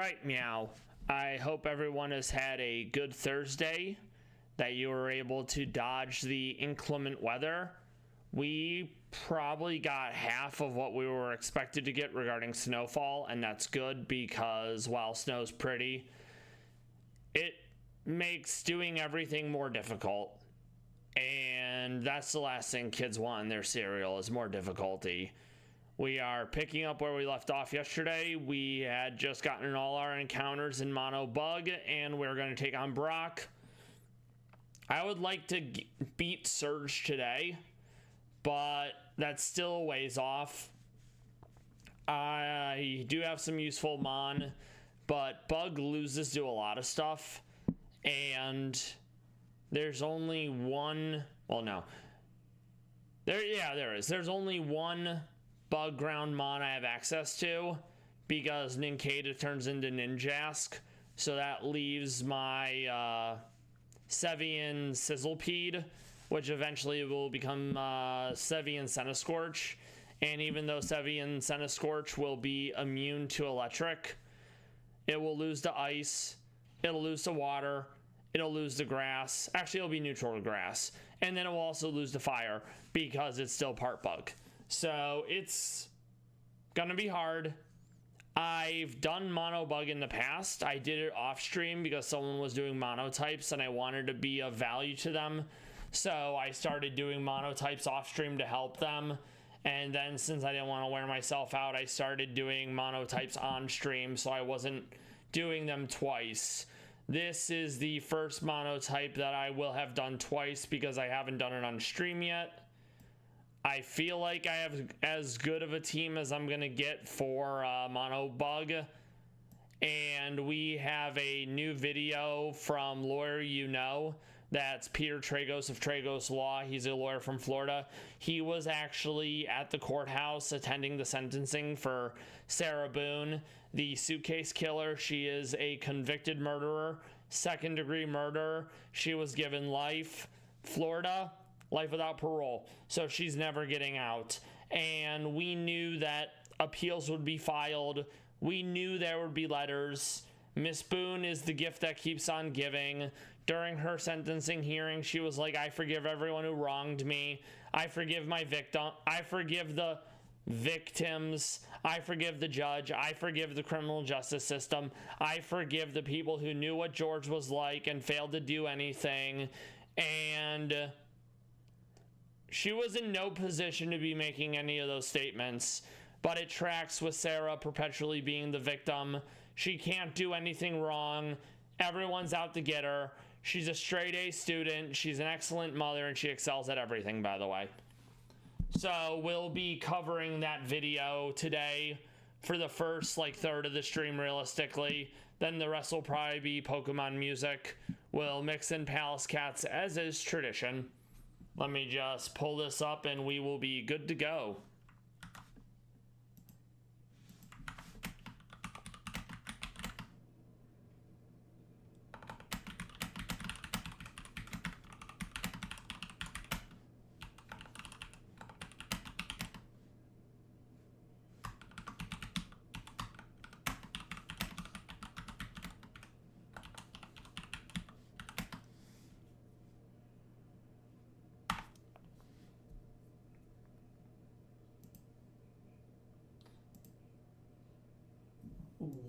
right, Meow. I hope everyone has had a good Thursday, that you were able to dodge the inclement weather. We probably got half of what we were expected to get regarding snowfall, and that's good because while snow's pretty, it makes doing everything more difficult. And that's the last thing kids want in their cereal is more difficulty. We are picking up where we left off yesterday. We had just gotten all our encounters in Mono Bug, and we're going to take on Brock. I would like to beat Surge today, but that's still a ways off. I do have some useful Mon, but Bug loses to a lot of stuff, and there's only one. Well, no. There is. There's only one Bug ground Mon I have access to because Nincada turns into Ninjask, so that leaves my Sevian Sizzlepede, which eventually will become Sevian Centiscorch. And even though Sevian Centiscorch will be immune to electric, it will lose to ice, it'll lose to water, it'll lose to grass. Actually, it'll be neutral to grass. And then it will also lose to fire because it's still part bug. So it's gonna be hard. I've done mono bug in the past. I did it off stream because someone was doing monotypes and I wanted to be of value to them. So I started doing monotypes off stream to help them. And then since I didn't want to wear myself out, I started doing monotypes on stream so I wasn't doing them twice. This is the first monotype that I will have done twice because I haven't done it on stream yet. I feel like I have as good of a team as I'm going to get for Mono Bug. And we have a new video from Lawyer You Know. That's Peter Tragos of Tragos Law. He's a lawyer from Florida. He was actually at the courthouse attending the sentencing for Sarah Boone, the suitcase killer. She is a convicted murderer, second-degree murder. She was given life. Florida, life without parole. So she's never getting out. And we knew that appeals would be filed. We knew there would be letters. Miss Boone is the gift that keeps on giving. During her sentencing hearing, she was like, I forgive everyone who wronged me. I forgive my victim. I forgive the victims. I forgive the judge. I forgive the criminal justice system. I forgive the people who knew what George was like and failed to do anything. And she was in no position to be making any of those statements, but it tracks with Sarah perpetually being the victim. She can't do anything wrong. Everyone's out to get her. She's a straight A student. She's an excellent mother, and she excels at everything, by the way. So we'll be covering that video today for the first third of the stream realistically. Then the rest will probably be Pokemon music. We'll mix in Palace Cats as is tradition. Let me just pull this up and we will be good to go.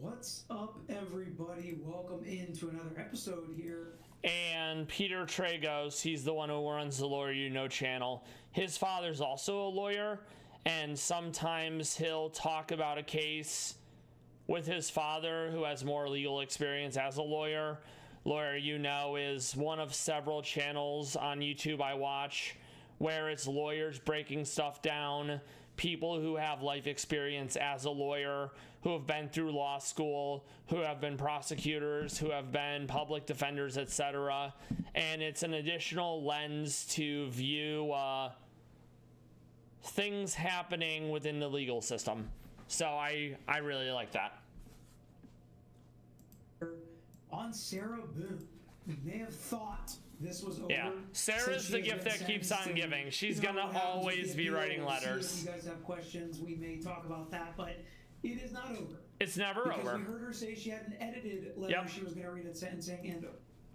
What's up, everybody? Welcome into another episode here. And Peter Tragos, he's the one who runs the Lawyer You Know channel. His father's also a lawyer, and sometimes he'll talk about a case with his father who has more legal experience as a lawyer. Lawyer You Know is one of several channels on YouTube I watch where it's lawyers breaking stuff down, people who have life experience as a lawyer, who have been through law school, who have been prosecutors, who have been public defenders, etc. And it's an additional lens to view things happening within the legal system. So I really like that. On Sarah Boone, we may have thought this was over. Yeah, Sarah's the gift that keeps on giving. She's gonna always be writing letters. If you guys have questions, we may talk about that, but It is not over. It's never because over. We heard her say she had an edited letter she was going to read at sentencing.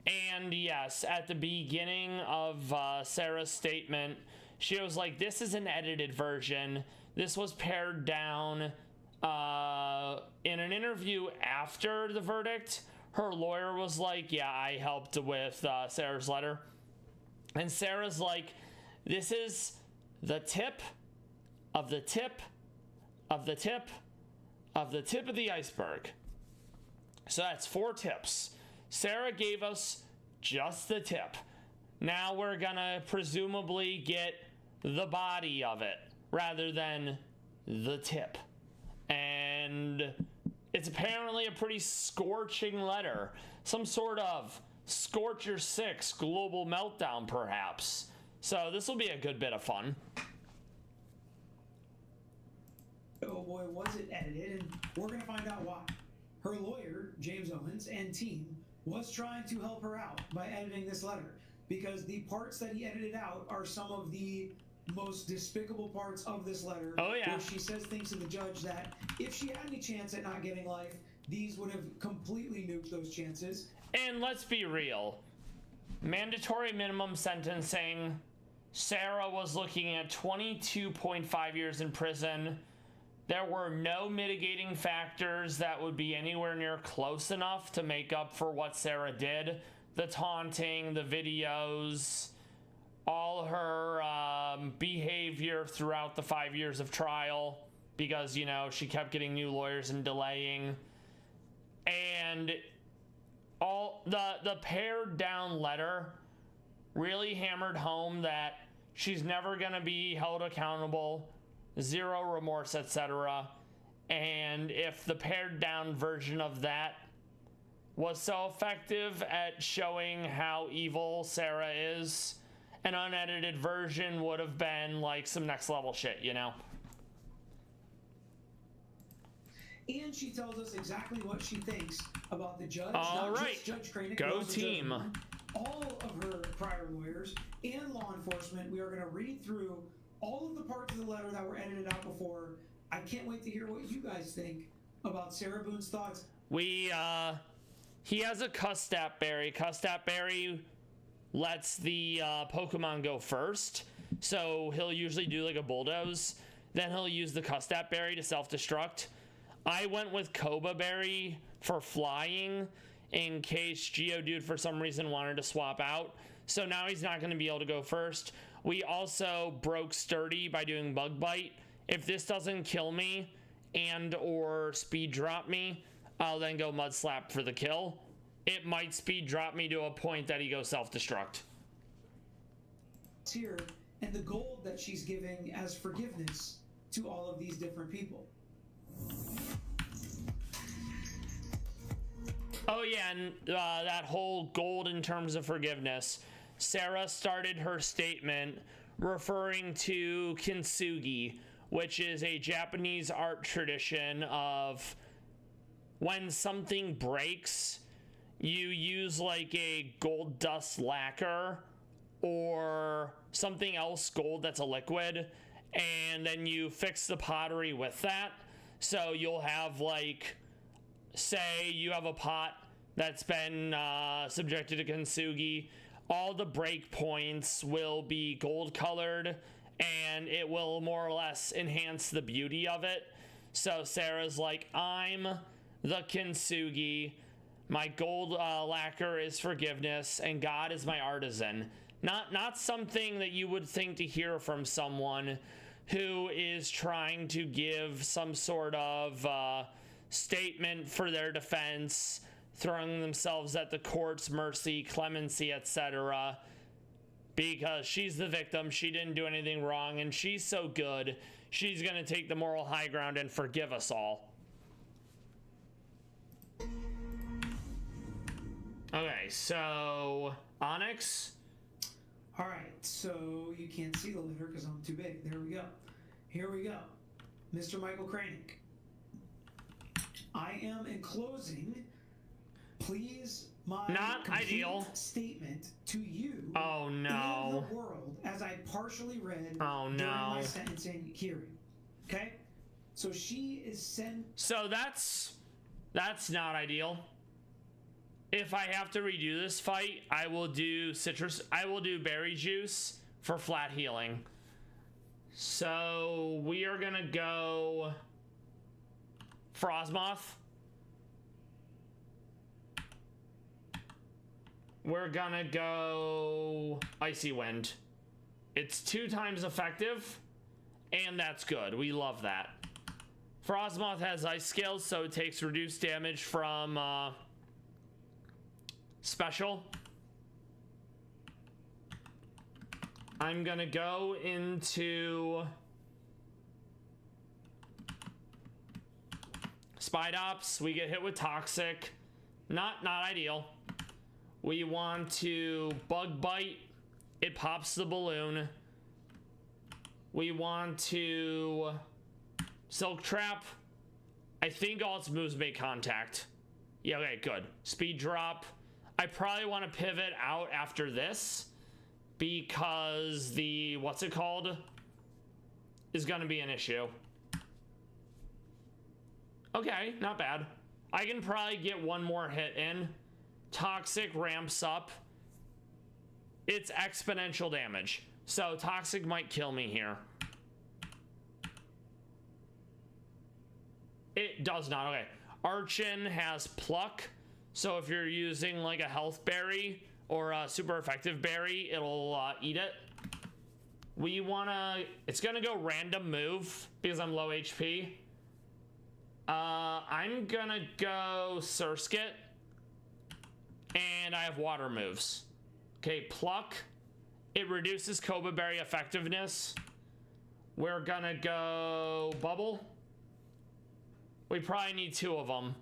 And yes, at the beginning of Sarah's statement, she was like, this is an edited version. This was pared down. In an interview after the verdict, her lawyer was like, yeah, I helped with Sarah's letter. And Sarah's like, this is the tip of the tip of the tip of the tip of the iceberg. So that's 4 tips. Sarah gave us just the tip. Now we're gonna presumably get the body of it rather than the tip. And it's apparently a pretty scorching letter. Some sort of Scorcher 6 global meltdown, perhaps. So this will be a good bit of fun. Oh boy, was it edited, and we're going to find out why. Her lawyer, James Owens, and team was trying to help her out by editing this letter, because the parts that he edited out are some of the most despicable parts of this letter. Oh, yeah. Where she says things to the judge that if she had any chance at not getting life, these would have completely nuked those chances. And let's be real. Mandatory minimum sentencing, Sarah was looking at 22.5 years in prison. There were no mitigating factors that would be anywhere near close enough to make up for what Sarah did. The taunting, the videos, all her behavior throughout the 5 years of trial, because, you know, she kept getting new lawyers and delaying. And all the pared down letter really hammered home that she's never going to be held accountable, zero remorse, etc. And if the pared down version of that was so effective at showing how evil Sarah is, an unedited version would have been like some next level shit, you know? And she tells us exactly what she thinks about the judge. All not right. just Judge Cranick, Go but also team. Judge Moore, all of her prior lawyers and law enforcement. We are going to read through all of the parts of the letter that were edited out before. I can't wait to hear what you guys think about Sarah Boone's thoughts. He has a Custap Berry. Custap Berry lets the Pokemon go first. So he'll usually do like a bulldoze. Then he'll use the Custap Berry to self-destruct. I went with Koba Berry for flying in case Geodude for some reason wanted to swap out. So now he's not going to be able to go first. We also broke Sturdy by doing Bug Bite. If this doesn't kill me and or speed drop me, I'll then go Mud Slap for the kill. It might speed drop me to a point that he goes self-destruct. Here, and the gold that she's giving as forgiveness to all of these different people. Oh yeah, and that whole gold in terms of forgiveness. Sarah started her statement referring to kintsugi, which is a Japanese art tradition of when something breaks, you use like a gold dust lacquer or something else gold that's a liquid, and then you fix the pottery with that. So you'll have, like, say you have a pot that's been subjected to kintsugi. All the break points will be gold colored, and it will more or less enhance the beauty of it. So Sarah's like, I'm the kintsugi. My gold lacquer is forgiveness, and God is my artisan. Not something that you would think to hear from someone who is trying to give some sort of statement for their defense, throwing themselves at the court's mercy, clemency, etc. Because she's the victim, she didn't do anything wrong, and she's so good, she's gonna take the moral high ground and forgive us all. Okay, so Onyx. All right, so you can't see the letter because I'm too big. There we go. Here we go. Mr. Michael Cranick. I am enclosing, please, my Not complete ideal statement to you. Oh no. In the world, as I partially read Oh during no. my sentencing hearing. Okay? So she is sent. So that's not ideal. If I have to redo this fight, I will do berry juice for flat healing. So we are gonna go Frostmoth. We're gonna go Icy Wind. It's 2 times effective, and that's good. We love that. Frostmoth has ice scales, so it takes reduced damage from special. I'm gonna go into Spidops. We get hit with Toxic. Not ideal. We want to Bug Bite. It pops the balloon. We want to Silk Trap. I think all its moves make contact. Yeah, okay, good. Speed Drop. I probably want to pivot out after this because the, what's it called, is going to be an issue. Okay, not bad. I can probably get one more hit in. Toxic ramps up. It's exponential damage. So Toxic might kill me here. It does not. Okay. Archon has Pluck. So if you're using like a health berry or a super effective berry, it'll eat it. We wanna, it's gonna go random move because I'm low HP. I'm gonna go Surskit. And I have water moves. Okay, Pluck. It reduces Cobra Berry effectiveness. We're gonna go Bubble. We probably need 2 of them.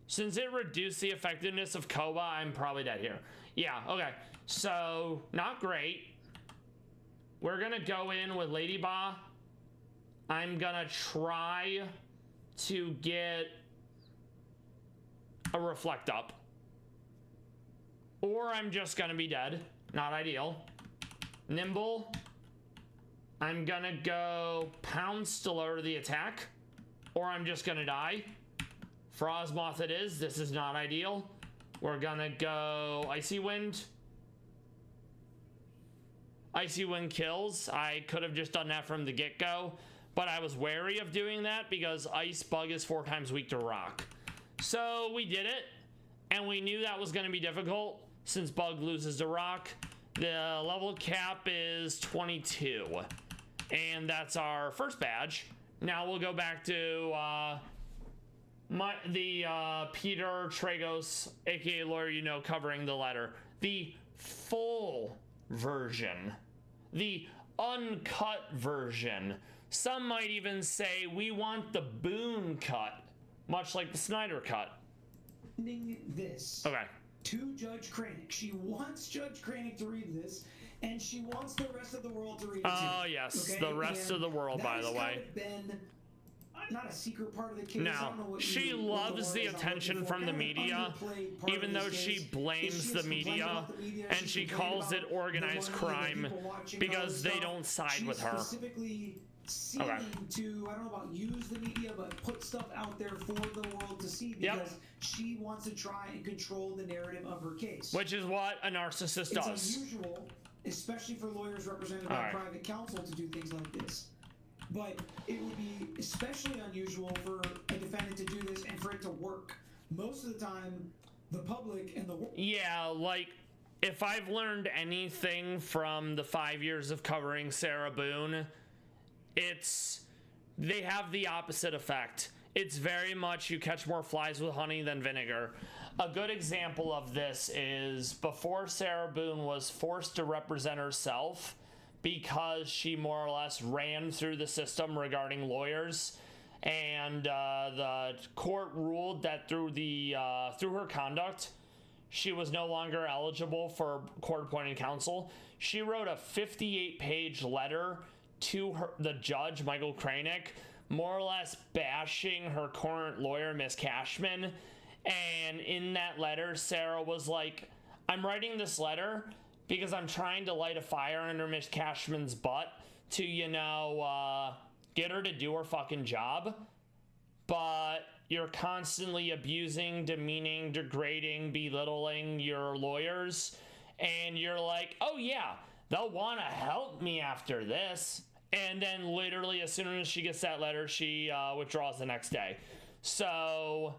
Since it reduced the effectiveness of Koba, I'm probably dead here. Yeah, okay. So, not great. We're gonna go in with Lady Ba. I'm gonna try to get a Reflect Up. Or I'm just gonna be dead. Not ideal. Nimble. I'm gonna go Pounce to lower the attack. Or I'm just gonna die. Frostmoth it is. This is not ideal. We're gonna go Icy Wind. Icy Wind kills. I could have just done that from the get-go, but I was wary of doing that because Ice Bug is 4 times weak to Rock. So we did it, and we knew that was gonna be difficult since Bug loses to Rock. The level cap is 22, and that's our first badge. Now we'll go back to Peter Tragos, aka Lawyer You Know, covering the letter. The full version. The uncut version. Some might even say we want the Boone cut, much like the Snyder cut. This. Okay. To Judge Krennic. She wants Judge Krennic to read this, and she wants the rest of the world to read it too. Oh, yes. Okay? The rest of the world, by the way. Been not a secret part of the case. No, she loves the attention from the media, even though she blames the media, and she calls it organized crime because they don't side with her. Specifically seeming to, I don't know about use the media, but put stuff out there for the world to see because she wants to try and control the narrative of her case. Which is what a narcissist does. It's unusual, especially for lawyers represented by private counsel, to do things like this. But it would be especially unusual for a defendant to do this and for it to work. Most of the time, the public and the world. Yeah, like, if I've learned anything from the 5 years of covering Sarah Boone, it's they have the opposite effect. It's very much you catch more flies with honey than vinegar. A good example of this is before Sarah Boone was forced to represent herself because she more or less ran through the system regarding lawyers, and the court ruled that through her conduct, she was no longer eligible for court-appointed counsel. She wrote a 58-page letter to the judge, Michael Krennic, more or less bashing her current lawyer, Miss Cashman. And in that letter, Sarah was like, I'm writing this letter because I'm trying to light a fire under Miss Cashman's butt to, get her to do her fucking job, but you're constantly abusing, demeaning, degrading, belittling your lawyers, and you're like, oh yeah, they'll want to help me after this. And then literally as soon as she gets that letter, she withdraws the next day. So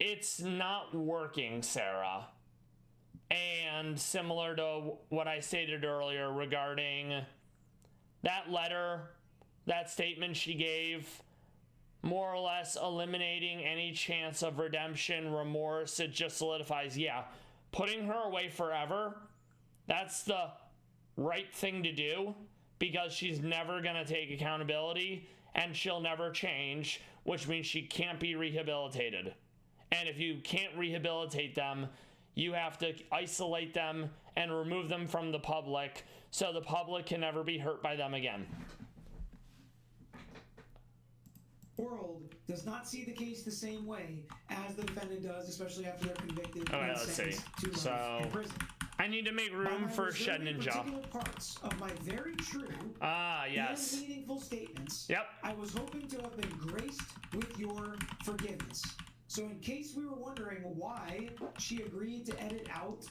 it's not working, Sarah. And similar to what I stated earlier regarding that letter, that statement she gave, more or less eliminating any chance of redemption, remorse, it just solidifies, yeah, putting her away forever, that's the right thing to do, because she's never going to take accountability and she'll never change, which means she can't be rehabilitated. And if you can't rehabilitate them, you have to isolate them and remove them from the public so the public can never be hurt by them again. World does not see the case the same way as the defendant does, especially after they're convicted and sentenced to life in prison. I need to make room for Shed Ninja. Particular parts of my very true yes. and meaningful statements, yep. I was hoping to have been graced with your forgiveness. So in case we were wondering why she agreed to edit out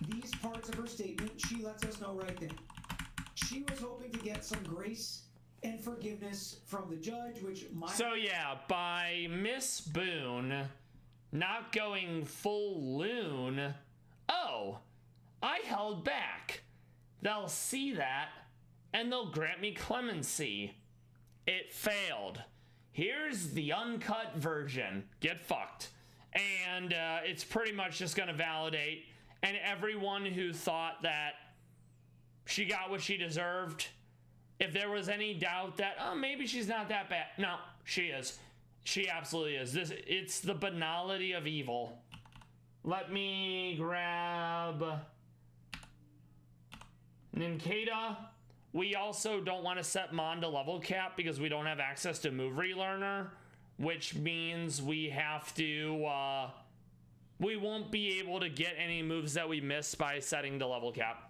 these parts of her statement, she lets us know right there. She was hoping to get some grace and forgiveness from the judge, which might... So yeah, by Miss Boone not going full loon, oh, I held back. They'll see that, and they'll grant me clemency. It failed. Here's the uncut version. Get fucked. And it's pretty much just going to validate, and everyone who thought that she got what she deserved, if there was any doubt that, oh, maybe she's not that bad. No, she is. She absolutely is. It's the banality of evil. Let me grab Ninkata. We also don't want to set Mon to level cap because we don't have access to move relearner, which means we have to, we won't be able to get any moves that we miss by setting the level cap.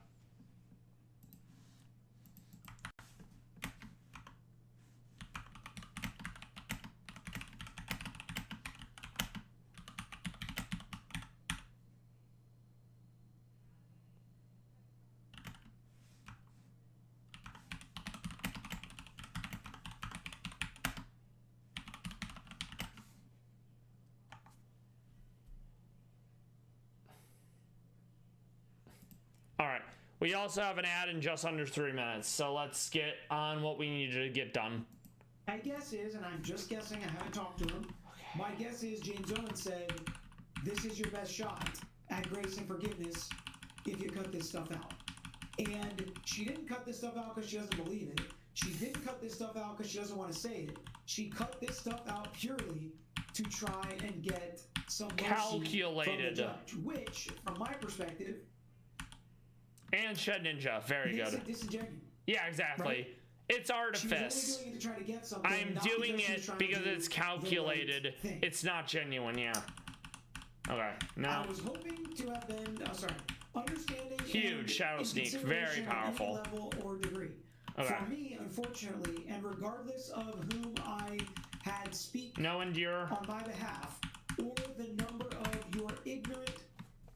All right, we also have an ad in just under 3 minutes, so let's get on what we need to get done. My guess is, and I'm just guessing, I haven't talked to him, my guess is James Owens said, this is your best shot at grace and forgiveness if you cut this stuff out. And she didn't cut this stuff out because she doesn't believe it. She didn't cut this stuff out because she doesn't want to say it. She cut this stuff out purely to try and get some mercy calculated from the judge, which, from my perspective, and Shed Ninja, very good. It disingenuous. Yeah, exactly. Right? It's artifice. She was only doing it to try to get something. I'm doing it because it's calculated. Right, it's not genuine, yeah. Okay, now. I was hoping to have been, understanding. Huge Shadow Sneak, very powerful. Level or degree. Okay. For me, unfortunately, and regardless of whom I had speak on my behalf, or the number of your ignorant,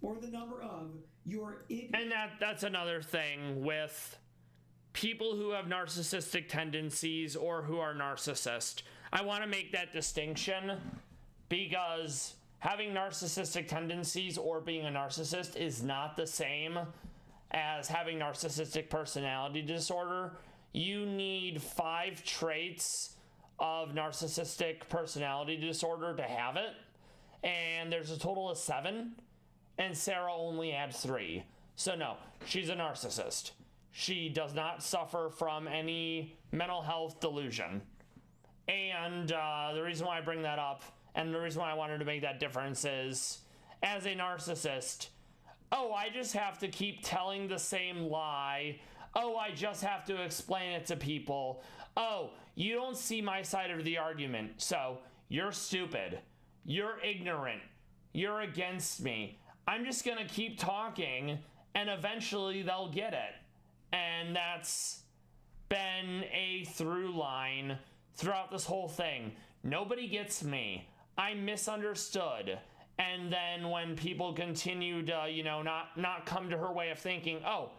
or the number of your ignorant. And that's another thing with people who have narcissistic tendencies or who are narcissist. I want to make that distinction because having narcissistic tendencies or being a narcissist is not the same as having narcissistic personality disorder. You need 5 traits of narcissistic personality disorder to have it, and there's a total of 7, and Sarah only had 3. So no, she's a narcissist. She does not suffer from any mental health delusion. And the reason why I bring that up, and the reason why I wanted to make that difference is, as a narcissist, oh, I just have to keep telling the same lie. Oh, I just have to explain it to people. Oh, you don't see my side of the argument, so you're stupid. You're ignorant. You're against me. I'm just gonna keep talking, and eventually they'll get it. And that's been a through line throughout this whole thing. Nobody gets me. I'm misunderstood. And then when people continue to, not come to her way of thinking, oh,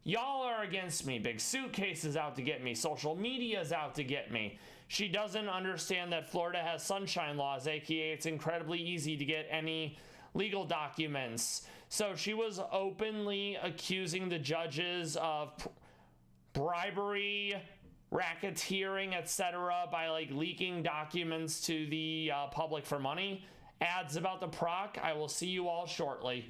y'all are against me. Big Suitcase is out to get me. Social media is out to get me. She doesn't understand that Florida has sunshine laws, aka it's incredibly easy to get any legal documents. So she was openly accusing the judges of bribery, racketeering, etc. by like leaking documents to the public for money. Ads about the proc. I will see you all shortly.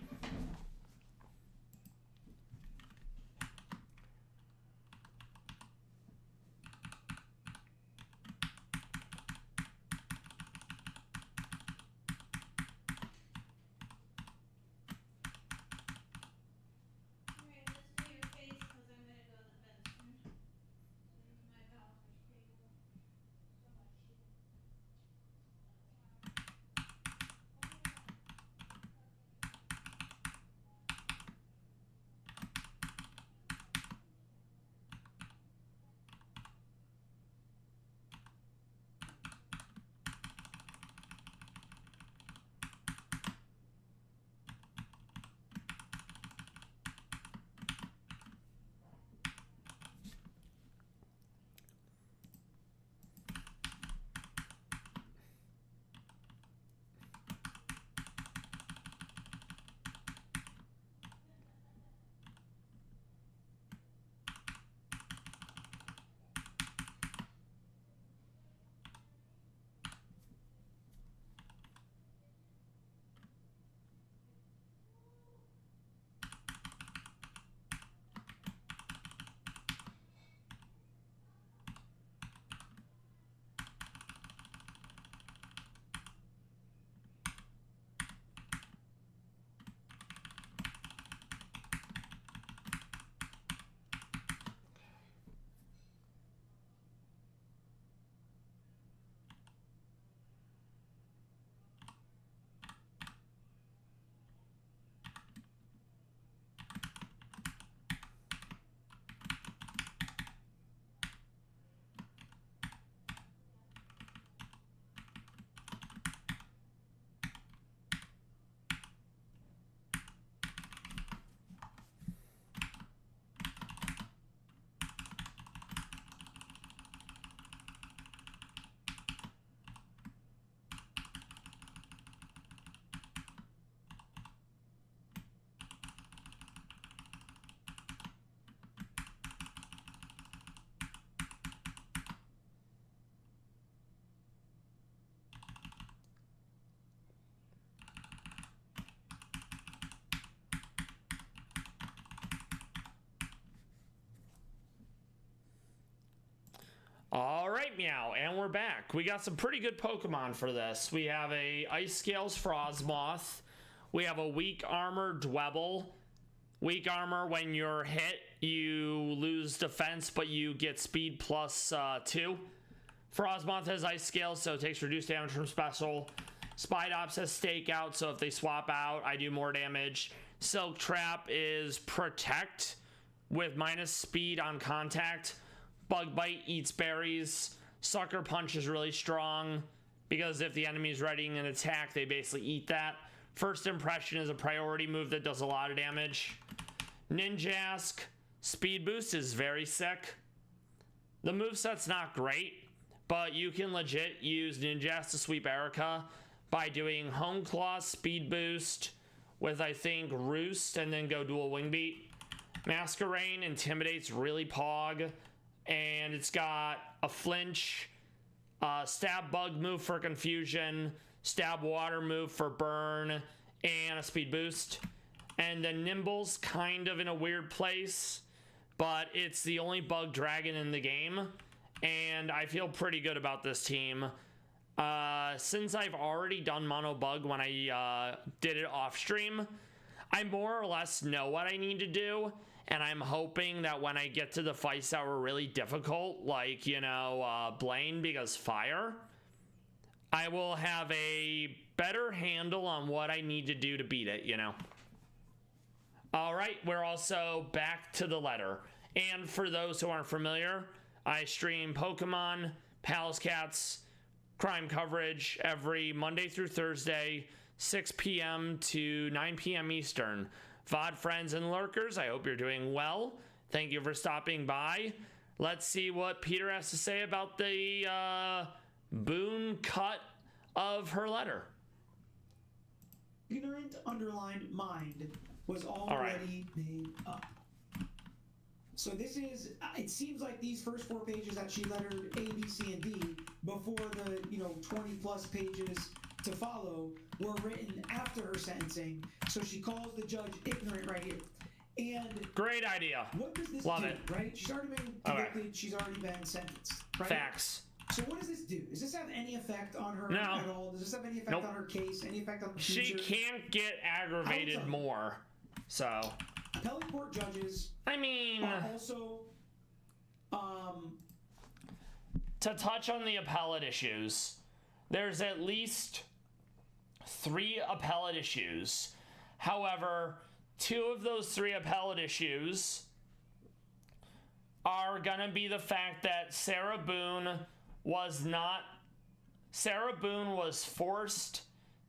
All right, Meow, and we're back. We got some pretty good Pokemon for this. We have a Ice Scales Frozmoth. We have a Weak Armor Dwebble. Weak Armor, when you're hit, you lose defense, but you get speed plus 2. Frozmoth has Ice Scales, so it takes reduced damage from special. Spidops has Stakeout, so if they swap out, I do more damage. Silk Trap is Protect with minus speed on contact. Bug Bite eats berries. Sucker Punch is really strong because if the enemy's readying an attack, they basically eat that. First Impression is a priority move that does a lot of damage. Ninjask, Speed Boost is very sick. The moveset's not great, but you can legit use Ninjask to sweep Erica by doing Home Claw, Speed Boost with, I think, Roost, and then go dual Wing Beat. Masquerain intimidates really pog. And it's got a flinch, stab bug move for confusion, stab water move for burn, and a speed boost. And then Nimble's kind of in a weird place, but it's the only bug dragon in the game. And I feel pretty good about this team. Since I've already done Mono Bug when I did it off stream, I more or less know what I need to do. And I'm hoping that when I get to the fights that were really difficult, like, Blaine because fire, I will have a better handle on what I need to do to beat it, All right, we're also back to the letter. And for those who aren't familiar, I stream Pokemon, Pals Cats, crime coverage every Monday through Thursday, 6 p.m. to 9 p.m. Eastern. VOD friends and lurkers, I hope you're doing well. Thank you for stopping by. Let's see what Peter has to say about the Boone cut of her letter. Ignorant underlined mind was already made up. So this is, it seems like these first 4 pages that she lettered A, B, C, and D before the 20 plus pages to follow were written after her sentencing. So she calls the judge ignorant right here. And great idea. What does this Love do, it. right? She's already been convicted. Okay. She's already been sentenced, right? Facts. So what does this do? Does this have any effect on her No. at all? Does this have any effect on her case? Any effect on the future? She can't get aggravated more. So. Appellate court judges. I mean. Are also. To touch on the appellate issues, there's at least 3 appellate issues. However, 2 of those 3 appellate issues are gonna be the fact that Sarah Boone was forced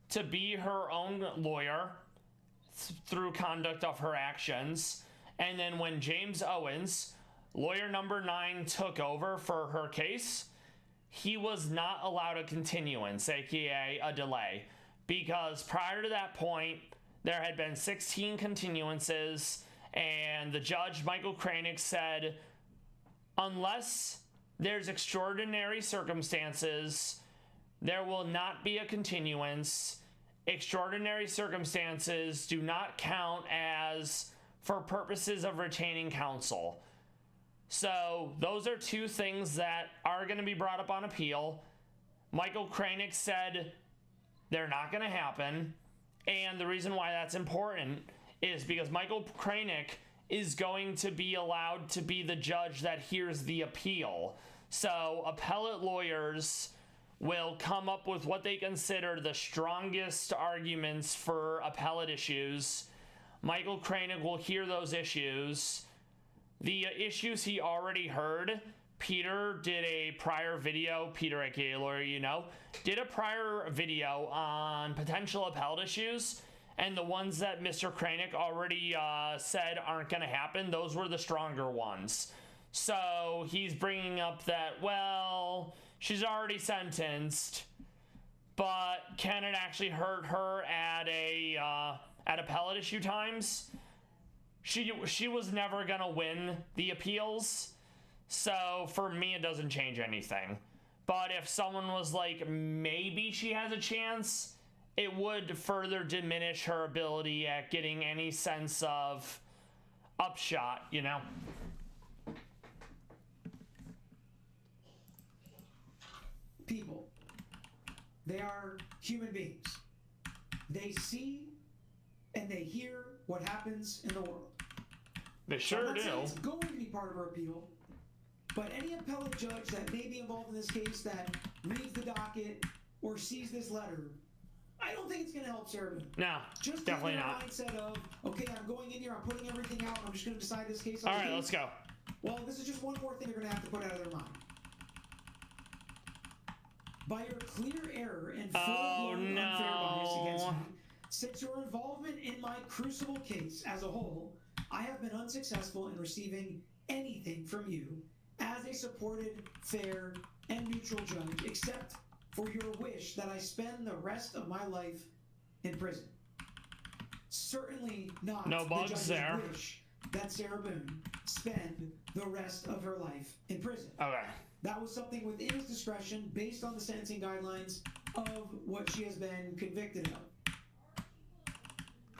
to be her own lawyer through conduct of her actions. And then when James Owens, lawyer number 9, took over for her case, he was not allowed a continuance, aka a delay, because prior to that point, there had been 16 continuances, and the judge, Michael Kranick, said, unless there's extraordinary circumstances, there will not be a continuance. Extraordinary circumstances do not count as for purposes of retaining counsel. So those are 2 things that are going to be brought up on appeal. Michael Kranick said they're not going to happen. And the reason why that's important is because Michael Kranick is going to be allowed to be the judge that hears the appeal. So appellate lawyers will come up with what they consider the strongest arguments for appellate issues. Michael Kranick will hear those issues. The issues he already heard, Peter did a prior video, Peter aka lawyer, did a prior video on potential appellate issues, and the ones that Mr. Kranick already said aren't going to happen, those were the stronger ones. So he's bringing up that, well, she's already sentenced, but can it actually hurt her at appellate issue times? She was never gonna win the appeals, so for me it doesn't change anything. But if someone was like, maybe she has a chance, it would further diminish her ability at getting any sense of upshot, People, they are human beings. They see and they hear what happens in the world. They sure do. It's going to be part of her appeal, but any appellate judge that may be involved in this case that reads the docket or sees this letter, I don't think it's going to help Sarah Boone. No, just definitely not. Mindset of, okay, I'm going in here, I'm putting everything out, I'm just going to decide this case. All right, let's go. Well, this is just one more thing they're going to have to put out of their mind. By your clear error and full-blown unfair bias against me, since your involvement in my crucible case as a whole, I have been unsuccessful in receiving anything from you as a supported, fair, and neutral judge, except for your wish that I spend the rest of my life in prison. Certainly not no bugs the judge's there. Wish that Sarah Boone spend the rest of her life in prison. Okay. That was something within his discretion based on the sentencing guidelines of what she has been convicted of.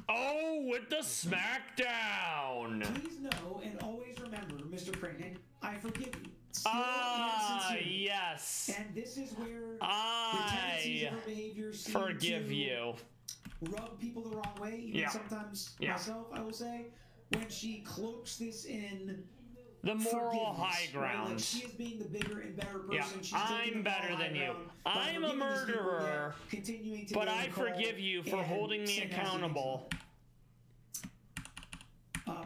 Oh, with the smackdown! Please know and always remember, Mr. Kranick, I forgive you. Yes. And this is where I the tendencies of her behavior seem forgive to you. Rub people the wrong way, even sometimes myself, I will say, when she cloaks this in the moral high ground. Right? Like she is being the bigger and better person. Yeah, I'm better than you. I'm a murderer, but I forgive you for holding me accountable.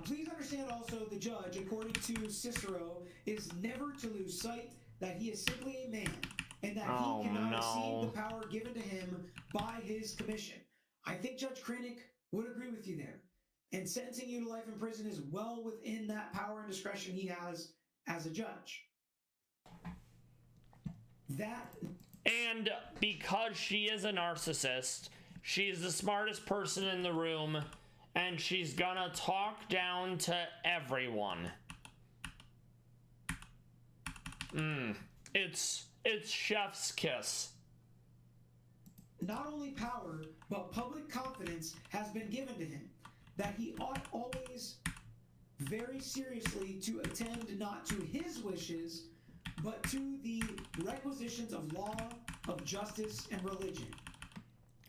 Please understand also the judge, according to Cicero, is never to lose sight that he is simply a man and that he cannot exceed the power given to him by his commission. I think Judge Kranek would agree with you there. And sentencing you to life in prison is well within that power and discretion he has as a judge. And because she is a narcissist, she's the smartest person in the room, and she's gonna talk down to everyone. It's chef's kiss. Not only power, but public confidence has been given to him, that he ought always very seriously to attend not to his wishes, but to the requisitions of law, of justice, and religion.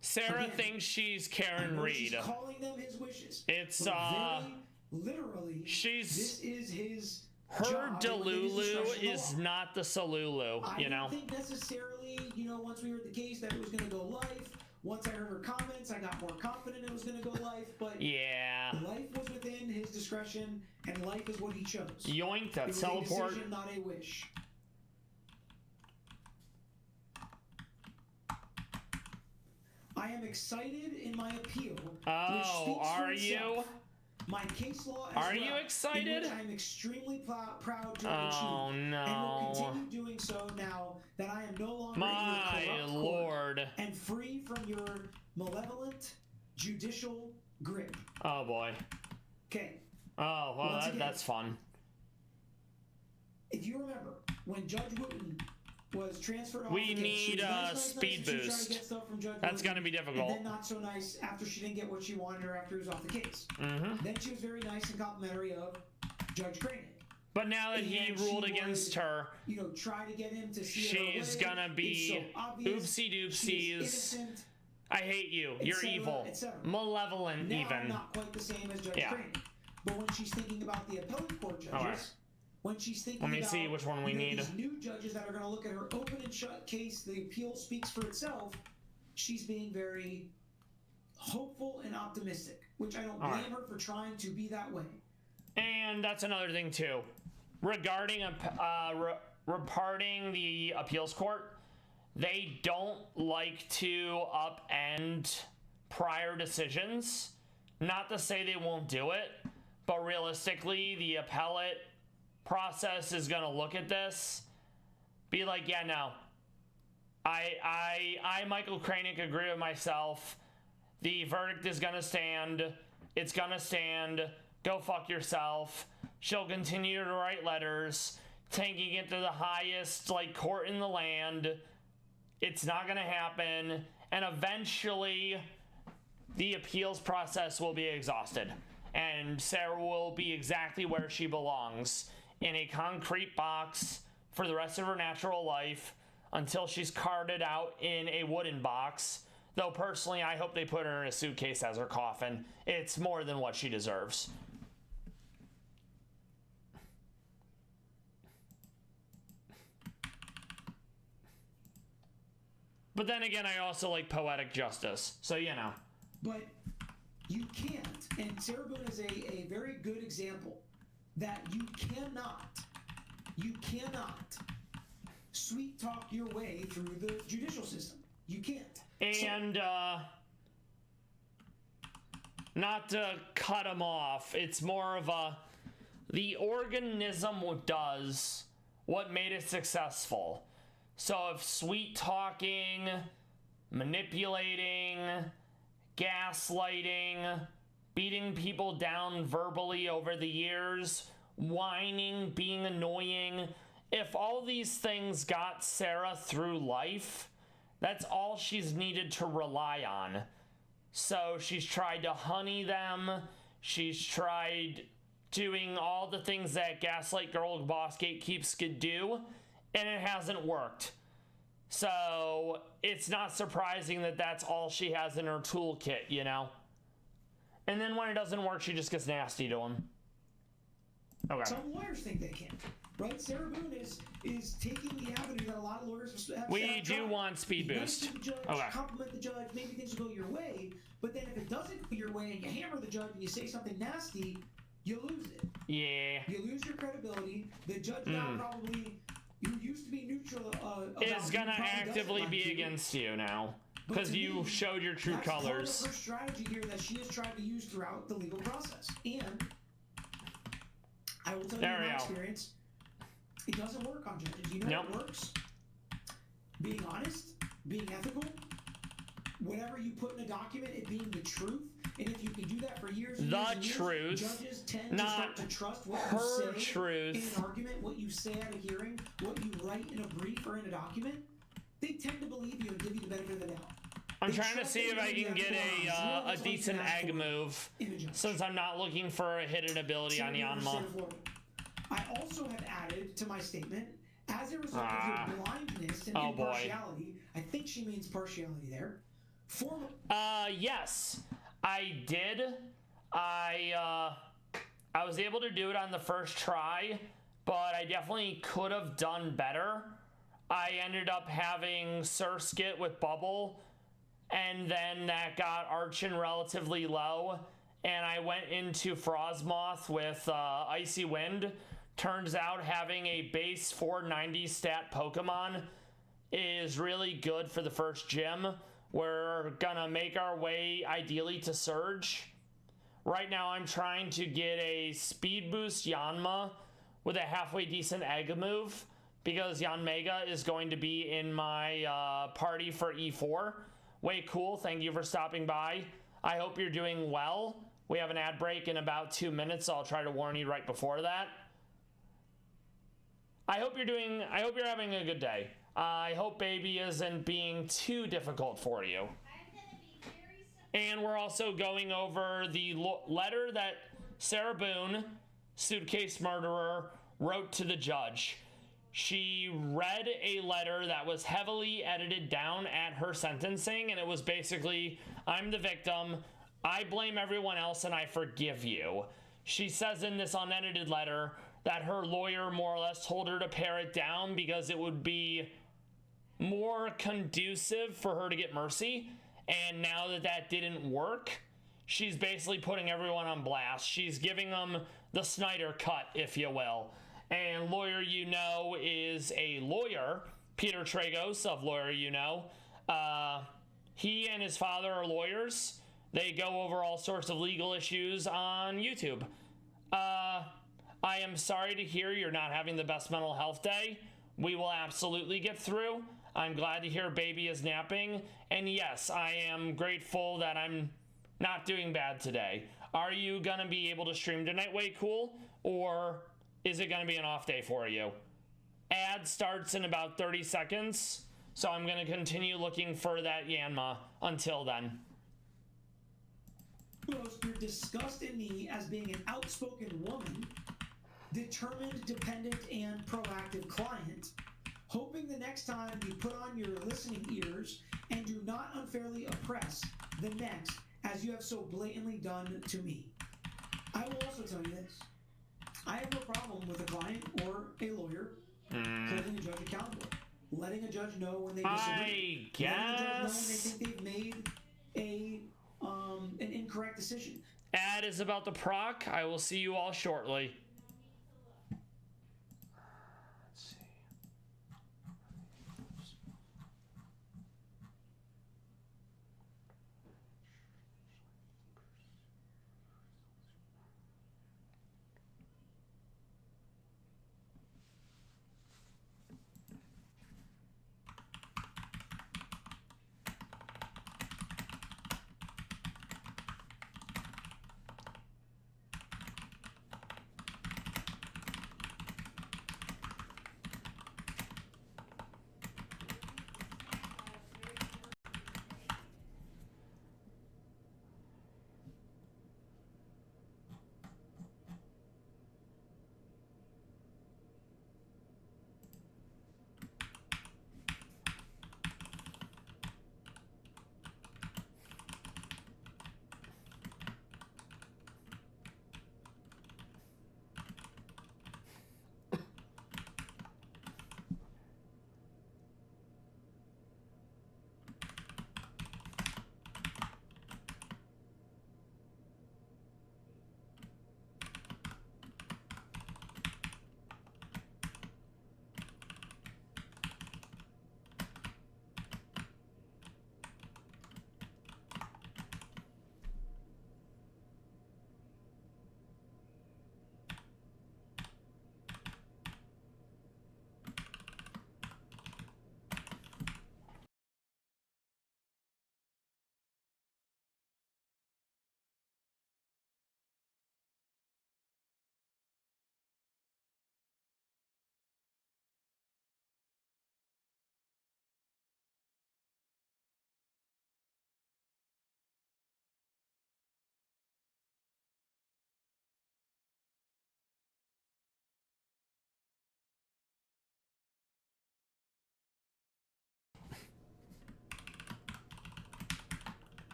Sarah thinks she's Karen Reed. She's calling them his wishes. It's very literally, this is his. Her Delulu is not the Salulu, you know? I didn't think necessarily, once we heard the case that it was going to go life. Once I heard her comments, I got more confident it was going to go life, but yeah, life was within his discretion, and life is what he chose. Yoink, that it was teleport. A decision, not a wish. I am excited in my appeal. Oh, are you? My case law as Are well, you excited? I am extremely proud to have Oh, achieved, no. and will continue doing so now that I am no longer My in your corrupt lord. court and free from your malevolent judicial grip. Oh boy. Okay. Oh well, that's fun. If you remember, when Judge Wooten was transferred off we the case, need a nice, speed boost. That's gonna be difficult. And then not so nice after she didn't get what she wanted or after he was off the case. Then she was very nice and complimentary of Judge Kranek. But now that he ruled against her, try to get him to see she's gonna be oopsie doopsies. I hate you. You're evil. Malevolent, now, even. Not quite the same as Judge Kranek. But when she's thinking about the appellate court judges, when she's thinking let me see which one we need. These new judges that are going to look at her open and shut case, the appeal speaks for itself. She's being very hopeful and optimistic, which I don't blame her for trying to be that way. And that's another thing too, regarding reparting the appeals court. They don't like to upend prior decisions. Not to say they won't do it, but realistically, the appellate process is going to look at this, be like, yeah, no. I Michael Kranek, agree with myself. The verdict is going to stand. It's going to stand. Go fuck yourself. She'll continue to write letters, taking it to the highest, court in the land. It's not going to happen. And eventually, the appeals process will be exhausted. And Sarah will be exactly where she belongs, in a concrete box for the rest of her natural life until she's carted out in a wooden box. Though personally, I hope they put her in a suitcase as her coffin. It's more than what she deserves. But then again, I also like poetic justice. So, But you can't, and Sarah Boone is a very good example, that you cannot sweet talk your way through the judicial system. You can't. And not to cut him off, it's more of the organism does what made it successful. So if sweet talking, manipulating, gaslighting, beating people down verbally over the years, whining, being annoying, if all these things got Sarah through life, that's all she's needed to rely on. So she's tried to honey them. She's tried doing all the things that Gaslight Girl Boss Gatekeeps could do, and it hasn't worked. So it's not surprising that that's all she has in her toolkit, And then when it doesn't work, she just gets nasty to him. Okay. Some lawyers think they can, right? Sarah Boone is taking the avenue that a lot of lawyers have. We do want speed boost. The judge, compliment the judge, maybe things will go your way, but then if it doesn't go your way and you hammer the judge and you say something nasty, you lose it. Yeah. You lose your credibility. The judge now probably, who used to be neutral about Is gonna actively like be you. against you now. But Because to you me, showed your true that's colors. part of her strategy here that she has tried to use throughout the legal process. And I will tell you, in my experience, it doesn't work on judges. You know what works? Being honest, being ethical, whatever you put in a document, it being the truth. And if you can do that for years and years, judges tend to start to trust what you say in an argument, what you say at a hearing, what you write in a brief or in a document. They tend to believe you and give you the benefit of the doubt. I'm trying to see if I can get a decent egg move, since I'm not looking for a hidden ability on Yanma. I also have added to my statement, as a result of your blindness and impartiality, I think she means partiality there. Yes, I did. I was able to do it on the first try, but I definitely could have done better. I ended up having Surskit with Bubble, and then that got Archon relatively low, and I went into Frostmoth with Icy Wind. Turns out having a base 490 stat Pokemon is really good for the first gym. We're gonna make our way ideally to Surge. Right now I'm trying to get a speed boost Yanma with a halfway decent egg move, because Yanmega is going to be in my party for E4. Way cool, thank you for stopping by. I hope you're doing well. We have an ad break in about 2 minutes, so I'll try to warn you right before that. I hope you're having a good day. I hope baby isn't being too difficult for you. And we're also going over the letter that Sarah Boone, Suitcase Murderer, wrote to the judge. She read a letter that was heavily edited down at her sentencing, and it was basically, I'm the victim, I blame everyone else, and I forgive you. She says in this unedited letter that her lawyer more or less told her to pare it down because it would be more conducive for her to get mercy, and now that that didn't work, she's basically putting everyone on blast. She's giving them the Snyder cut, if you will. And Lawyer You Know is a lawyer, Peter Tragos of Lawyer You Know. He and his father are lawyers. They go over all sorts of legal issues on YouTube. I am sorry to hear you're not having the best mental health day. We will absolutely get through. I'm glad to hear baby is napping. And yes, I am grateful that I'm not doing bad today. Are you gonna be able to stream tonight, Way Cool? Or is it gonna be an off day for you? Ad starts in about 30 seconds, so I'm gonna continue looking for that Yanma until then. Your disgust in me as being an outspoken woman, determined, dependent, and proactive client, hoping the next time you put on your listening ears and do not unfairly oppress the next as you have so blatantly done to me. I will also tell you this. I have no problem with a client or a lawyer holding a judge accountable, letting a judge know when they disagree, letting a judge know when they think they've made an incorrect decision. Ad is about to proc. I will see you all shortly.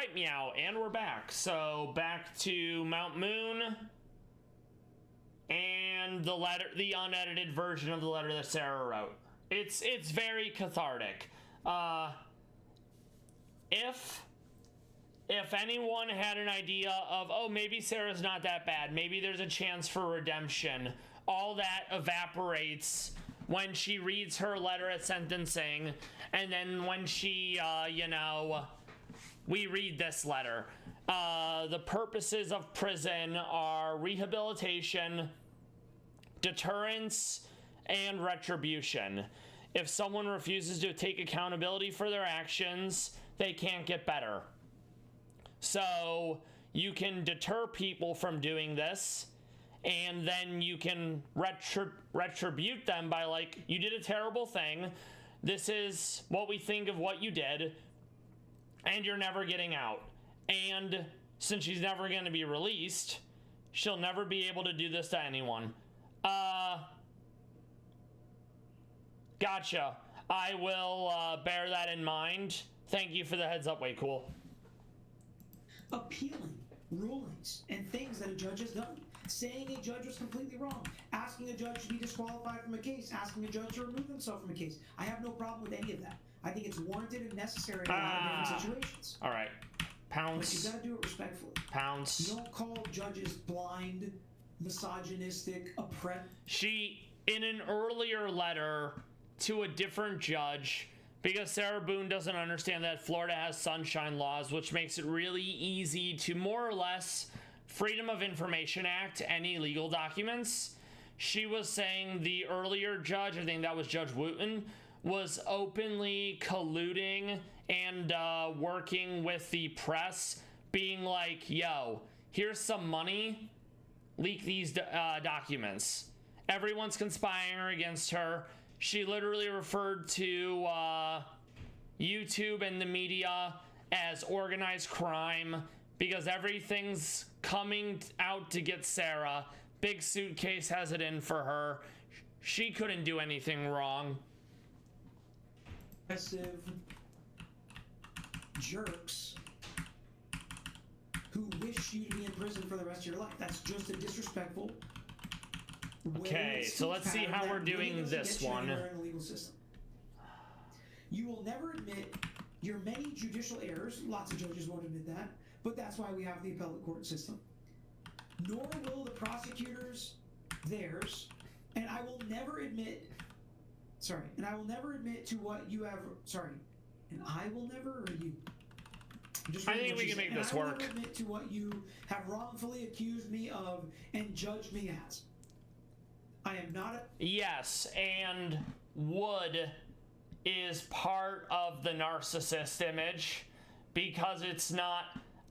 right, Meow, and we're back. So back to Mount Moon and the letter, the unedited version of the letter that Sarah wrote. It's very cathartic. If anyone had an idea of, oh, maybe Sarah's not that bad, maybe there's a chance for redemption, all that evaporates when she reads her letter at sentencing, and then when she, we read this letter. The purposes of prison are rehabilitation, deterrence, and retribution. If someone refuses to take accountability for their actions, they can't get better. So you can deter people from doing this, and then you can retribute them by, like, you did a terrible thing. This is what we think of what you did, and you're never getting out. And since she's never going to be released, she'll never be able to do this to anyone. Gotcha. I will bear that in mind. Thank you for the heads up, way cool. Appealing rulings and things that a judge has done. Saying a judge was completely wrong. Asking a judge to be disqualified from a case. Asking a judge to remove themselves from a case. I have no problem with any of that. I think it's warranted and necessary in a lot of different situations. All right. Pounds. But you gotta do it respectfully. Pounds. You don't call judges blind, misogynistic, oppressed. She, in an earlier letter to a different judge, because Sarah Boone doesn't understand that Florida has sunshine laws, which makes it really easy to more or less Freedom of Information Act any legal documents. She was saying the earlier judge, I think that was Judge Wooten, was openly colluding and working with the press, being like, yo, here's some money, leak these documents. Everyone's conspiring against her. She literally referred to YouTube and the media as organized crime because everything's coming out to get Sarah. Big Suitcase has it in for her. She couldn't do anything wrong. Aggressive jerks who wish you to be in prison for the rest of your life. That's just a disrespectful. Okay, so let's see how we're doing this one. In the legal system. You will never admit your many judicial errors. Lots of judges won't admit that, but that's why we have the appellate court system. Nor will the prosecutors theirs, and I will never admit. Sorry, and I will never admit to what you have. Sorry, and I will never, or you. I think we can make this work. I will never admit to what you have wrongfully accused me of and judged me as. I am not a... Yes, and would is part of the narcissist image because it's not,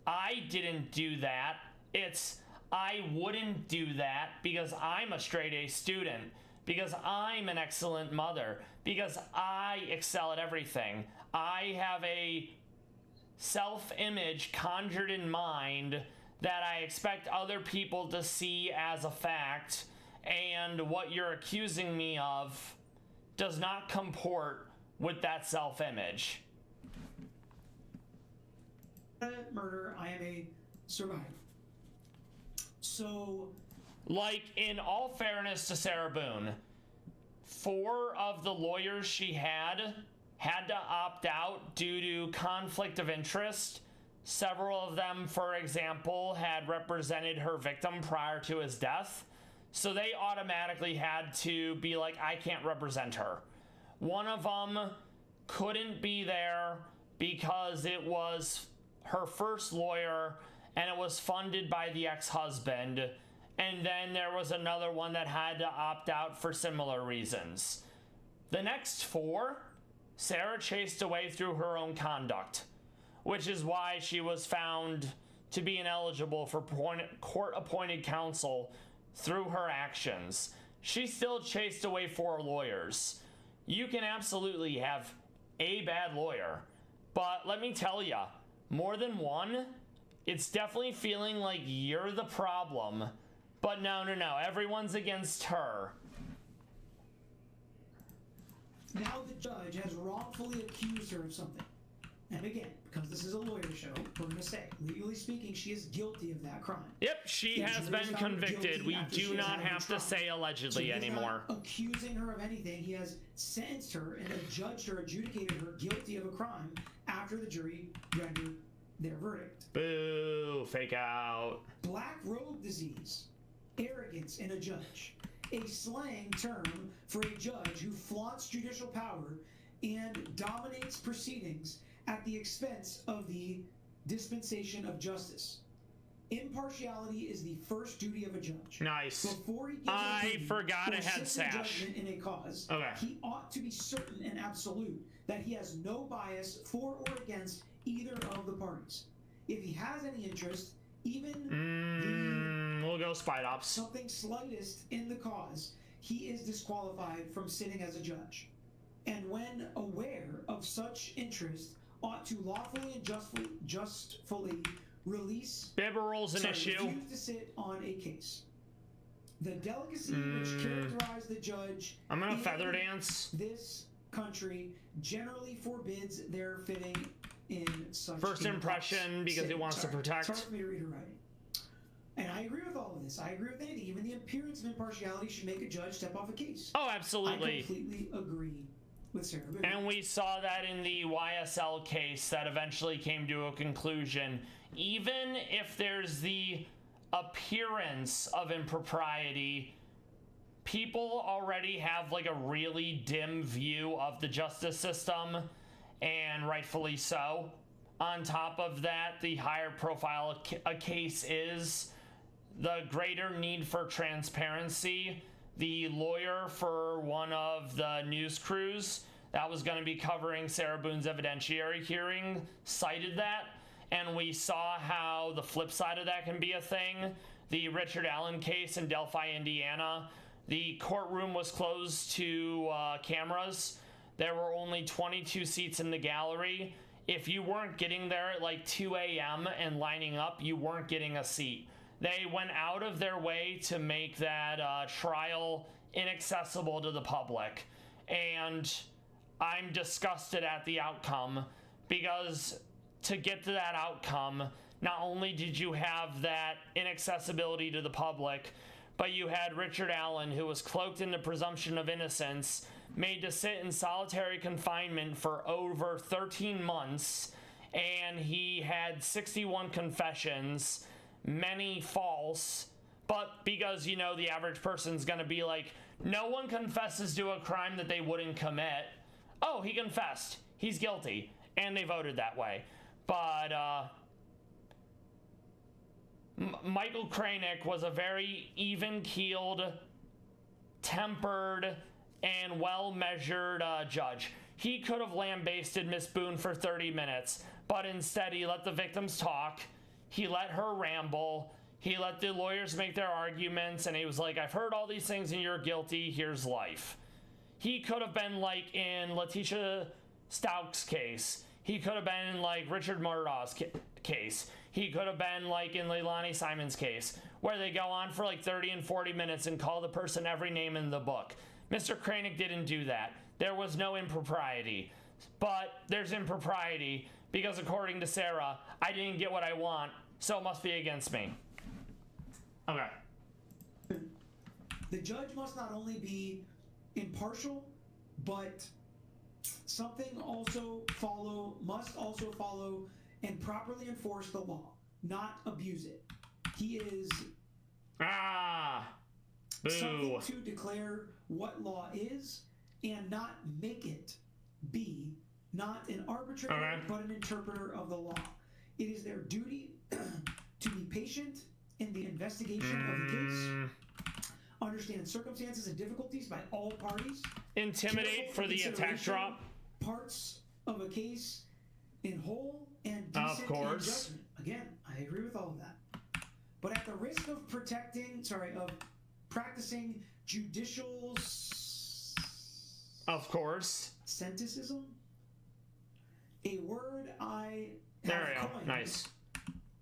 I didn't do that. It's, I wouldn't do that because I'm a straight A student, because I'm an excellent mother, because I excel at everything. I have a self-image conjured in mind that I expect other people to see as a fact, and what you're accusing me of does not comport with that self-image. Murder, I am a survivor. So, like, in all fairness to Sarah Boone, 4 of the lawyers she had to opt out due to conflict of interest. Several of them, for example, had represented her victim prior to his death. So they automatically had to be like, I can't represent her. One of them couldn't be there because it was her first lawyer and it was funded by the ex-husband. And then there was another one that had to opt out for similar reasons. The next 4, Sarah chased away through her own conduct, which is why she was found to be ineligible for court-appointed counsel through her actions. She still chased away 4 lawyers. You can absolutely have a bad lawyer, but let me tell ya, more than one, it's definitely feeling like you're the problem. But no, everyone's against her. Now the judge has wrongfully accused her of something. and again, because this is a lawyer show, we're going to say, legally speaking, she is guilty of that crime. Yep, she has been convicted. We do not have to say allegedly anymore. Not accusing her of anything. He has sentenced her and adjudged her, adjudicated her guilty of a crime after the jury rendered their verdict. Boo, fake out. Black robe disease, arrogance in a judge, a slang term for a judge who flaunts judicial power and dominates proceedings at the expense of the dispensation of justice. Impartiality is the first duty of a judge. Nice. Before he gives I forgot it had sash. judgment in a cause, okay. He ought to be certain and absolute that he has no bias for or against either of the parties. If he has any interest, even we'll go Spy Ops. Something slightest in the cause, he is disqualified from sitting as a judge. And when aware of such interest, ought to lawfully and justfully release. Bibberol's an issue. Refuse to sit on a case. The delicacy which characterized the judge. I'm gonna feather dance. This country generally forbids their fitting in such. First impression, because it wants to protect. It's hard for me to read her writing. And I agree with all of this. I agree with anything. Even the appearance of impartiality should make a judge step off a case. Oh, absolutely. I completely agree with Sarah Boone. And we saw that in the YSL case that eventually came to a conclusion. Even if there's the appearance of impropriety, people already have like a really dim view of the justice system, and rightfully so. On top of that, the higher profile a case is, the greater need for transparency. The lawyer for one of the news crews that was going to be covering Sarah Boone's evidentiary hearing cited that, and we saw how the flip side of that can be a thing. The Richard Allen case in Delphi, Indiana, the courtroom was closed to cameras. There were only 22 seats in the gallery. If you weren't getting there at like 2 a.m. and lining up, you weren't getting a seat. They went out of their way to make that trial inaccessible to the public. And I'm disgusted at the outcome, because to get to that outcome, not only did you have that inaccessibility to the public, but you had Richard Allen, who was cloaked in the presumption of innocence, made to sit in solitary confinement for over 13 months, and he had 61 confessions, many false, but because, you know, the average person's gonna be like, no one confesses to a crime that they wouldn't commit. Oh, he confessed. He's guilty. And they voted that way. But, Michael Kranick was a very even-keeled, tempered, and well-measured judge. He could have lambasted Miss Boone for 30 minutes, but instead he let the victims talk. He let her ramble. He let the lawyers make their arguments, and he was like, I've heard all these things and you're guilty. Here's life. He could have been like in Letitia Stauch's case. He could have been in like Richard Murdaugh's case. He could have been like in Leilani Simon's case, where they go on for like 30 and 40 minutes and call the person every name in the book. Mr. Kranick didn't do that. There was no impropriety. But there's impropriety because, according to Sarah, I didn't get what I want, so it must be against me. Okay. The judge must not only be impartial, but must also follow and properly enforce the law, not abuse it. He is something to declare what law is and not make it be not an arbitrator but an interpreter of the law. It is their duty to be patient in the investigation of the case, understand circumstances and difficulties by all parties, intimidate for the attack drop, parts of a case in whole and decent of course. Judgment. Again, I agree with all of that. But at the risk of practicing judicial of course sentencism, a word I there we have go. coined Nice.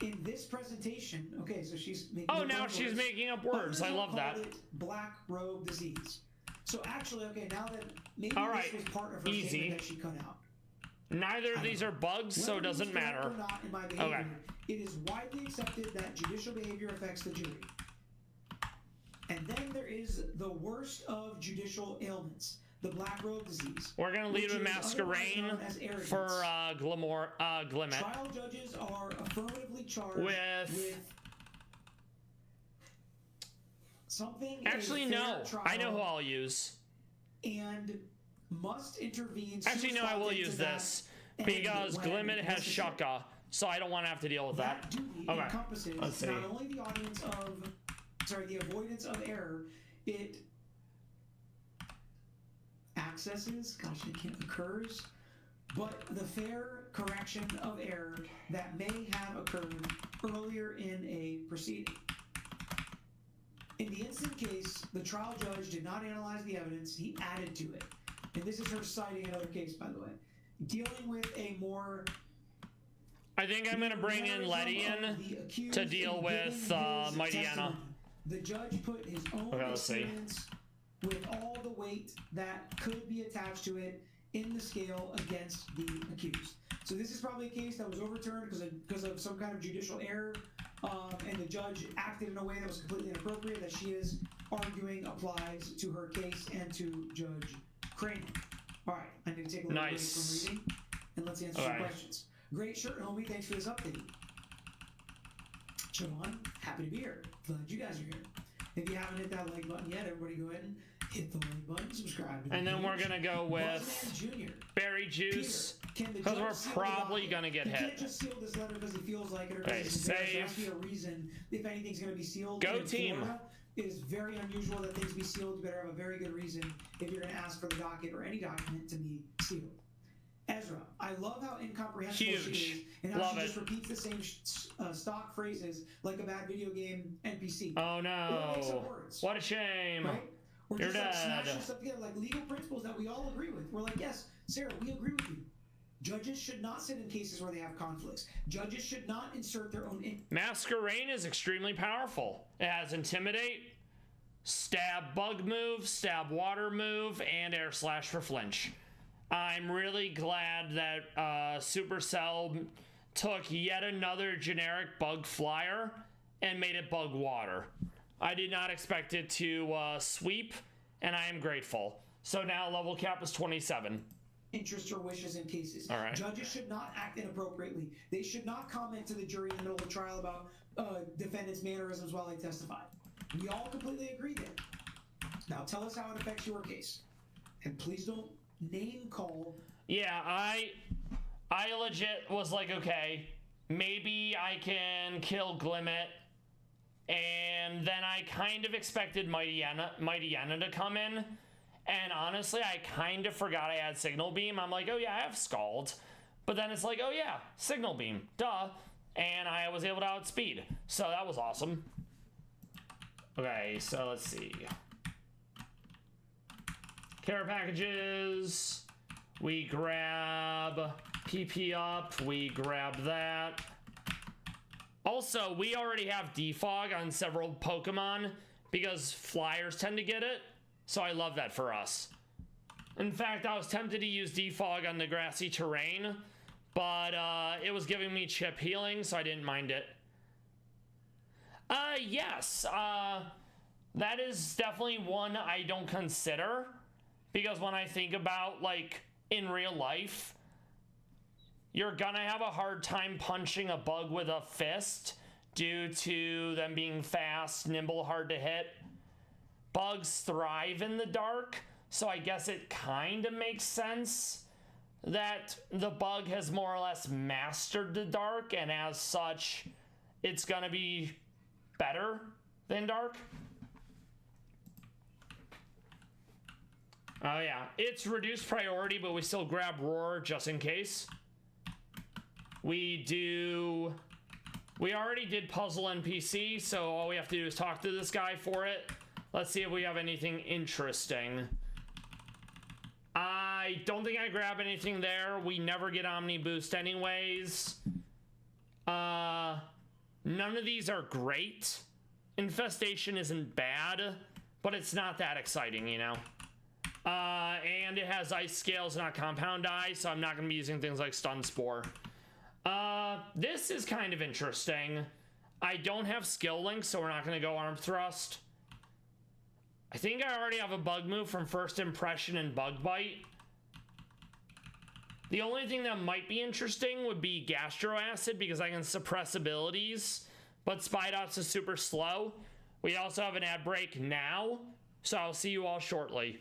In this presentation. Okay, so she's making now she's making up words. I love that. Black robe disease. So actually, okay, now that maybe all this right. was part of her Easy. statement that she cut out. Neither of these are bugs, so it doesn't matter. Or not in my behavior, it is widely accepted that judicial behavior affects the jury. And then there is the worst of judicial ailments, the black robe disease. We're gonna lead with Masquerain for Glimmet. Trial judges are affirmatively charged with something. Actually, no. I know who I'll use. And must intervene. Actually, no, I will use this because Glimmet has Shaka, so I don't want to have to deal with that. Duty encompasses not only the the avoidance of error, it accesses, occurs, but the fair correction of error that may have occurred earlier in a proceeding. In the instant case, the trial judge did not analyze the evidence, he added to it. And this is her citing another case, by the way. Dealing with a more... I think I'm going to bring in Letty in to deal with Mighty Anna. The judge put his own experience with all the weight that could be attached to it in the scale against the accused. So this is probably a case that was overturned because of some kind of judicial error, and the judge acted in a way that was completely inappropriate, that she is arguing applies to her case and to Judge Crane. All right, I need to take a little break from reading, and let's answer some questions. Great shirt, homie. Thanks for this update. Siobhan, happy to be here. Glad you guys are here. If you haven't hit that like button yet, everybody go ahead and hit the like button, subscribe. And then we're going to go with Berry Juice, because we're probably going to get hit. He can't just seal this letter because he feels like it or because it's embarrassed. There has to be a reason if anything's going to be sealed. Go team. Florida, it is very unusual that things be sealed. You better have a very good reason if you're going to ask for the docket or any document to be sealed. Ezra, I love how incomprehensible she is and how she just repeats the same stock phrases like a bad video game NPC. Oh no! What a shame! Right? Or You're just dead. Smashing stuff together, like legal principles that we all agree with. We're like, yes, Sarah, we agree with you. Judges should not sit in cases where they have conflicts. Judges should not insert their own. Masquerain is extremely powerful. It has Intimidate, Stab Bug move, Stab Water move, and Air Slash for flinch. I'm really glad that Supercell took yet another generic bug flyer and made it bug water. I did not expect it to sweep, and I am grateful. So now level cap is 27. Interest or wishes in cases. All right. Judges should not act inappropriately. They should not comment to the jury in the middle of the trial about defendants' mannerisms while they testify. We all completely agree there. Now tell us how it affects your case. And please don't name call. Yeah, I legit was like, okay, maybe I can kill Glimmet, and then I kind of expected Mighty Anna to come in, and honestly, I kind of forgot I had Signal Beam. I'm like, oh yeah, I have Scald, but then it's like, oh yeah, Signal Beam, duh, and I was able to outspeed, so that was awesome. Okay, so let's see. Care packages, we grab PP up, we grab that. Also, we already have defog on several Pokemon because flyers tend to get it, so I love that for us. In fact, I was tempted to use defog on the grassy terrain, but it was giving me chip healing, so I didn't mind it. Yes, that is definitely one I don't consider. Because when I think about, like, in real life, you're gonna have a hard time punching a bug with a fist due to them being fast, nimble, hard to hit. Bugs thrive in the dark, so I guess it kind of makes sense that the bug has more or less mastered the dark, and as such, it's gonna be better than dark. Oh yeah, it's reduced priority, but we still grab Roar just in case. We already did Puzzle NPC, so all we have to do is talk to this guy for it. Let's see if we have anything interesting. I don't think I grab anything there. We never get Omni Boost anyways. None of these are great. Infestation isn't bad, but it's not that exciting, you know? And it has ice scales, not compound ice, so I'm not going to be using things like stun spore. This is kind of interesting. I don't have skill links, so we're not going to go arm thrust. I think I already have a bug move from first impression and bug bite. The only thing that might be interesting would be gastro acid, because I can suppress abilities, but Spy Dots is super slow. We also have an ad break now, so I'll see you all shortly.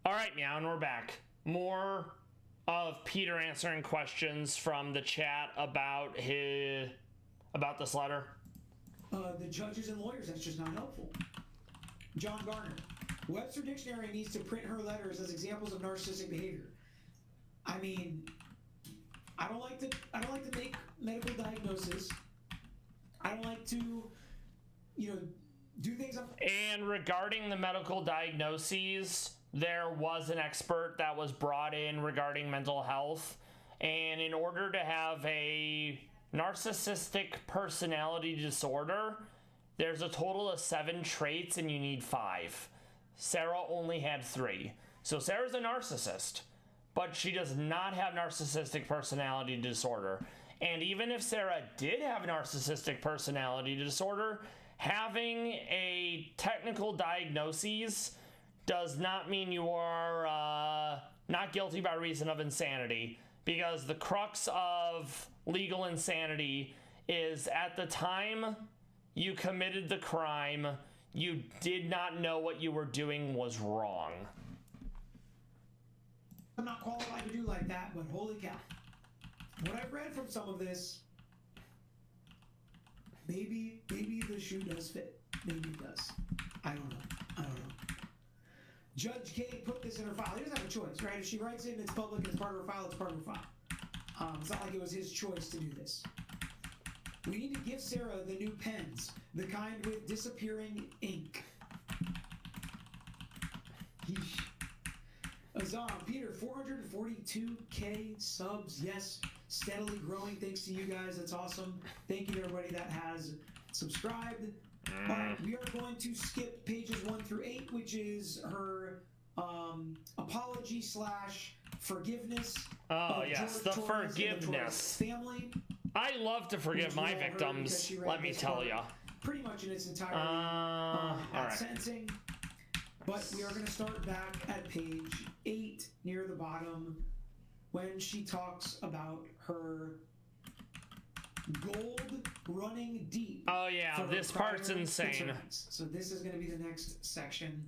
All right, Meow, and we're back. More of Peter answering questions from the chat about this letter. The judges and lawyers, that's just not helpful. John Garner. Webster Dictionary needs to print her letters as examples of narcissistic behavior. I mean, I don't like to make medical diagnoses. I don't like to, do things. And regarding the medical diagnoses, there was an expert that was brought in regarding mental health, and in order to have a narcissistic personality disorder, there's a total of 7 traits and you need 5. Sarah only had 3. So Sarah's a narcissist, but she does not have narcissistic personality disorder. And even if Sarah did have narcissistic personality disorder, having a technical diagnosis does not mean you are not guilty by reason of insanity, because the crux of legal insanity is at the time you committed the crime, you did not know what you were doing was wrong. I'm not qualified to do like that, but holy cow. What I've read from some of this, maybe the shoe does fit. Maybe it does. I don't know. Judge Kate put this in her file. He doesn't have a choice, right? If she writes it and it's public and it's part of her file, it's part of her file. It's not like it was his choice to do this. We need to give Sarah the new pens, the kind with disappearing ink. Azam, Peter, 442K subs. Yes, steadily growing thanks to you guys. That's awesome. Thank you to everybody that has subscribed. All right, we are going to skip pages 1 through 8, which is her apology / forgiveness. Oh, yes, the forgiveness. Family. I love to forgive my victims, let me tell you. Pretty much in its entirety right. sentencing. But we are going to start back at page 8 near the bottom when she talks about her gold running deep. Oh yeah, this part's insane. Concerns. So this is going to be the next section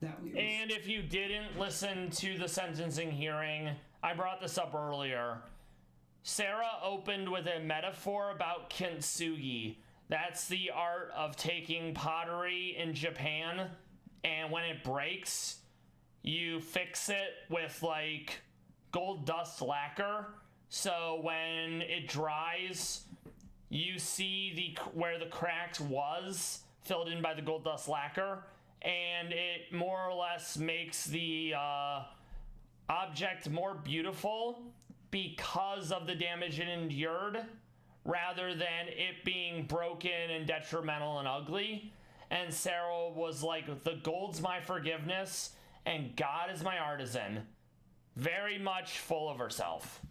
that we read. And if you didn't listen to the sentencing hearing, I brought this up earlier. Sarah opened with a metaphor about kintsugi. That's the art of taking pottery in Japan, and when it breaks, you fix it with like gold dust lacquer. So when it dries, you see where the cracks was filled in by the gold dust lacquer, and it more or less makes the object more beautiful because of the damage it endured, rather than it being broken and detrimental and ugly. And Sarah was like, the gold's my forgiveness and God is my artisan. Very much full of herself.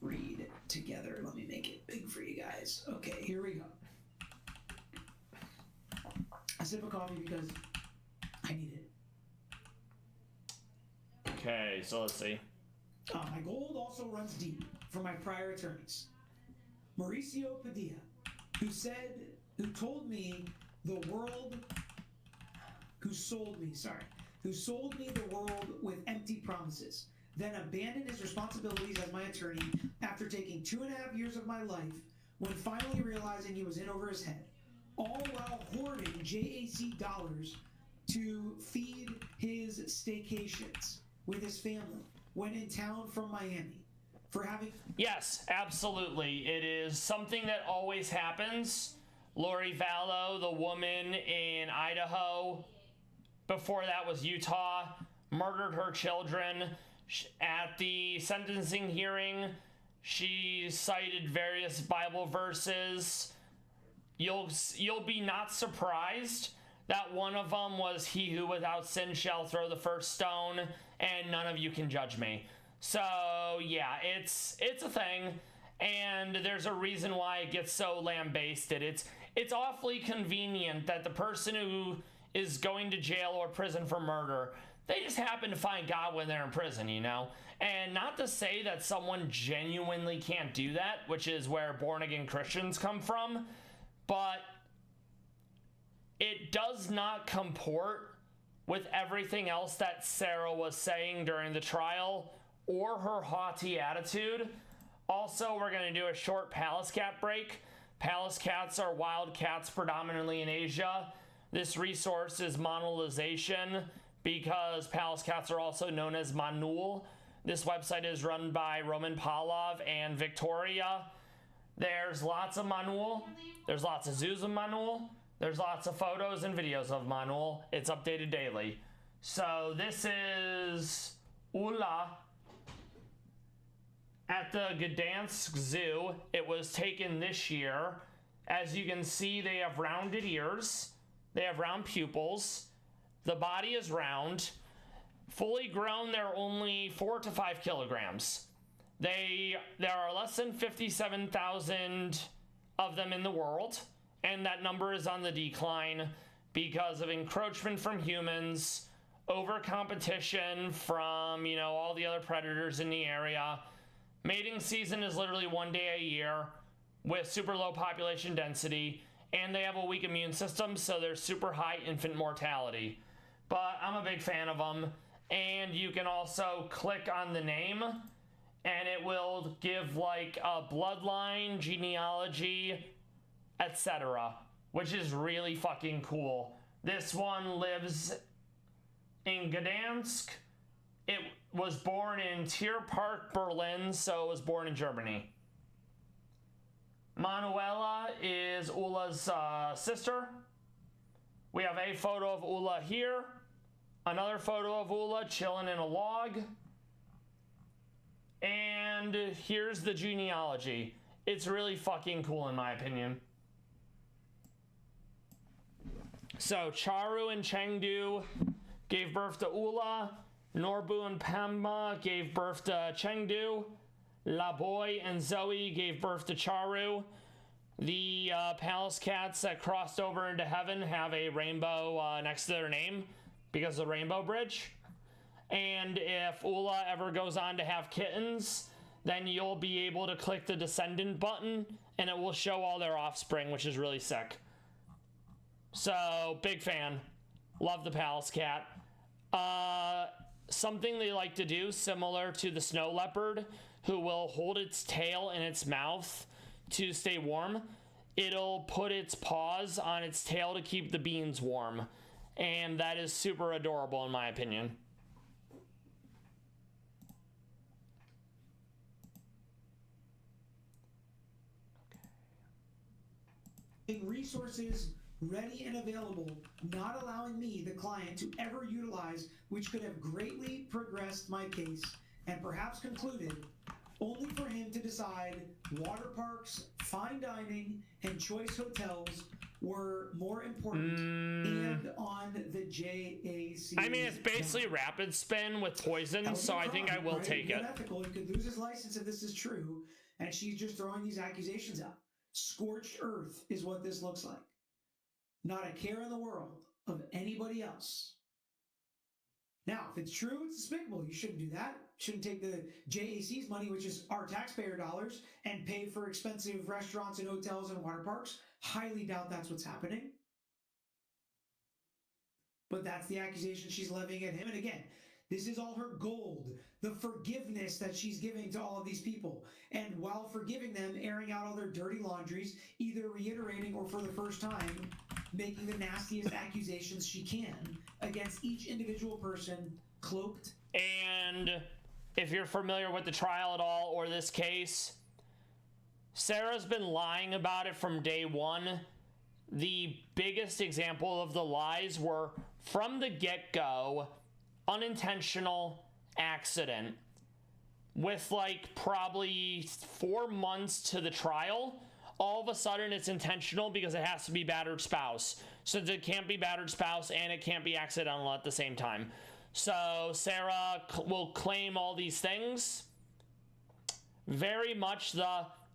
Read together. Let me make it big for you guys. Okay, here we go. A sip of coffee because I need it. Okay, so let's see. My gold also runs deep from my prior attorneys. Mauricio Padilla, who sold me the world with empty promises, then abandoned his responsibilities as my attorney after taking 2.5 years of my life, when finally realizing he was in over his head, all while hoarding JAC dollars to feed his staycations with his family when in town from Miami. For having... Yes, absolutely. It is something that always happens. Lori Vallow, the woman in Idaho, before that was Utah, murdered her children. At the sentencing hearing, she cited various Bible verses. You'll be not surprised that one of them was, "He who without sin shall throw the first stone, and none of you can judge me." So yeah, it's a thing, and there's a reason why it gets so lambasted. It's awfully convenient that the person who is going to jail or prison for murder, they just happen to find God when they're in prison, you know? And not to say that someone genuinely can't do that, which is where born-again Christians come from, but it does not comport with everything else that Sarah was saying during the trial or her haughty attitude. Also, we're going to do a short Pallas cat break. Pallas cats are wild cats predominantly in Asia. This resource is monetization because Pallas cats are also known as Manul. This website is run by Roman Pavlov and Victoria. There's lots of Manul. There's lots of zoos of Manul. There's lots of photos and videos of Manul. It's updated daily. So this is Ula at the Gdansk Zoo. It was taken this year. As you can see, they have rounded ears. They have round pupils. The body is round. Fully grown, they're only 4 to 5 kilograms. There are less than 57,000 of them in the world, and that number is on the decline because of encroachment from humans, over competition from, all the other predators in the area. Mating season is literally 1 day a year with super low population density, and they have a weak immune system, so there's super high infant mortality. But I'm a big fan of them, and you can also click on the name, and it will give like a bloodline, genealogy, etc., which is really fucking cool. This one lives in Gdansk. It was born in Tierpark, Berlin, so it was born in Germany. Manuela is Ula's sister. We have a photo of Ula here. Another photo of Ula chilling in a log. And And here's the genealogy. It's really fucking cool in my opinion. So Charu and Chengdu gave birth to Ula. Norbu and Pema gave birth to Chengdu. Laboy and Zoe gave birth to Charu. The palace cats that crossed over into heaven have a rainbow next to their name because of the rainbow bridge. And if Ula ever goes on to have kittens, then you'll be able to click the descendant button and it will show all their offspring, which is really sick. So, big fan. Love the palace cat. Something they like to do, similar to the snow leopard, who will hold its tail in its mouth to stay warm. It'll put its paws on its tail to keep the beans warm. And that is super adorable in my opinion. Resources ready and available, not allowing me, the client, to ever utilize, which could have greatly progressed my case and perhaps concluded, only for him to decide water parks, fine dining, and choice hotels were more important and on the JAC. I mean, it's basically rapid spin with poison, so I think I will take it. Unethical. He could lose his license if this is true, and she's just throwing these accusations out. Scorched earth is what this looks like. Not a care in the world of anybody else. Now, if it's true, it's despicable. You shouldn't do that. Shouldn't take the JAC's money, which is our taxpayer dollars, and pay for expensive restaurants and hotels and water parks. Highly doubt that's what's happening. But that's the accusation she's levying at him. And again, this is all her gold, the forgiveness that she's giving to all of these people. And while forgiving them, airing out all their dirty laundries, either reiterating or for the first time, making the nastiest accusations she can against each individual person, cloaked. And if you're familiar with the trial at all or this case, Sarah's been lying about it from day one. The biggest example of the lies were from the get-go, unintentional accident. With like probably 4 months to the trial, all of a sudden it's intentional because it has to be battered spouse. So it can't be battered spouse and it can't be accidental at the same time. So Sarah will claim all these things. Very much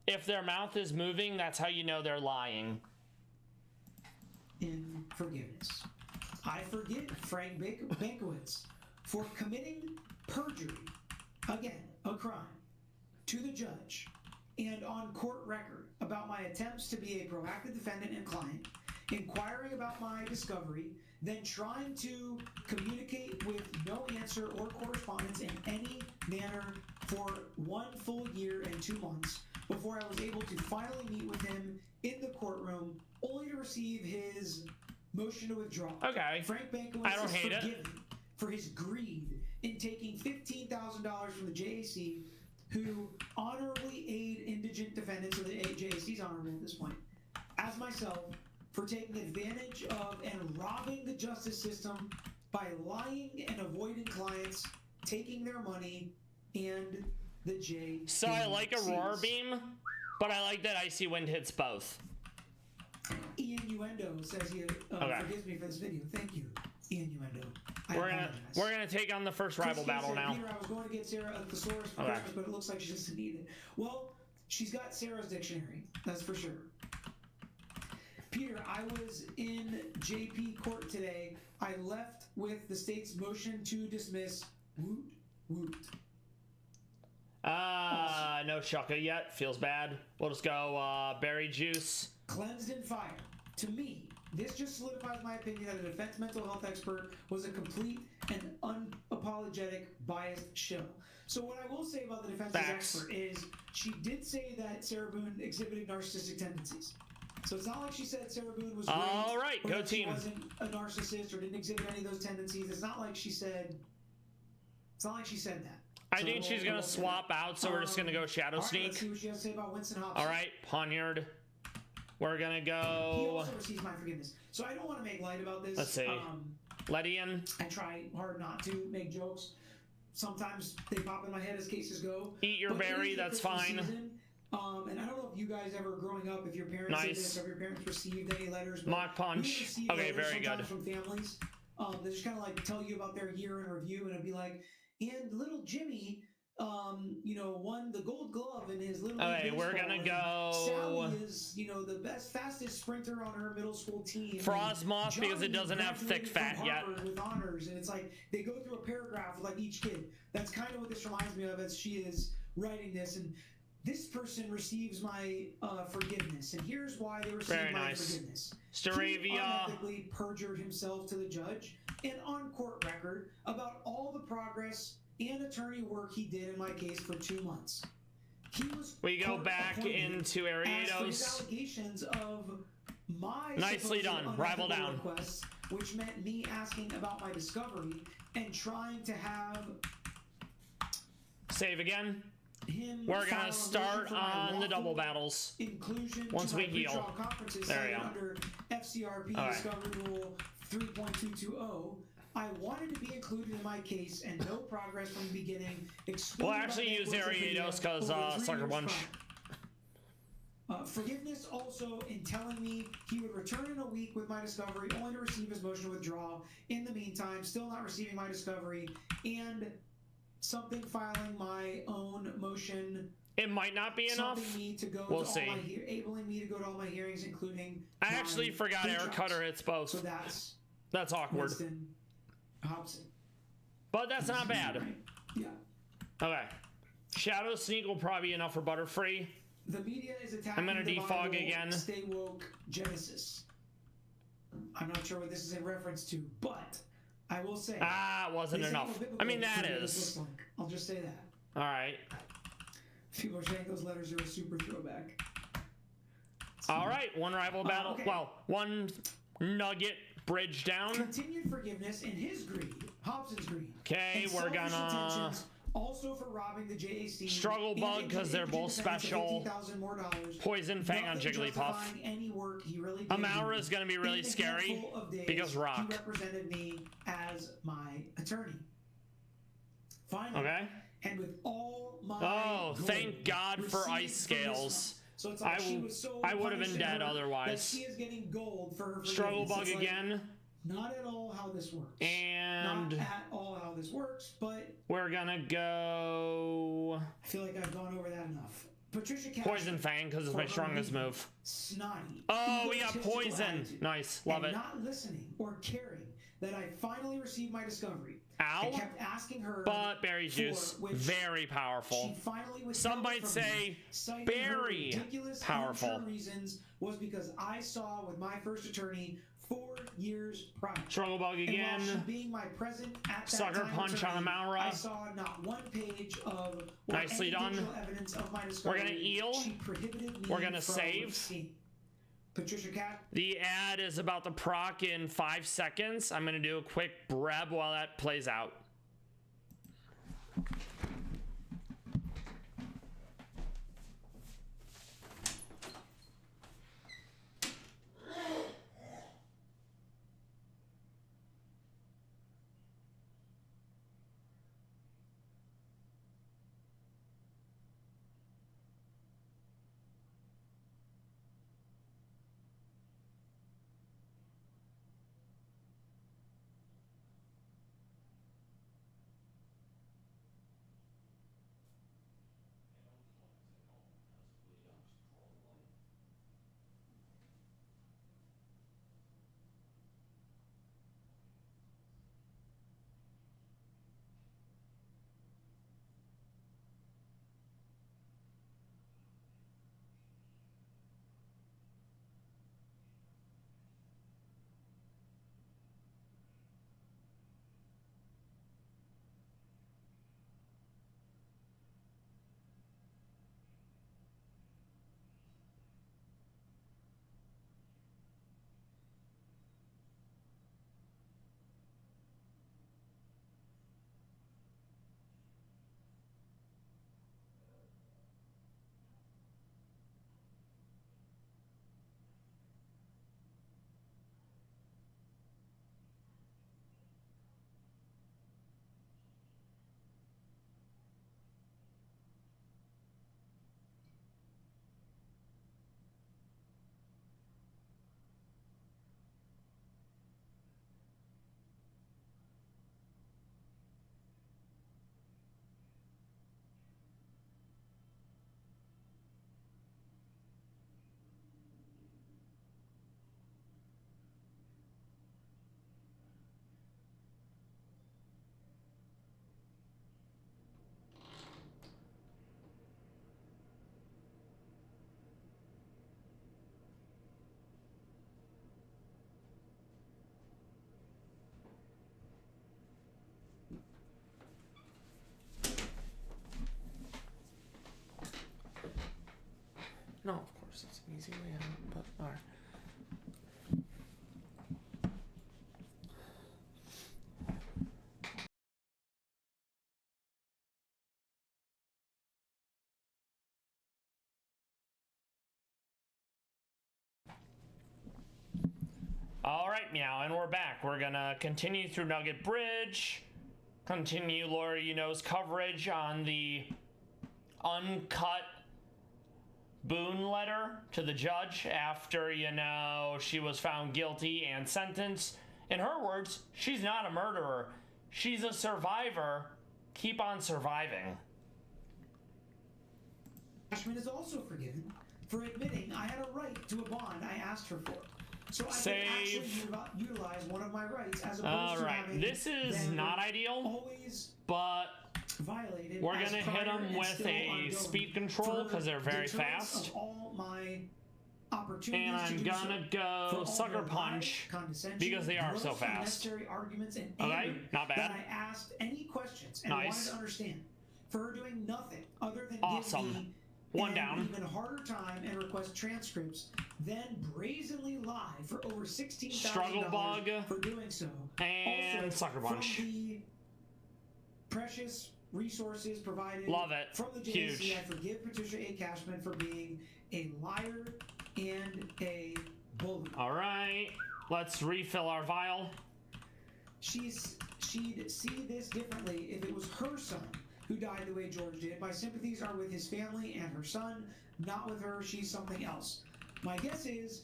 if their mouth is moving, that's how you know they're lying. In forgiveness, I forgive Frank Bankowitz for committing perjury, again, a crime, to the judge and on court record about my attempts to be a proactive defendant and client, inquiring about my discovery, then trying to communicate with no answer or correspondence in any manner for 1 full year and 2 months before I was able to finally meet with him in the courtroom, only to receive his motion to withdraw. Okay. Frank Bankowitz is forgiven for his greed in taking $15,000 from the JAC, who honorably aid indigent defendants, so the JAC's honorable at this point, as myself, for taking advantage of and robbing the justice system by lying and avoiding clients, taking their money, and the JAC. So I like Aurora Beam, but I like that Icy Wind hits both. Innuendo says he forgives me for this video. Thank you, Innuendo. We're gonna take on the first rival battle now. Peter, I was going to get Sarah a thesaurus for Christmas, but it looks like she doesn't need it. Well, she's got Sarah's dictionary, that's for sure. Peter, I was in JP court today. I left with the state's motion to dismiss. Woot, woot. No Shaka yet. Feels bad. We'll just go berry juice. Cleansed in fire. To me, this just solidifies my opinion that a defense mental health expert was a complete and unapologetic biased shill. So what I will say about the defense's expert is she did say that Sarah Boone exhibited narcissistic tendencies. So it's not like she said Sarah Boone was great, all right, or go that team. She wasn't a narcissist or didn't exhibit any of those tendencies. It's not like she said. It's not like she said that. I think she's gonna swap out, so we're just gonna go Shadow Sneak. Let's see what she has to say about Winston Hobson. All right, Poniard. We're gonna He go. also receives my forgiveness, so I don't want to make light about this. Let's see. Ledian. I try hard not to make jokes, sometimes they pop in my head as cases go. Eat your But it berry, is the that's Christmas fine. season. And I don't know if you guys ever growing up, if your parents did this, or if your parents received any letters. But Mock punch. we received Okay, letters very good. sometimes from families that just kind of like tell you about their year in review, and it'd be like, and little Jimmy, you know, won the Gold Glove in his little. Okay, we're gonna go. Sally is, you know, the fastest sprinter on her middle school team. Frostmoth because it doesn't have thick fat yet. With honors, and it's like they go through a paragraph with like each kid. That's kind of what this reminds me of as she is writing this. And this person receives my forgiveness, and here's why they received my forgiveness. Staravia He unethically perjured himself to the judge and on court record about all the progress and attorney work he did in my case for 2 months. He was we go back into Ariados. Allegations of my nicely done. Rival down. Requests, which meant me asking about my discovery and trying to have save again. Him we're gonna start on the double battles once we heal. There we go. Under FCRP Discovery Rule 3.220. I wanted to be included in my case, and no progress from the beginning. We'll actually use Ariados because Sucker Punch. Forgiveness also in telling me he would return in a week with my discovery, only to receive his motion to withdraw. In the meantime, still not receiving my discovery, and something filing my own motion. It might not be enough. Me to go we'll to see. Enabling me to go to all my hearings, including. I actually forgot Air Cutter hits both. So that's awkward. Winston Hobson. But that's not bad. Right. Yeah. Okay. Shadow Sneak will probably be enough for Butterfree. The media is attacking. I'm gonna defog again. Stay woke Genesis. I'm not sure what this is in reference to, but I will say. It wasn't enough. I mean, that is. I'll just say that. All right. People are saying those letters are a super throwback. All right, one rival battle. Okay. Well, one nugget bridge down. Continued forgiveness in his greed, Hobson's greed. Okay, we're gonna. Also for robbing the JAC. Struggle Bug because they're both special. Poison Fang on Jigglypuff. Really Amaura is going to be really scary because Rock. He represented me as my attorney. Finally, okay. And with all my thank God for Ice Scales. So it's like I would have been dead otherwise. She is getting gold for her Struggle Bug again. Not at all how this works. And not at all how this works, but we're gonna go. I feel like I've gone over that enough. Patricia Cash, Poison Fang because it's my strongest move. Snotty. Oh, we got poison. Nice, love it. Not listening or caring that I finally received my discovery. Ow. I kept asking her. But berry juice, very powerful. She finally some might say very powerful. Reasons was because I saw with my first attorney 4 years prior. Struggle Bug again. And while she being my present at that Sucker time Punch attorney, on Amaura. I saw not one page of nicely done. Evidence of my discovery. We're gonna eel. She prohibited me we're gonna from save. Seeing. Patricia Cat. The ad is about to proc in 5 seconds. I'm gonna do a quick breb while that plays out. Alright, Meow, and we're back. We're gonna continue through Nugget Bridge, continue Lawyer You Know's coverage on the uncut Boone letter to the judge after, you know, she was found guilty and sentenced. In her words, she's not a murderer. She's a survivor. Keep on surviving. Cashman is also forgiven for admitting I had a right to a bond I asked her for. So I can actually utilize one of my rights as opposed to having this is not ideal, always but violated. we're gonna hit them with a speed control because they're very fast. Of all my opportunities and I'm gonna go sucker punch because they are so fast. Arguments and okay, not bad. That I asked any questions and wanted to understand. For her doing nothing other than give me one down. Even harder time and request transcripts, then brazenly lie for over $16,000 for doing so. And also, sucker punch. From the precious resources provided from the JAC, huge. I forgive Patricia A. Cashman for being a liar and a bully. All right, let's refill our vial. She'd see this differently if it was her son who died the way George did. My sympathies are with his family and her son, not with her. She's something else. My guess is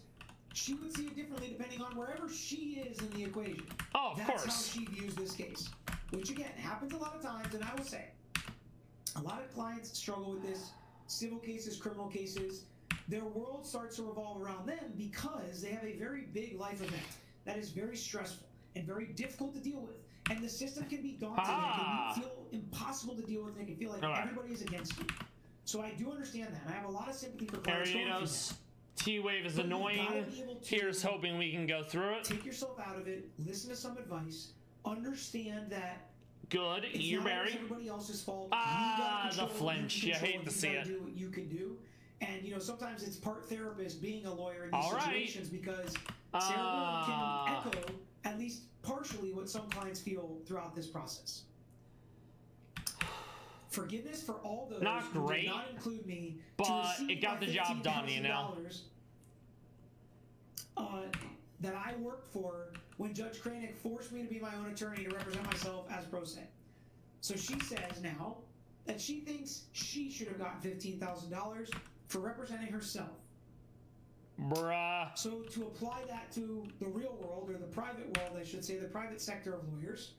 she would see it differently depending on wherever she is in the equation. Oh, of course. That's how she views this case. Which, again, happens a lot of times, and I will say, a lot of clients struggle with this. Civil cases, criminal cases, their world starts to revolve around them because they have a very big life event that is very stressful and very difficult to deal with. And the system can be daunting. It can feel impossible to deal with. And it can feel like everybody is against you. So I do understand that. I have a lot of sympathy for clients. T-Wave is annoying. Here's hoping we can go through it. Take yourself out of it. Listen to some advice. Understand that. Good. You're buried. Everybody else's fault. The flinch. You hate to see it. Do what you can do. And, you know, sometimes it's part therapist being a lawyer in these situations because Sarah can echo at least partially what some clients feel throughout this process. Forgiveness for all those who did not include me, but it got the job done, you know. That I worked for when Judge Kranick forced me to be my own attorney to represent myself as pro se. So she says now that she thinks she should have gotten $15,000 for representing herself. Bruh. So to apply that to the real world, or the private world, I should say, the private sector of lawyers,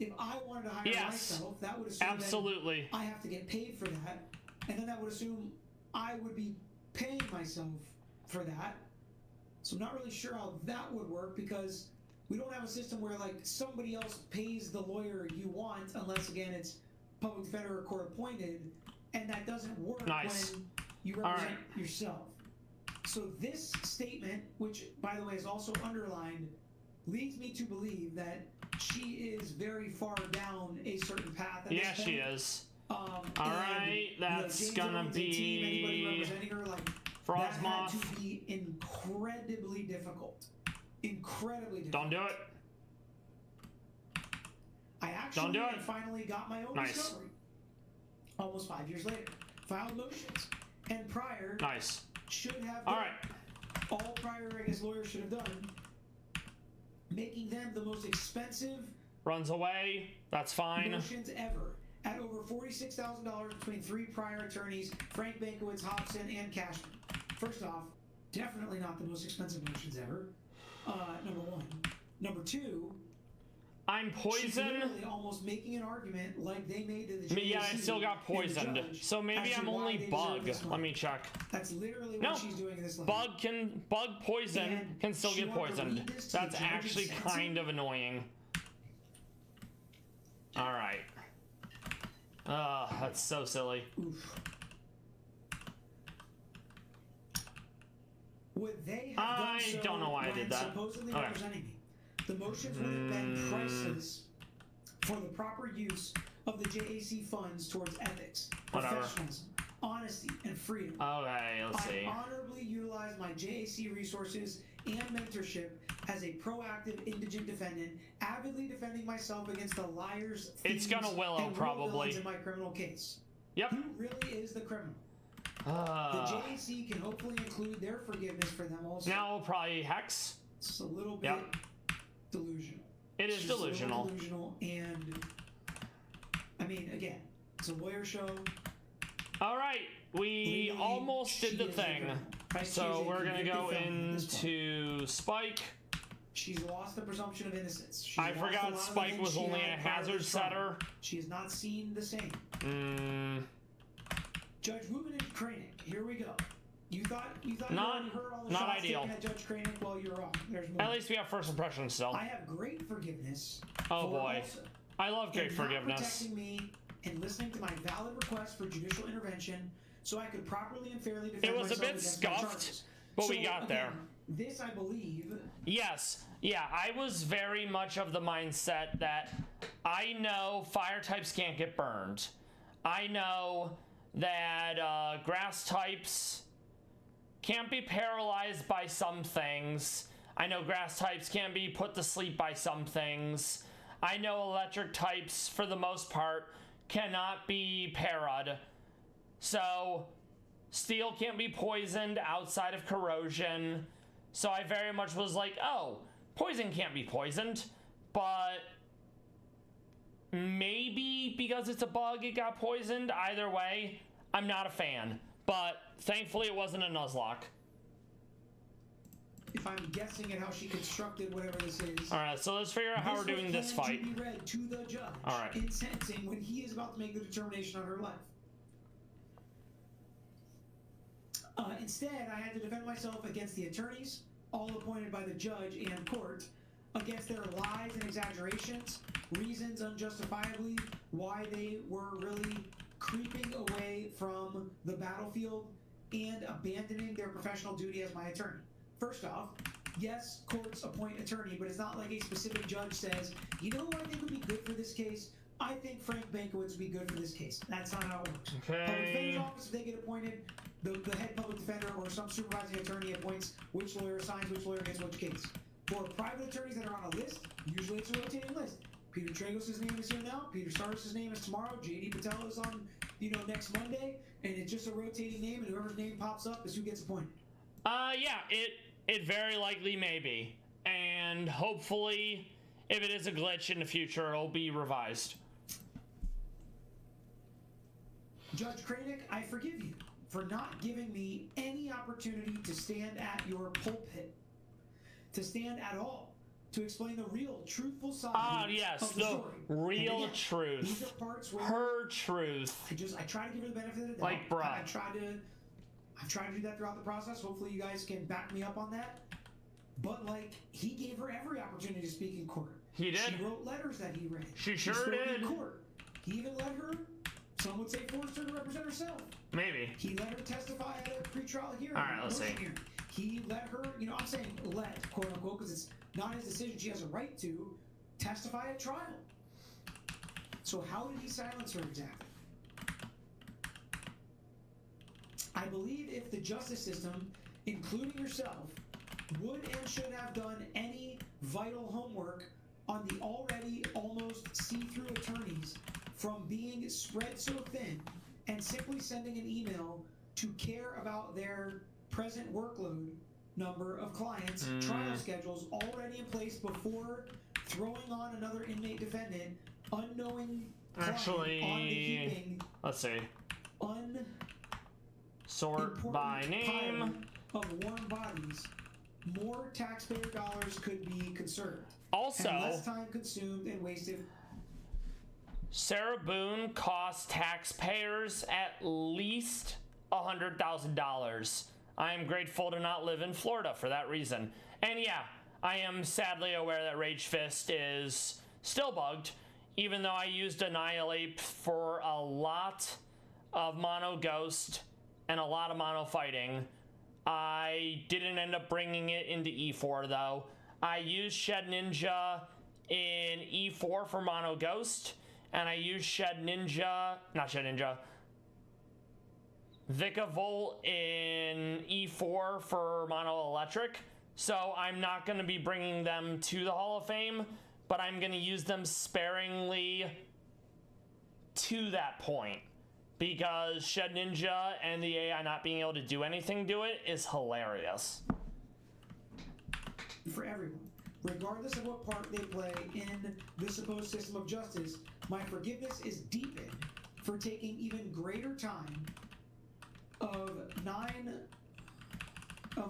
if I wanted to hire myself, that would assume that I have to get paid for that, and then that would assume I would be paying myself for that. So I'm not really sure how that would work because we don't have a system where like somebody else pays the lawyer you want unless again it's public defender or court appointed, and that doesn't work when you represent yourself. So this statement, which by the way is also underlined, leads me to believe that she is very far down a certain path. Yeah, she is. All right, that's gonna be Frostmoth. That had to be incredibly difficult. Incredibly difficult. Don't do it. I actually finally got my own discovery. Almost 5 years later. Filed motions. And prior should have done. All prior, I guess, lawyers should have done. Making them the most expensive runs away. That's fine. Motions ever. At over $46,000 between 3 prior attorneys, Frank Bankowitz, Hobson, and Cashman. First off, definitely not the most expensive motions ever. Number one. Number two, I'm poisoned. She's literally almost making an argument like they made to the JAC. Yeah, I still got poisoned. So maybe I'm only bug. Let me check. That's literally what she's doing in this letter. Bug poison can still get poisoned. That's actually kind of annoying. All right. That's so silly. Oof. Would they have done so don't know why I did that. Supposedly representing me? The motions would have been priceless for the proper use of the JAC funds towards ethics, professionalism, honesty, and freedom. Okay, let's see. I honorably utilized my JAC resources and mentorship as a proactive indigent defendant, avidly defending myself against the liars, thieves, it's gonna Willow and probably in my criminal case. Yep. Who really is the criminal? The JAC can hopefully include their forgiveness for them also. Now we'll probably Hex. It's a little bit delusional. It is She's delusional. A little delusional, and I mean, again, it's a lawyer show. All right, we Legally, almost did she the is a thing. criminal, right? She So is a we're gonna convicted go felon at this point. into Spike. She's lost the presumption of innocence. She's I lost a lot forgot of the Spike things was she only had a prior to hazard this trial. setter. She has not seen the same. Judge Wubin and Kranik, here we go. You thought Not- you already heard all the not shots ideal. taken at Judge Kranik? Well, you're wrong. There's more. At least we have first impressions still. I have great forgiveness. Oh for boy. also I love great in not forgiveness. protecting me and listening to my valid request for judicial intervention so I could properly and fairly defend It was a myself bit against my scuffed, charges. but we got there. again, This, I believe, Yes. Yeah, I was very much of the mindset that I know fire types can't get burned. I know that grass types can't be paralyzed by some things. I know grass types can be put to sleep by some things. I know electric types, for the most part, cannot be parried. So, steel can't be poisoned outside of corrosion. So I very much was like, oh, poison can't be poisoned, but maybe because it's a bug it got poisoned. Either way, I'm not a fan. But thankfully it wasn't a Nuzlocke. if I'm guessing at how she constructed whatever this is. Alright, so let's figure out how we're was doing this planned fight. to be read to the judge All right. in sentencing when he is about to make the determination on her life. Instead, I had to defend myself against the attorneys, all appointed by the judge and court, against their lies and exaggerations, reasons unjustifiably why they were really creeping away from the battlefield and abandoning their professional duty as my attorney. First off, yes, courts appoint attorney, but it's not like a specific judge says, you know who I think would be good for this case? I think Frank Bankowitz would be good for this case. That's not how it works. Okay. Public defender's office, if they get appointed, the head public defender or some supervising attorney appoints which lawyer assigns which lawyer gets which case. For private attorneys that are on a list, usually it's a rotating list. Peter Tragos' name is here now. Peter Stardust' name is tomorrow. JD Patel is on, next Monday, and it's just a rotating name, and whoever's name pops up is who gets appointed. Yeah, it very likely may be. And hopefully, if it is a glitch in the future, it'll be revised. Judge Kranik, I forgive you for not giving me any opportunity to stand at your pulpit, to stand at all, to explain the real, truthful side Yes, of the the story. real And again, truth. These are parts where Her truth. I try to give her the benefit of the doubt. Like, bruh. I've tried to do that throughout the process. Hopefully you guys can back me up on that. But he gave her every opportunity to speak in court. He did. She wrote letters that he read. She sure spoke did. in court. He even let her, some would say, forced her to represent herself. Maybe. He let her testify at a pretrial hearing. All right, let's see. Hearing. He let her, I'm saying let, quote unquote, because it's not his decision. She has a right to testify at trial. So how did he silence her exactly? I believe if the justice system, including yourself, would and should have done any vital homework on the already almost see-through attorneys from being spread so thin and simply sending an email to care about their present workload number of clients, trial schedules already in place before throwing on another inmate defendant, unknowing Actually, client on the keeping, let's see. Sort by name. pile of warm bodies, more taxpayer dollars could be conserved. Also, and less time consumed and wasted. Sarah Boone cost taxpayers at least $100,000. I am grateful to not live in Florida for that reason. And yeah, I am sadly aware that Rage Fist is still bugged, even though I used Annihilate for a lot of mono ghost and a lot of mono fighting. I didn't end up bringing it into E4 though. I used Shed Ninja in E4 for mono ghost, and I used Vikavolt in E4 for mono electric. So I'm not going to be bringing them to the Hall of Fame, but I'm going to use them sparingly to that point, because Shed Ninja and the AI not being able to do anything to it is hilarious. for everyone. Regardless of what part they play in the supposed system of justice, my forgiveness is deepened for taking even greater time of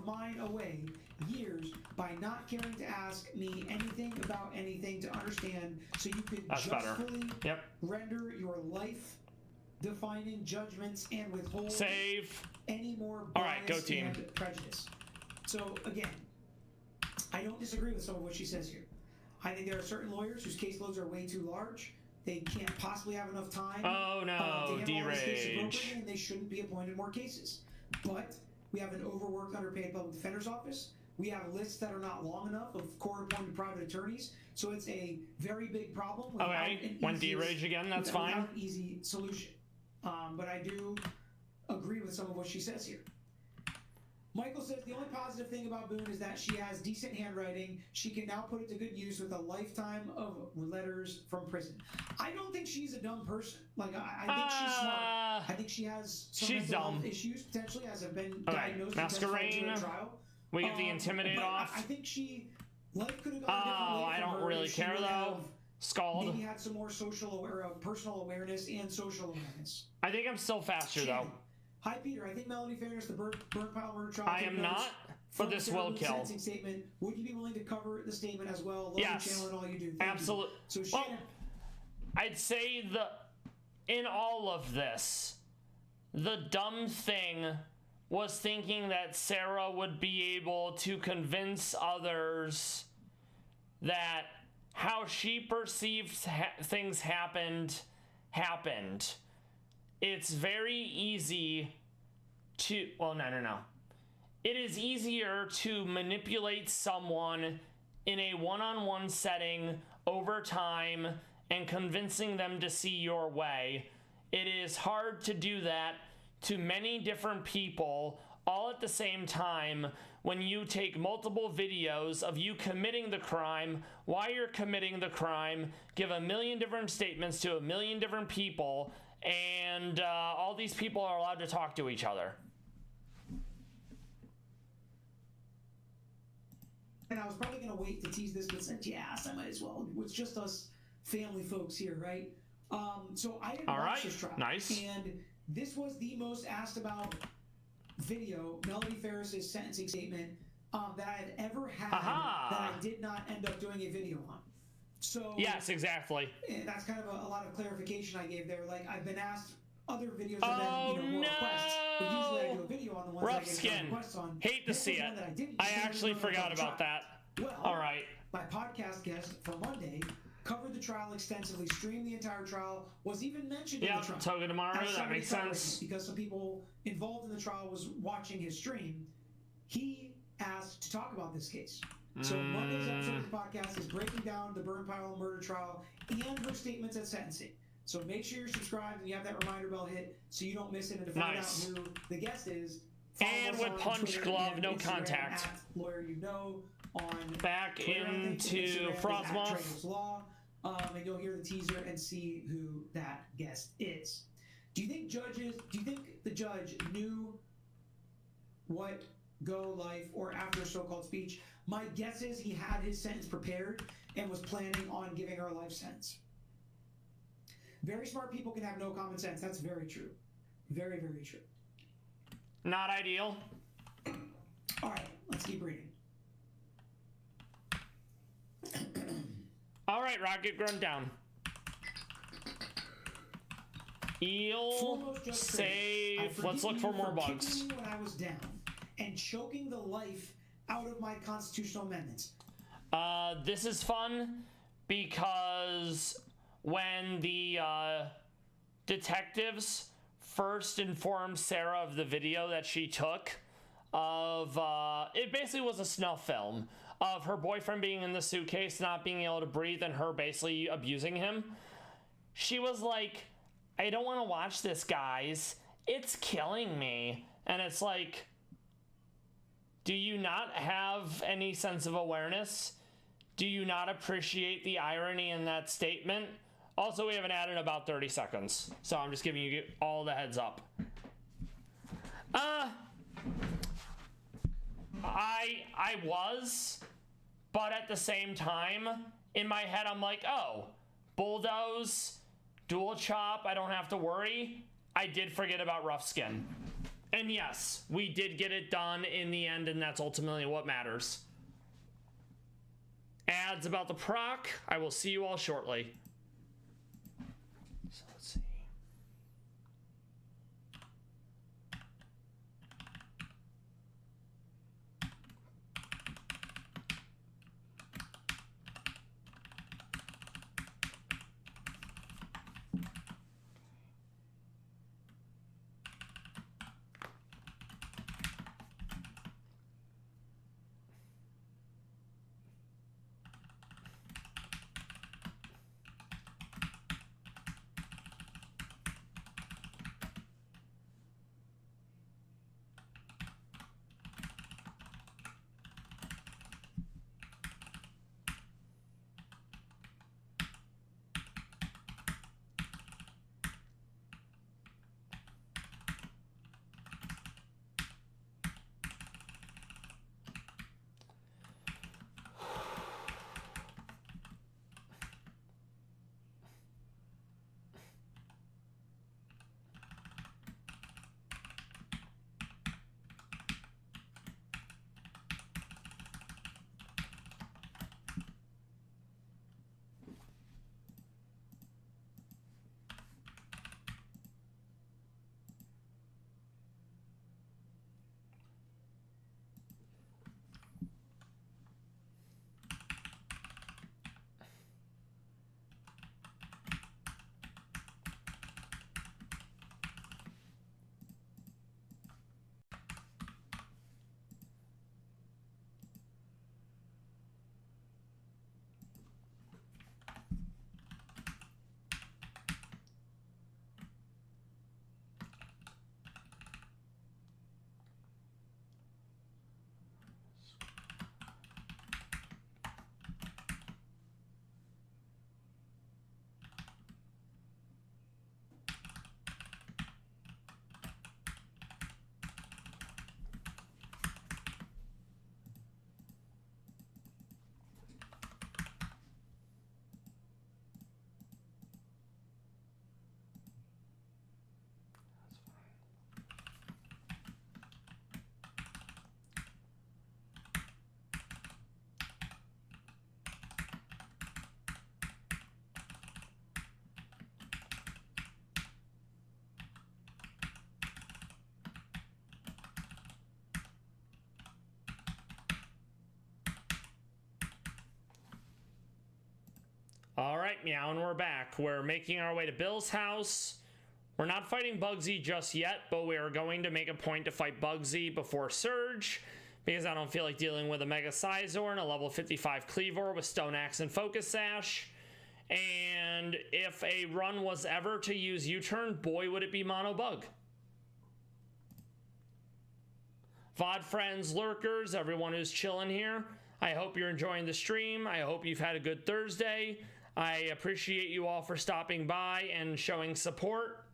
mine away, years, by not caring to ask me anything about anything to understand, so you could justly render your life-defining judgments and withhold any more bias and prejudice. So again, I don't disagree with some of what she says here. I think there are certain lawyers whose caseloads are way too large. They can't possibly have enough time to handle all these cases appropriately, and they shouldn't be appointed more cases. But we have an overworked, underpaid public defender's office. We have lists that are not long enough of court-appointed private attorneys. So it's a very big problem. When derage again, that's fine. Without an easy solution. But I do agree with some of what she says here. Michael says the only positive thing about Boone is that she has decent handwriting. She can now put it to good use with a lifetime of letters from prison. I don't think she's a dumb person. Like, I think she's smart. I think she has some mental health issues, potentially, as have been diagnosed and testified in her trial. We get the intimidate off. I think life could have gone a different way. I don't really care, though. Scald. Maybe had some more personal awareness and social awareness. I think I'm still faster, though. Hi, Peter. I think Melody Fairness, the burn pile murder trial. I am not, but this will kill. Statement. Would you be willing to cover the statement as well? Love yes. The channel and all you do. Absolutely. So, Shannon. I'd say in all of this, the dumb thing was thinking that Sarah would be able to convince others that how she perceived things happened. It's very easy to, no. It is easier to manipulate someone in a one-on-one setting over time and convincing them to see your way. It is hard to do that to many different people all at the same time when you take multiple videos of you committing the crime, why you're committing the crime, give a million different statements to a million different people, and all these people are allowed to talk to each other. And I was probably going to wait to tease this, but since you asked, I might as well. It's just us family folks here, right? So I didn't watch this trial. Nice. And this was the most asked about video, Melody Ferris's sentencing statement, that I had ever had that I did not end up doing a video on. So yes, exactly. That's kind of a lot of clarification I gave there. Like, I've been asked other videos have been, more requests, but usually I do a video on the ones rough I get skin. Requests on. Hate to see it. I actually forgot about that. Well, all right. My podcast guest for Monday covered the trial extensively, streamed the entire trial, was even mentioned in the trial. Toga tomorrow, that makes sense. Because some people involved in the trial was watching his stream. He asked to talk about this case. So Monday's episode of the podcast is breaking down the burn pile murder trial and her statements at sentencing. So make sure you're subscribed and you have that reminder bell hit so you don't miss it. And to find out who the guest is, and with punch glove, no contact. Lawyer you know on back Twitter, into Frostmoth. Law, and you'll hear the teaser and see who that guest is. Do you think the judge knew what go, life, or after so-called speech? My guess is he had his sentence prepared and was planning on giving her a life sentence. Very smart people can have no common sense. That's very true. Very, very true. Not ideal. All right, let's keep reading. All right, Rocket, run down. Eel, save. Let's look for more bugs. Kicking me when I was down and choking the life out of my constitutional amendments. This is fun because when the detectives first informed Sarah of the video that she took of it basically was a snuff film of her boyfriend being in the suitcase, not being able to breathe, and her basically abusing him. She was like, I don't want to watch this, guys. It's killing me. And it's like, do you not have any sense of awareness? Do you not appreciate the irony in that statement? Also, we haven't added about 30 seconds, so I'm just giving you all the heads up. I was But at the same time, in my head, I'm like, oh, bulldoze, dual chop, I don't have to worry. I did forget about rough skin. And yes, we did get it done in the end, and that's ultimately what matters. Ads about the proc. I will see you all shortly. So let's see. All right, Meow, and we're back. We're making our way to Bill's house. We're not fighting Bugsy just yet, but we are going to make a point to fight Bugsy before Surge, because I don't feel like dealing with a Mega Scizor and a level 55 Cleavor with Stone Axe and Focus Sash. And if a run was ever to use U-Turn, boy, would it be Mono Bug. VOD friends, lurkers, everyone who's chilling here, I hope you're enjoying the stream. I hope you've had a good Thursday. I appreciate you all for stopping by and showing support.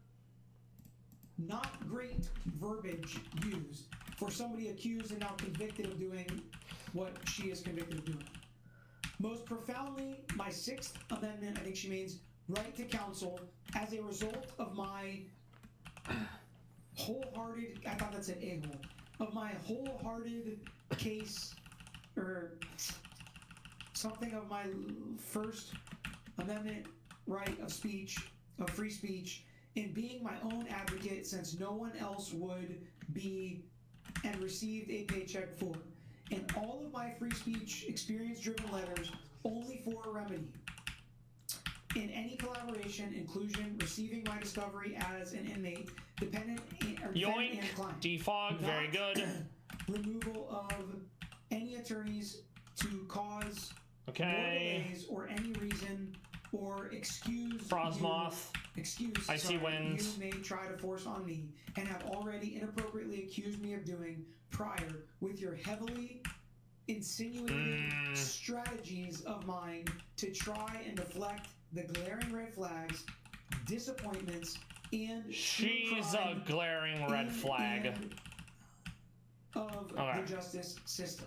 Not great verbiage used for somebody accused and now convicted of doing what she is convicted of doing. Most profoundly, my Sixth Amendment, I think she means right to counsel, as a result of my wholehearted, I thought that said a-hole, of my wholehearted case, or something of my First Amendment right of speech, of free speech, in being my own advocate, since no one else would be and received a paycheck for. In all of my free speech experience-driven letters, only for a remedy. In any collaboration, inclusion, receiving my discovery as an inmate, dependent Yoink, and client. defog, very good. Removal of any attorneys to cause more Okay. delays or any reason or excuse Frostmoth. I see wins. you may try to force on me and have already inappropriately accused me of doing prior with your heavily insinuated strategies of mine to try and deflect the glaring red flags, disappointments, and She's a glaring red flag. of the justice system.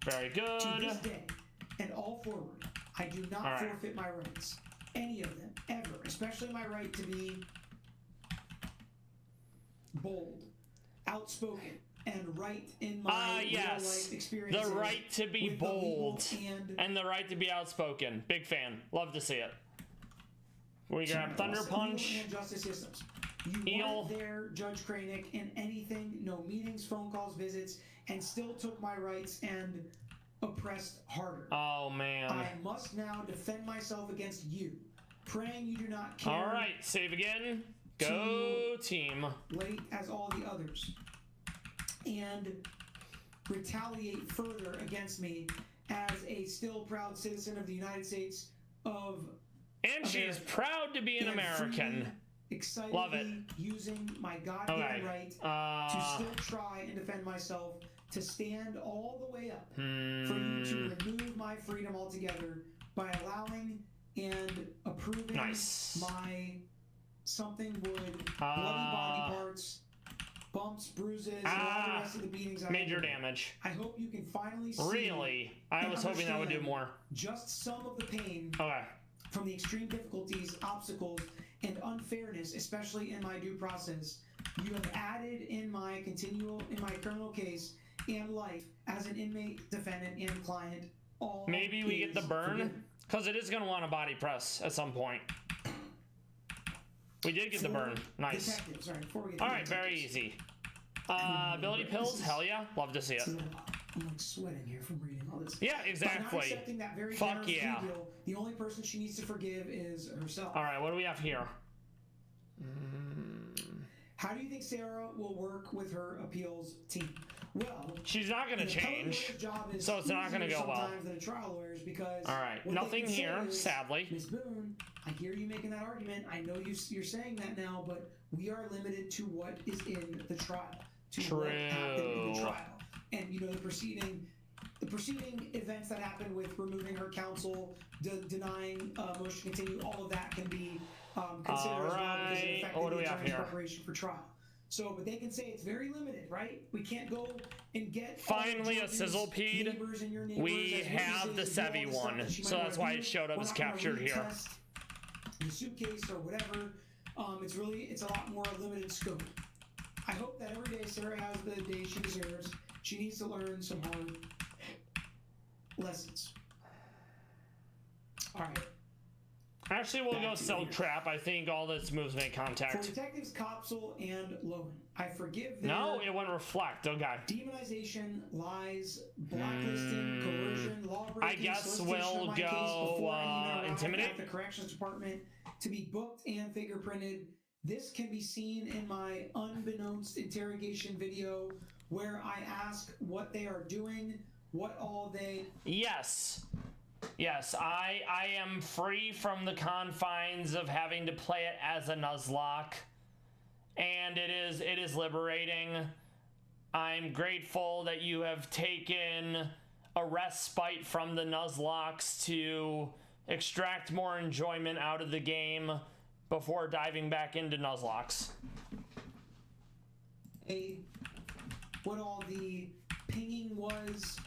Very good. To this day, and all forward, I do not forfeit my rights. Any of them, ever. Especially my right to be bold, outspoken, and right in my real life experiences. The right to be bold and the right to be outspoken. Big fan. Love to see it. We grab Thunder Punch. And justice systems. You weren't there, Judge Kranick, in anything, no meetings, phone calls, visits, and still took my rights and oppressed harder. Oh, man. I must now defend myself against you, praying you do not care. All right, save again. Go team. Late as all the others. And retaliate further against me as a still proud citizen of the United States of And she's proud to be an American. Excitedly Love it. Using my God-given right to still try and defend myself, to stand all the way up for you to remove my freedom altogether by allowing and approving my something would bloody body parts, bumps, bruises, and all the rest of the beatings. Major damage. I hope you can finally see. Really? I was hoping that would do more. Just some of the pain Okay. from the extreme difficulties, obstacles, and unfairness, especially in my due process, you have added in my criminal case and life as an inmate, defendant, and client. All maybe we get the burn, because it is going to want a body press at some point. We did get the burn. Nice. All right, very easy. Ability pills, hell yeah, love to see it. I'm like sweating here from reading all this. Yeah, exactly. By not accepting that very Fuck yeah. deal, the only person she needs to forgive is herself. All right, what do we have here? How do you think Sarah will work with her appeals team? Well, she's not going to change, so it's not going to go well. Than a trial lawyer's because all right, nothing here, sadly. Ms. Boone, I hear you making that argument. I know you're saying that now, but we are limited to what is in the trial. True. What happened in the trial. And you know the preceding events that happened with removing her counsel, denying motion to continue, all of that can be considered as well because it affected the attorney's preparation for trial. So, but they can say it's very limited, right? We can't go and get finally a sizzlepede. We have the Sevi one, so that's why it showed up as captured here. The suitcase or whatever. It's a lot more limited scope. I hope that every day Sarah has the day she deserves. She needs to learn some hard lessons. All right. Actually, we'll go Silk Trap. I think all this moves make contact. For Detectives Copsel and Lowen, I forgive their... No, it went Reflect. Okay. Demonization, lies, blacklisting, coercion, lawbreaking, I guess we'll go Intimidate. The Corrections Department to be booked and fingerprinted. This can be seen in my unbeknownst interrogation video where I ask what they are doing, what all they... Yes. Yes, I am free from the confines of having to play it as a Nuzlocke, and it is liberating. I'm grateful that you have taken a respite from the Nuzlocks to extract more enjoyment out of the game before diving back into Nuzlocks. What all the pinging was...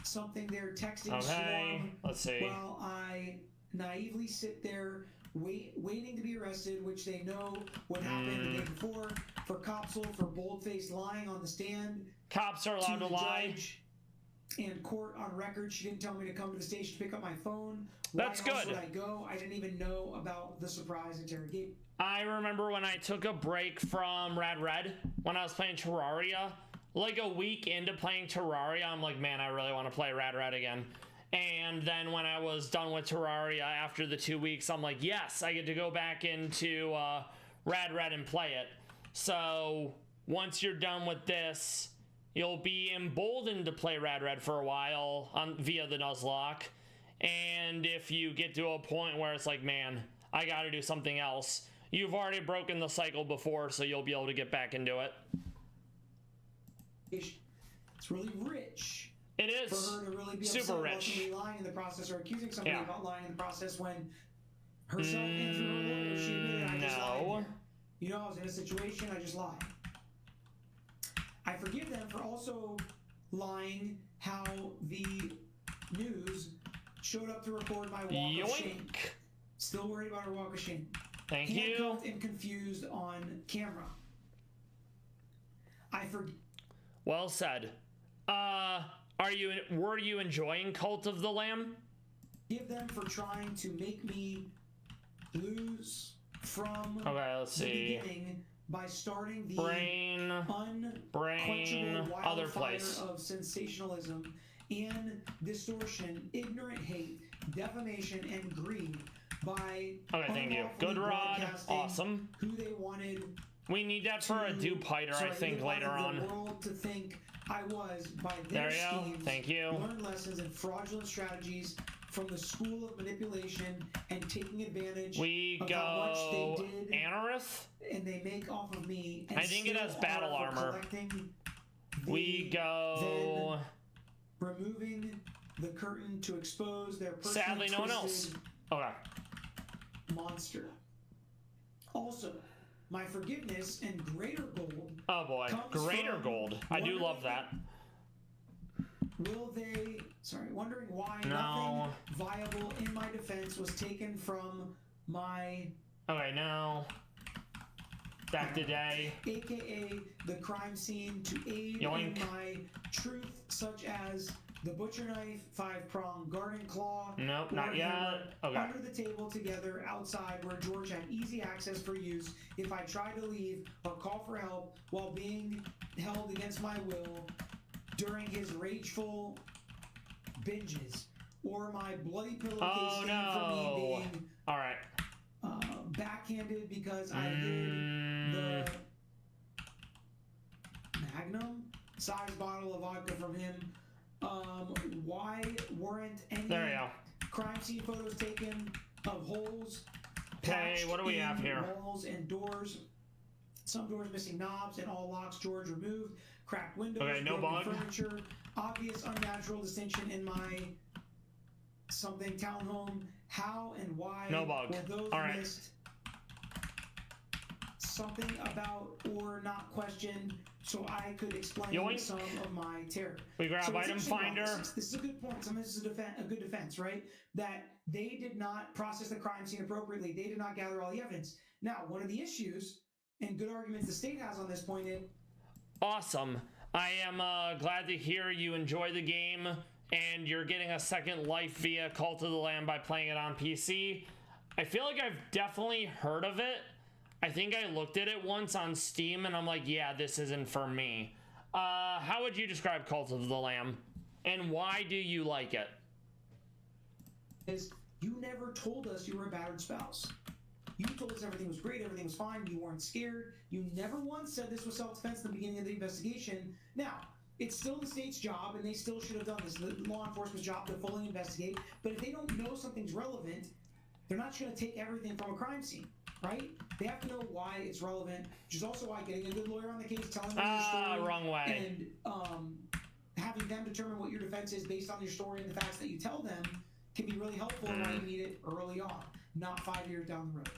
something they're texting Swarm let's see. While I naively sit there waiting to be arrested, which they know what happened the day before. For Copsel for boldface lying on the stand. Cops are allowed to lie. In court on record, she didn't tell me to come to the station to pick up my phone. That's good. Why else would I go? I didn't even know about the surprise interrogation. I remember when I took a break from Rad Red when I was playing Terraria. Like a week into playing Terraria, I'm like, man, I really want to play Rad Red again. And then when I was done with Terraria after the 2 weeks, I'm like, yes, I get to go back into Rad Red and play it. So once you're done with this, you'll be emboldened to play Rad Red for a while via the Nuzlocke. And if you get to a point where it's like, man, I got to do something else, you've already broken the cycle before, so you'll be able to get back into it. It's really rich. It is. For her to really be super upset rich. About somebody lying in the process or accusing somebody about lying in the process when herself and through her lawyer, she admitted, I just lied here. You know, I was in a situation, I just lied. I forgive them for also lying how the news showed up to record my walk of shame. Still worried about her walk of shame. Thank you. Handcuffed and confused on camera. Well said. Were you enjoying Cult of the Lamb? Give them for trying to make me lose from okay, let's the see. beginning by starting the brain, other place of sensationalism and distortion, ignorant hate, defamation, and greed by okay, thank you. Good Rod, awesome. Who they wanted. We need that for a dupe-hiter, I think, later on. The world to think I was by their schemes. Thank you. Learned lessons and fraudulent strategies from the school of manipulation and taking advantage of how much they did. Anorith? And they make off of me. And I think it has battle armor. We go. Then removing the curtain to expose their personally sadly no one else. Okay. Monster. Also, my forgiveness and greater gold. Oh boy, greater gold. I do love that. Will they? Sorry, wondering why nothing viable in my defense was taken from my. Okay, now. Back today. AKA the crime scene to aid in my truth, such as the butcher knife, 5-prong garden claw. Nope, not yet. Okay. Under the table together outside where George had easy access for use if I tried to leave or call for help while being held against my will during his rageful binges, or my bloody pillowcase stand for me being backhanded because I did the Magnum size bottle of vodka from him. Why weren't any crime scene photos taken of holes? Okay, what do we have here? Walls and doors. Some doors missing knobs and all locks George removed. Cracked windows. Okay, no bug. Furniture. Obvious unnatural distinction in my something townhome. How and why no bug. were those all right. missed? Something about or not questioned, so I could explain some of my terror. We grab item finder. This is a good point. Some of this is a good defense, right? That they did not process the crime scene appropriately. They did not gather all the evidence. Now, one of the issues and good arguments the state has on this point is... Awesome. I am glad to hear you enjoy the game and you're getting a second life via Cult of the Lamb by playing it on PC. I feel like I've definitely heard of it. I think I looked at it once on Steam and I'm like, yeah, this isn't for me. How would you describe Cult of the Lamb? And why do you like it? Is you never told us you were a battered spouse. You told us everything was great, everything was fine, you weren't scared. You never once said this was self-defense at the beginning of the investigation. Now, it's still the state's job, and they still should have done this. The law enforcement's job to fully investigate. But if they don't know something's relevant, they're not just going to take everything from a crime scene. Right? They have to know why it's relevant, which is also why getting a good lawyer on the case, telling them your story, wrong way. And having them determine what your defense is based on your story and the facts that you tell them can be really helpful and why you need it early on, not 5 years down the road.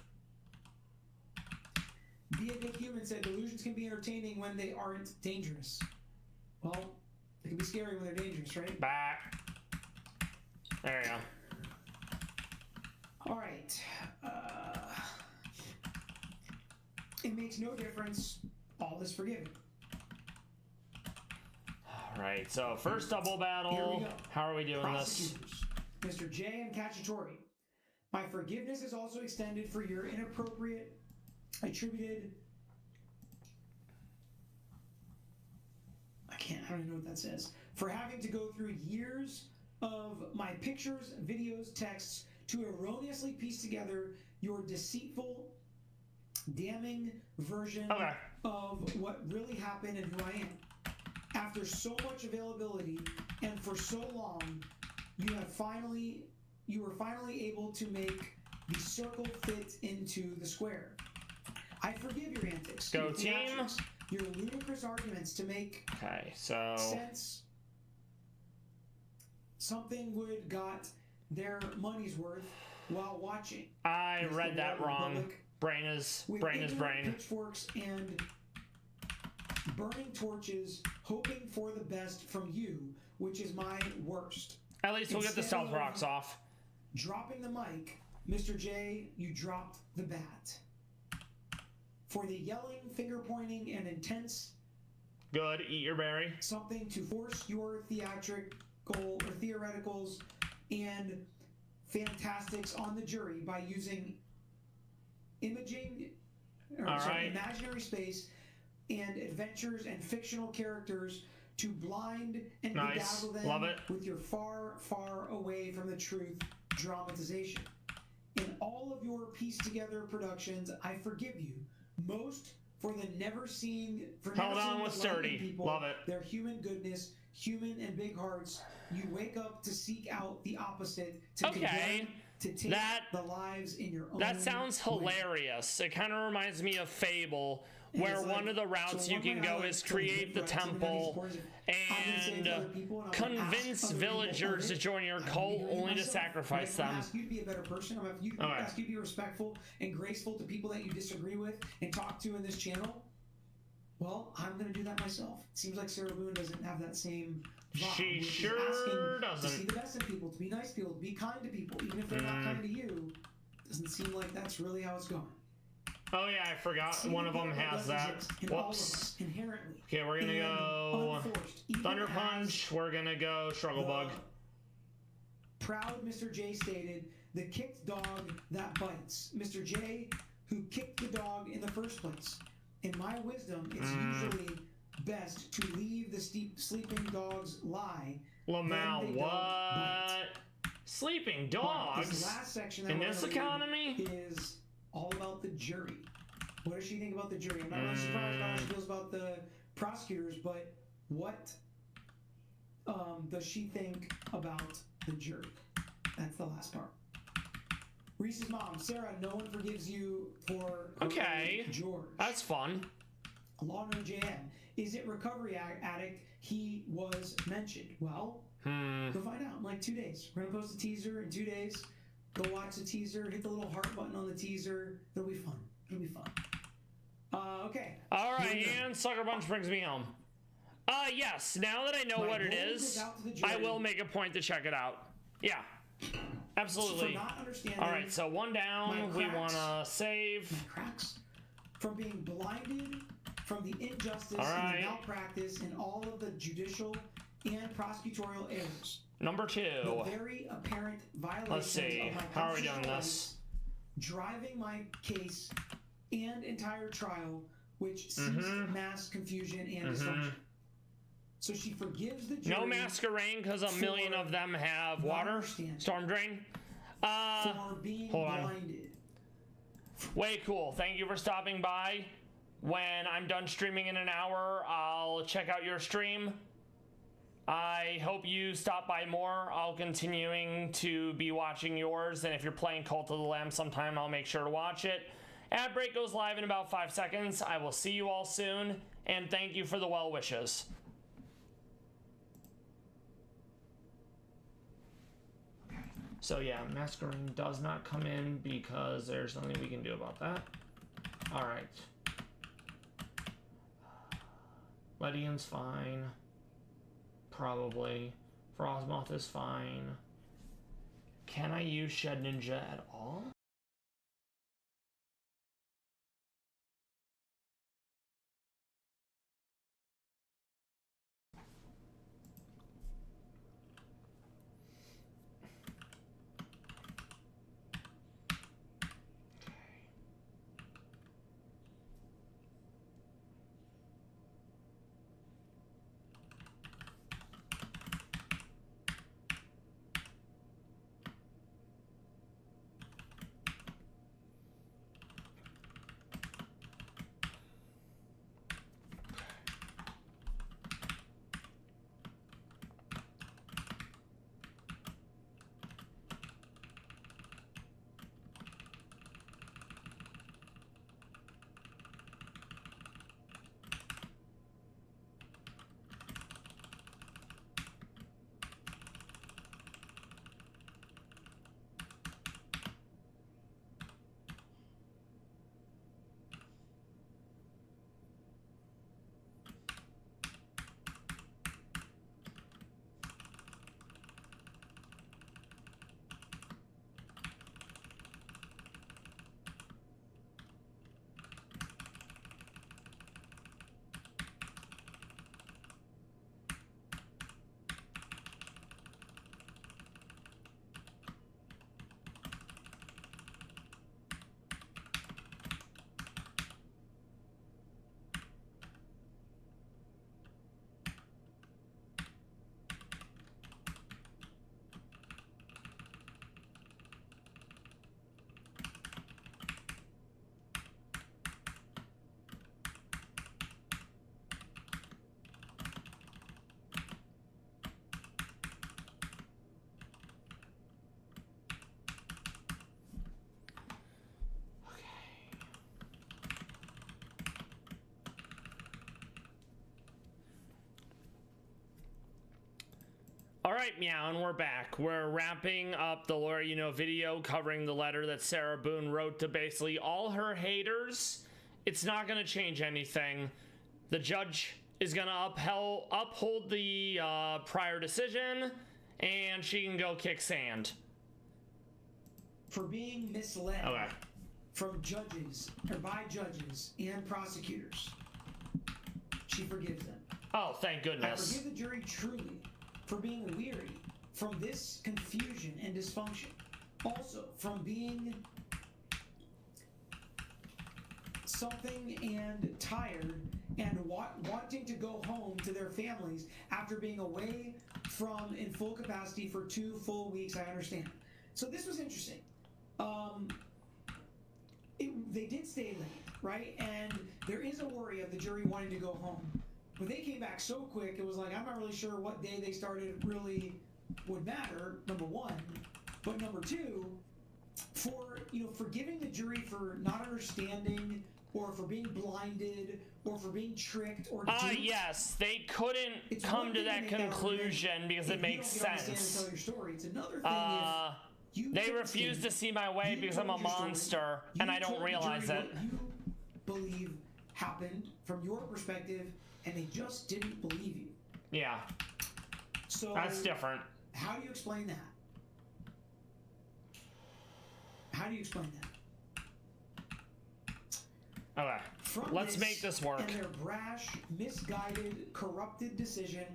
Be a good human said delusions can be entertaining when they aren't dangerous. Well, they can be scary when they're dangerous, right? Back. There you go. All right. It makes no difference. All is forgiven. All right. So first double battle. Here we go. How are we doing this? Mr. J and Cacciatore. My forgiveness is also extended for your inappropriate attributed. I don't even know what that says. For having to go through years of my pictures, videos, texts to erroneously piece together your deceitful, damning version of what really happened and who I am. After so much availability and for so long, you were finally able to make the circle fit into the square. I forgive your antics. Go team. Your ludicrous arguments to make sense. Something would got their money's worth while watching. I read that wrong. Brain is brain. Pitchforks and burning torches, hoping for the best from you, which is my worst. At least we'll get the stealth rocks off. Dropping the mic, Mr. J, you dropped the bat. For the yelling, finger pointing, and intense. Good, eat your berry. Something to force your theoreticals and fantastics on the jury by using imaginary space and adventures and fictional characters to blind and bedazzle them with your far, far away from the truth dramatization. In all of your pieced together productions, I forgive you. Most for the never seeing people. Love it. Their human goodness, human and big hearts. You wake up to seek out the opposite, to condemn, to take the lives in your own. That sounds hilarious. It kind of reminds me of Fable, where one of the routes you can go is create the temple and convince villagers to join your cult only to sacrifice them. I'm ask you to be a better person. I'm ask you to be respectful and graceful to people that you disagree with and talk to in this channel. Well, I'm going to do that myself. It seems like Sarah Boone doesn't have that same vibe. She sure doesn't. To see the best in people, to be nice to people, to be kind to people, even if they're not kind to you. Doesn't seem like that's really how it's going. Oh yeah, I forgot one of them has that. Whoops. Inherently. Okay, we're gonna go Thunder Punch. We're gonna go Struggle Bug. Proud Mr. J stated, the kicked dog that bites. Mr. J, who kicked the dog in the first place. In my wisdom, it's usually best to leave the sleeping dogs lie. Lamau, what? Sleeping dogs? This last section in this economy is all about the jury. What does she think about the jury? I'm not really surprised about how she feels about the prosecutors, but what does she think about the jury? That's the last part. Reese's mom, Sarah, no one forgives you for George. That's fun. Lawner JM, is it recovery addict? He was mentioned. Well, go find out in like 2 days. We're gonna post a teaser in 2 days. Go watch the teaser. Hit the little heart button on the teaser. It'll be fun. It'll be fun. Okay. All right, and Sucker Punch brings me home. Yes. Now that I know what it is, I will make a point to check it out. Yeah. Absolutely. All right, so one down. We want to save. Cracks from being blinded from the injustice and the malpractice and all of the judicial and prosecutorial errors. Number 2. The very apparent violations Let's see. of my How are we doing this? Driving my case and entire trial, which sees mass confusion and dysfunction. So she forgives the jury. No masquerade because a million of them have water. Storm drain. For being blinded. Way cool. Thank you for stopping by. When I'm done streaming in an hour, I'll check out your stream. I hope you stop by more. I'll continuing to be watching yours, and if you're playing Cult of the Lamb sometime, I'll make sure to watch it. Ad break goes live in about 5 seconds. I will see you all soon, and thank you for the well wishes. So yeah, masquerade does not come in because there's nothing we can do about that. All right. Ledian's fine. Probably. Frostmoth is fine. Can I use Shed Ninja at all? right, Meow, and we're back. We're wrapping up the Lawyer You Know video covering the letter that Sarah Boone wrote to basically all her haters. It's not going to change anything. The judge is going to uphold the prior decision, and she can go kick sand. For being misled from judges, or by judges and prosecutors, she forgives them. Oh, thank goodness. I forgive the jury truly for being weary from this confusion and dysfunction. Also, from being something and tired and wanting to go home to their families after being away from in full capacity for 2 full weeks. I understand. So this was interesting. They did stay late, right? And there is a worry of the jury wanting to go home. But they came back so quick, it was like, I'm not really sure what day they started really would matter, number one. But number two, for forgiving the jury for not understanding, or for being blinded, or for being tricked, or yes, they couldn't come to that conclusion because it makes sense. Tell your story. It's another thing they refuse to see my way because I'm a monster and I don't realize it. You believe happened from your perspective, and they just didn't believe you. Yeah. So that's different. How do you explain that? How do you explain that? Okay. Let's make this work. And their brash, misguided, corrupted decision,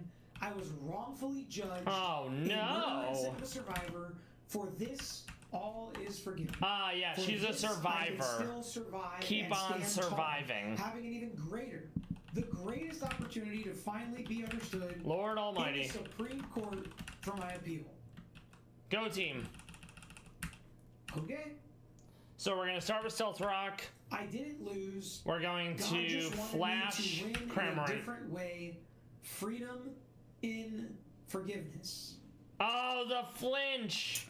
I was wrongfully judged. Oh no! Of a survivor. For this, all is forgiven. Yeah, she's a survivor. I can still survive. Keep on surviving. Tall, having an even greater, the greatest opportunity to finally be understood. Lord Almighty. In the Supreme Court for my appeal. Go team. Okay. So we're gonna start with Stealth Rock. I didn't lose. We're going to flash Cramorant. In a different way. Freedom in forgiveness. Oh, the flinch!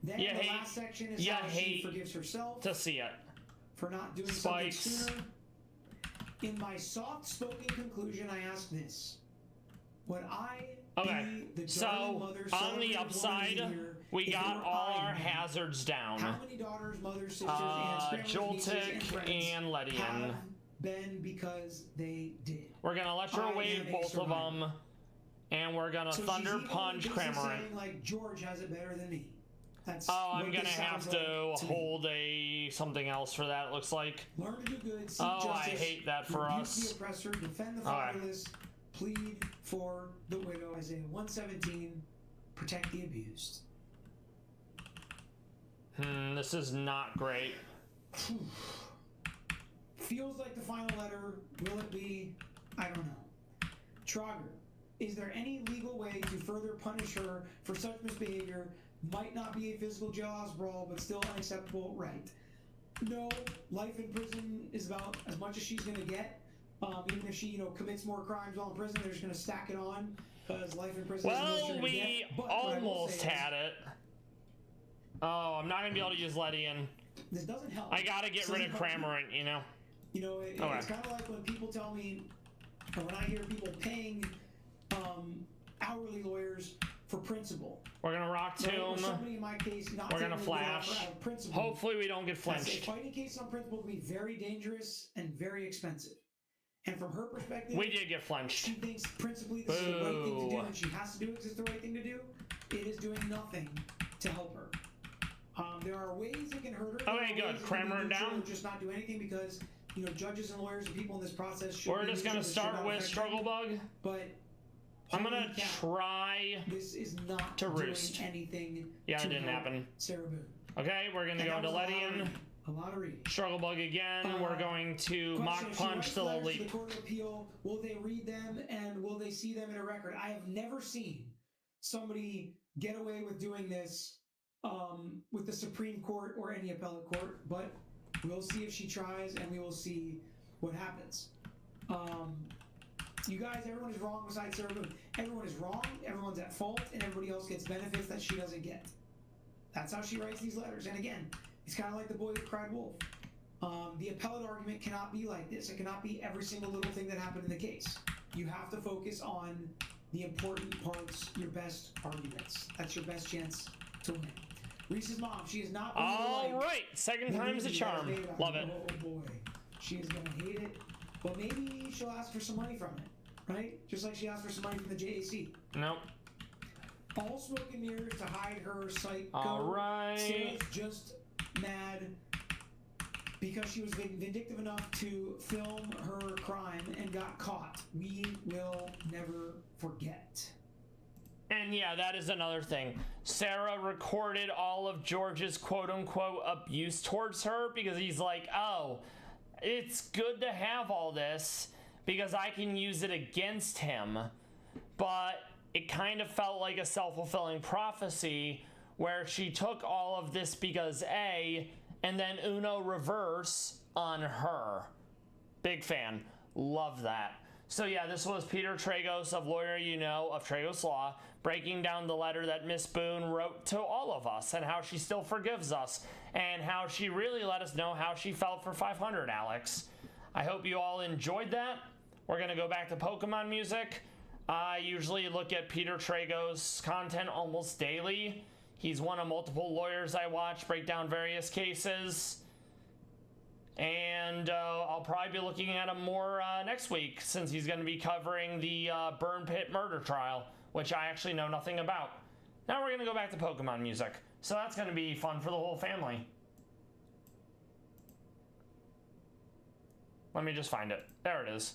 Then the last section is how she forgives herself to see it for not doing Spikes. something sooner. In my soft-spoken conclusion, I ask this: would I be the darling mother, on the upside, we got all our hazards down. How many daughters, mothers, sisters, aunts, grandmothers, nieces, and friends and Letty have been because they did? We're gonna electro-wave both of them. And we're gonna Thunder Punch Cramorant. Like George has it better than me. That's I'm gonna have to hold something else for that. It looks like. Learn to do good. Seek justice, I hate that for us. The oppressor, defend the fatherless, plead for the widow. Isaiah 1:17. Protect the abused. This is not great. Feels like the final letter. Will it be? I don't know. Trogger. Is there any legal way to further punish her for such misbehavior? Might not be a physical jailhouse brawl, but still unacceptable, right? No, life in prison is about as much as she's going to get. Even if she, commits more crimes while in prison, they're just going to stack it on because life in prison is the most you're going to get. But almost had it. Oh, I'm not going to be able to use Letty in. This doesn't help. I got to get rid of Cramorant, It's kind of like when people tell me, or when I hear people paying hourly lawyers for principal. We're gonna rock tomb. Somebody in my case, we're gonna flash. Hopefully we don't get flinched. Fighting cases on principle can be very dangerous and very expensive. And from her perspective, we did get flinched. She thinks principally this is the right thing to do, and she has to do it because it's the right thing to do. It is doing nothing to help her. There are ways it can hurt her. Okay, good. Cramorant down. Just not do anything because judges and lawyers and people in this process should. We're just gonna start with Struggle Bug. But I'm gonna try this is not to roost. Doing anything. Yeah, it didn't happen. Sarah Boone. Okay, we're gonna go to Lettian. A lottery. Struggle Bug again. We're going to Mock Punch the Leap. The Court of Appeal. Will they read them and will they see them in a record? I have never seen somebody get away with doing this with the Supreme Court or any appellate court, but we'll see if she tries and we will see what happens. You guys, everyone is wrong besides Sarah Boone. Everyone is wrong, everyone's at fault, and everybody else gets benefits that she doesn't get. That's how she writes these letters. And again, it's kind of like the boy who cried wolf. The appellate argument cannot be like this. It cannot be every single little thing that happened in the case. You have to focus on the important parts, your best arguments. That's your best chance to win. Reese's mom, she is not going to All like right, second time's a charm. Love it. Oh boy, she is going to hate it. But maybe she'll ask for some money from it, right? Just like she asked for some money from the JAC. Nope. All smoke and mirrors to hide her psycho. All right. Sarah's just mad because she was vindictive enough to film her crime and got caught. We will never forget. And yeah, that is another thing. Sarah recorded all of George's quote-unquote abuse towards her because he's like, oh, it's good to have all this because I can use it against him. But it kind of felt like a self-fulfilling prophecy where she took all of this because A, and then Uno reverse on her. Big fan. Love that. So yeah, this was Peter Tragos of Lawyer You Know of Tragos Law breaking down the letter that Miss Boone wrote to all of us and how she still forgives us and how she really let us know how she felt for 500, Alex. I hope you all enjoyed that. We're going to go back to Pokemon music. I usually look at Peter Tragos' content almost daily. He's one of multiple lawyers I watch break down various cases. And I'll probably be looking at him more next week since he's going to be covering the Burn Pit murder trial, which I actually know nothing about. Now we're going to go back to Pokemon music. So that's going to be fun for the whole family. Let me just find it. There it is.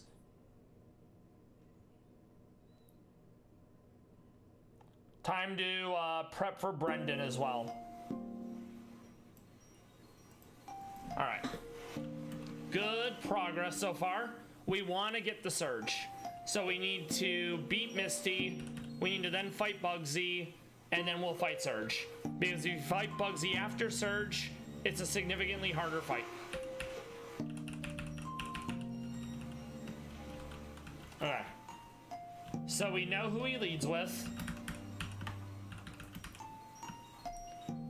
Time to prep for Brendan as well. All right. Good progress so far. We want to get the Surge. So we need to beat Misty. We need to then fight Bugsy. And then we'll fight Surge. Because if you fight Bugsy after Surge, it's a significantly harder fight. Okay. So we know who he leads with.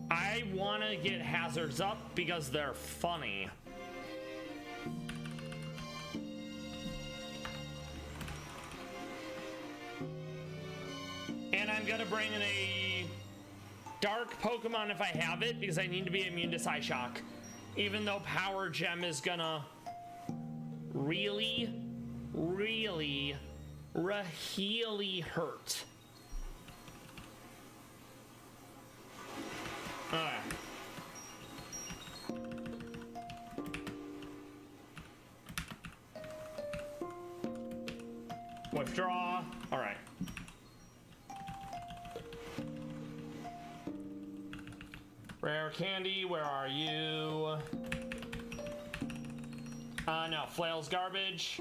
I want to get hazards up because they're funny. And I'm going to bring in a dark Pokemon if I have it because I need to be immune to Psyshock. Even though Power Gem is going to really hurt. Alright. Withdraw. Alright. Rare Candy, where are you? No, Flail's garbage.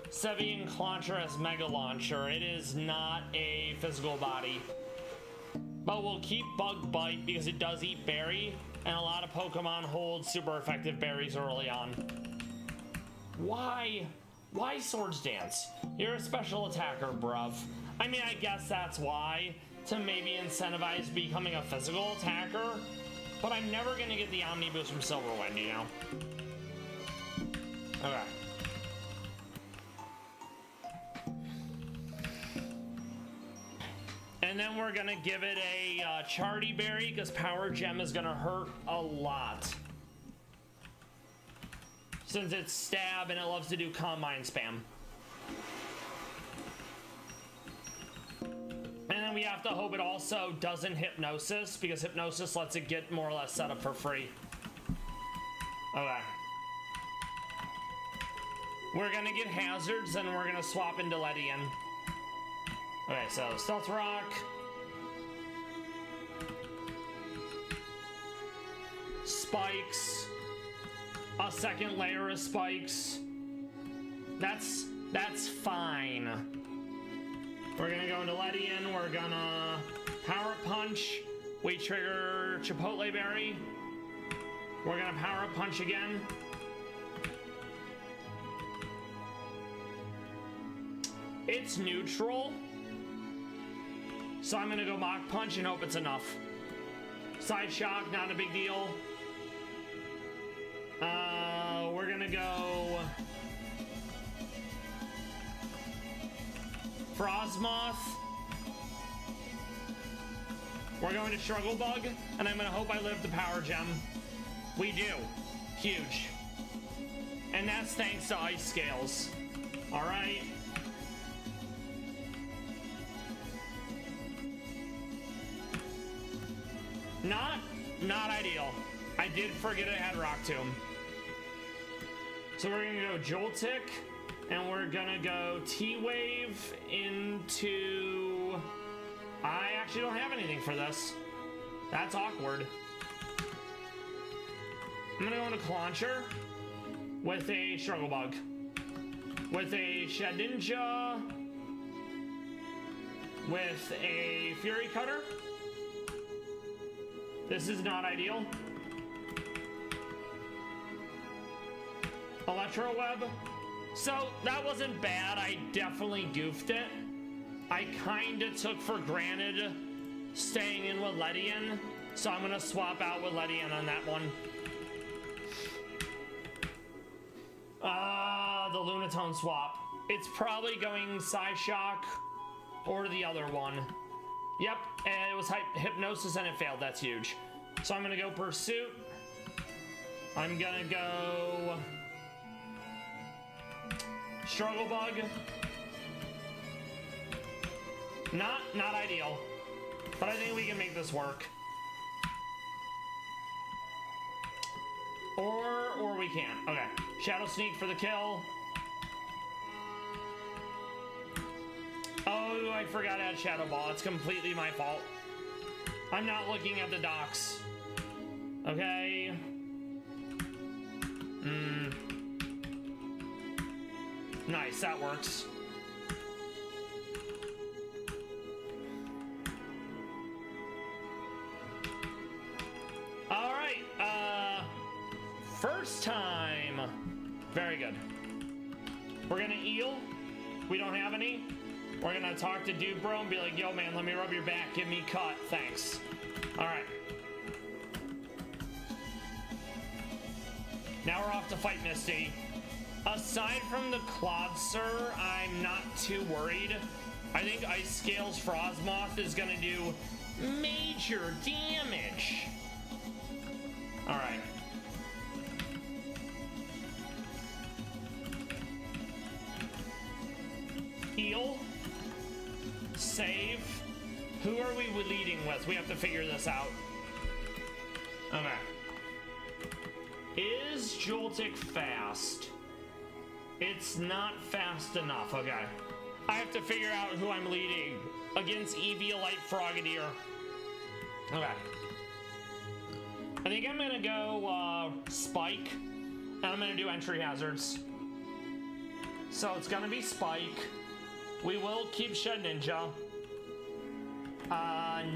Sevian Clauncher as Mega Launcher. It is not a physical body. But we'll keep Bug Bite because it does eat berry, and a lot of Pokemon hold super effective berries early on. Why? Why Swords Dance? You're a special attacker, bruv. I mean, I guess that's why, to maybe incentivize becoming a physical attacker, but I'm never gonna get the Omni Boost from Silverwind, you know? Okay. And then we're gonna give it a Charty Berry because Power Gem is gonna hurt a lot. Since it's stab and it loves to do Calm Mind spam. And then we have to hope it also doesn't Hypnosis because Hypnosis lets it get more or less set up for free. Okay. We're gonna get Hazards and we're gonna swap into Ledian. Okay, so Stealth Rock. Spikes. A second layer of spikes. That's fine. We're gonna go into Ledian. We're gonna Power Punch. We trigger Chipotle Berry. We're gonna Power Punch again. It's neutral. So I'm gonna go Mach Punch and hope it's enough. Side Shock, not a big deal. We're gonna go Frostmoth. We're going to Struggle Bug, and I'm gonna hope I live the Power Gem. We do. Huge. And that's thanks to Ice Scales. Alright. Not ideal. I did forget I had Rock Tomb. So we're gonna go Joltik, and we're gonna go T-Wave into... I actually don't have anything for this. That's awkward. I'm gonna go into Clauncher with a Struggle Bug. With a Shed Ninja. With a Fury Cutter. This is not ideal. Electro Web. So that wasn't bad. I definitely goofed it. I kinda took for granted staying in with Ledian, so I'm gonna swap out with Ledian on that one. The Lunatone swap. It's probably going Psyshock or the other one. Yep, and it was Hypnosis and it failed. That's huge. So I'm gonna go Pursuit. I'm gonna go Struggle Bug. Not ideal, but I think we can make this work. Or we can't. Okay, Shadow Sneak for the kill. Oh, I forgot to add Shadow Ball. It's completely my fault. I'm not looking at the docs. Okay. Nice, that works. All right, first time. Very good. We're gonna eel. We don't have any. We're gonna talk to Dude Bro and be like, yo man, let me rub your back, give me cut, thanks. All right. Now we're off to fight Misty. Aside from the Clodser, I'm not too worried. I think Ice Scales Frostmoth is gonna do major damage. All right. Heal. Save. Who are we leading with? We have to figure this out. Okay. Is Joltik fast? It's not fast enough. Okay. I have to figure out who I'm leading against Eviolite Frogadier. Okay. I think I'm gonna go Spike, and I'm gonna do entry hazards. So it's gonna be Spike. We will keep Shed Ninja.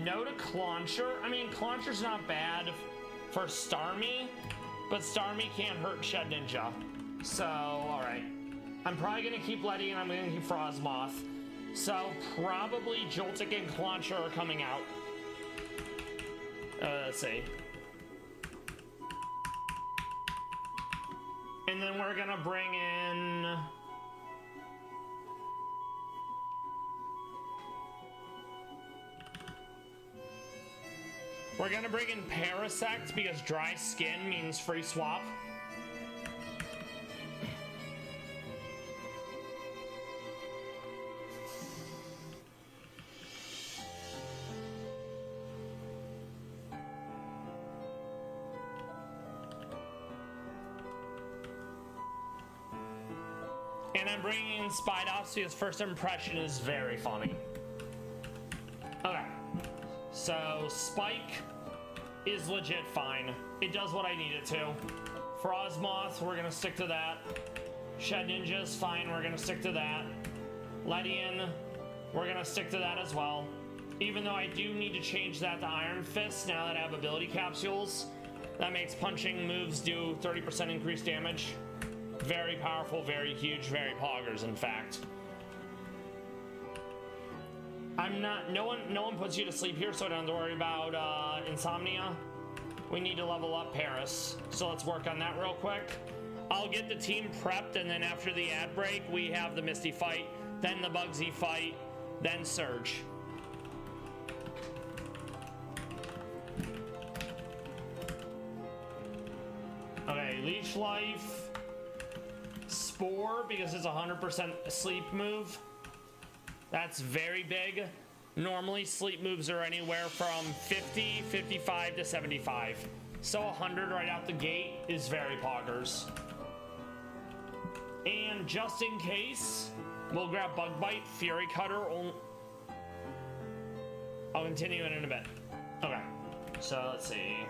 No to Clauncher. I mean, Clauncher's not bad for Starmie, but Starmie can't hurt Shed Ninja. So, alright. I'm probably gonna keep Letty, and I'm gonna keep Frostmoth. So, probably Joltik and Clauncher are coming out. Let's see. And then we're gonna bring in... We're gonna bring in Parasect because dry skin means free swap. And I'm bringing in Spidops because first impression is very funny. Okay. So, Spike is legit fine. It does what I need it to. Frostmoth, we're gonna stick to that. Shed Ninja is fine, we're gonna stick to that. Ledian, we're gonna stick to that as well. Even though I do need to change that to Iron Fist now that I have ability capsules. That makes punching moves do 30% increased damage. Very powerful, very huge, very poggers, in fact. No one puts you to sleep here, so I don't have to worry about insomnia. We need to level up Paris, so let's work on that real quick. I'll get the team prepped, and then after the ad break, we have the Misty fight, then the Bugsy fight, then Surge. Okay, Leech Life, Spore, because it's 100% sleep move. That's very big. Normally, sleep moves are anywhere from 50, 55 to 75. So 100 right out the gate is very poggers. And just in case, we'll grab Bug Bite, Fury Cutter. I'll continue it in a bit. Okay, so let's see.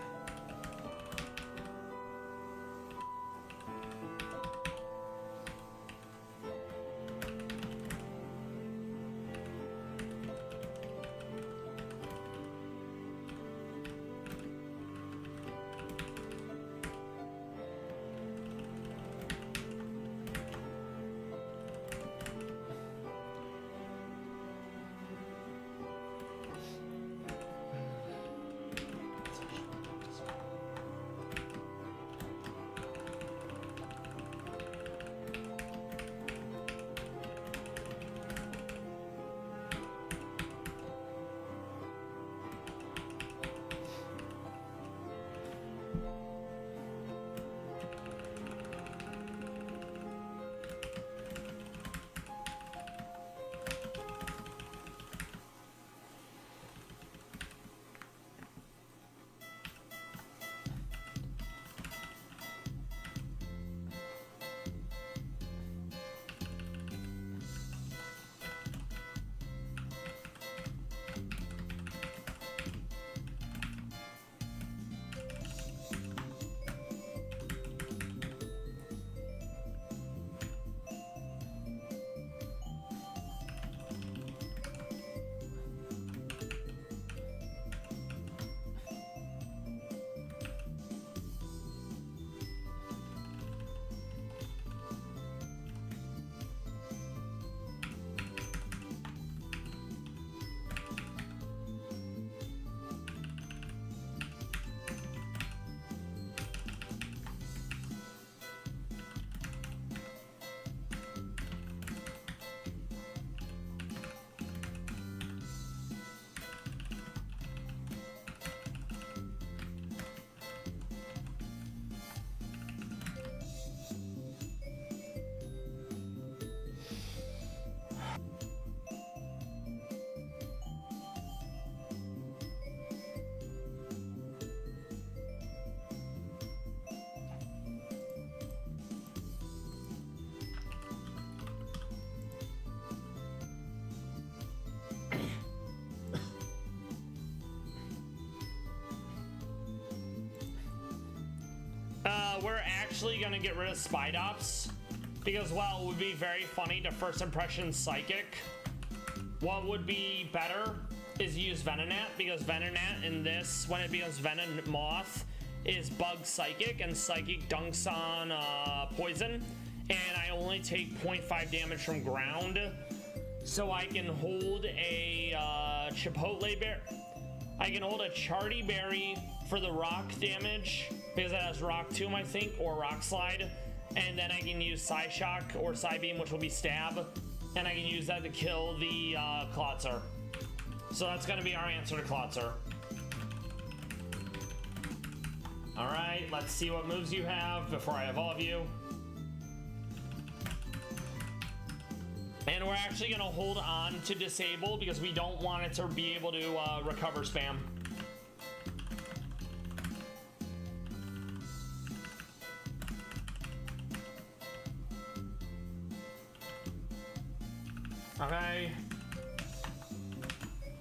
We're actually gonna get rid of Spidops because while it would be very funny to first impression Psychic, what would be better is use Venonat, because Venonat in this, when it becomes Venomoth, is Bug Psychic, and Psychic dunks on Poison, and I only take 0.5 damage from ground, so I can hold a Chipotle Bear. I can hold a Charty Berry for the rock damage, because it has Rock Tomb, I think, or Rock Slide, and then I can use Psyshock or Psybeam, which will be Stab, and I can use that to kill the Klotzer. So that's going to be our answer to Klotzer. Alright, let's see what moves you have before I evolve you. And we're actually going to hold on to Disable because we don't want it to be able to recover spam. Okay.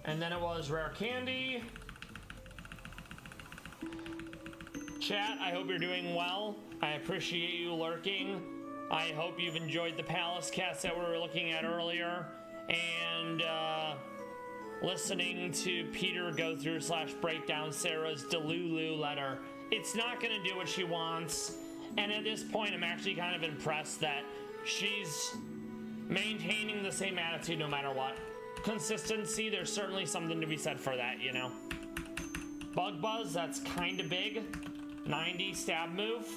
And then it was Rare Candy. Chat, I hope you're doing well. I appreciate you lurking. I hope you've enjoyed the Palace cast that we were looking at earlier. And listening to Peter go through / break down Sarah's Delulu letter. It's not going to do what she wants. And at this point, I'm actually kind of impressed that she's maintaining the same attitude no matter what. Consistency, there's certainly something to be said for that, you know. Bug Buzz, that's kind of big. 90 stab move.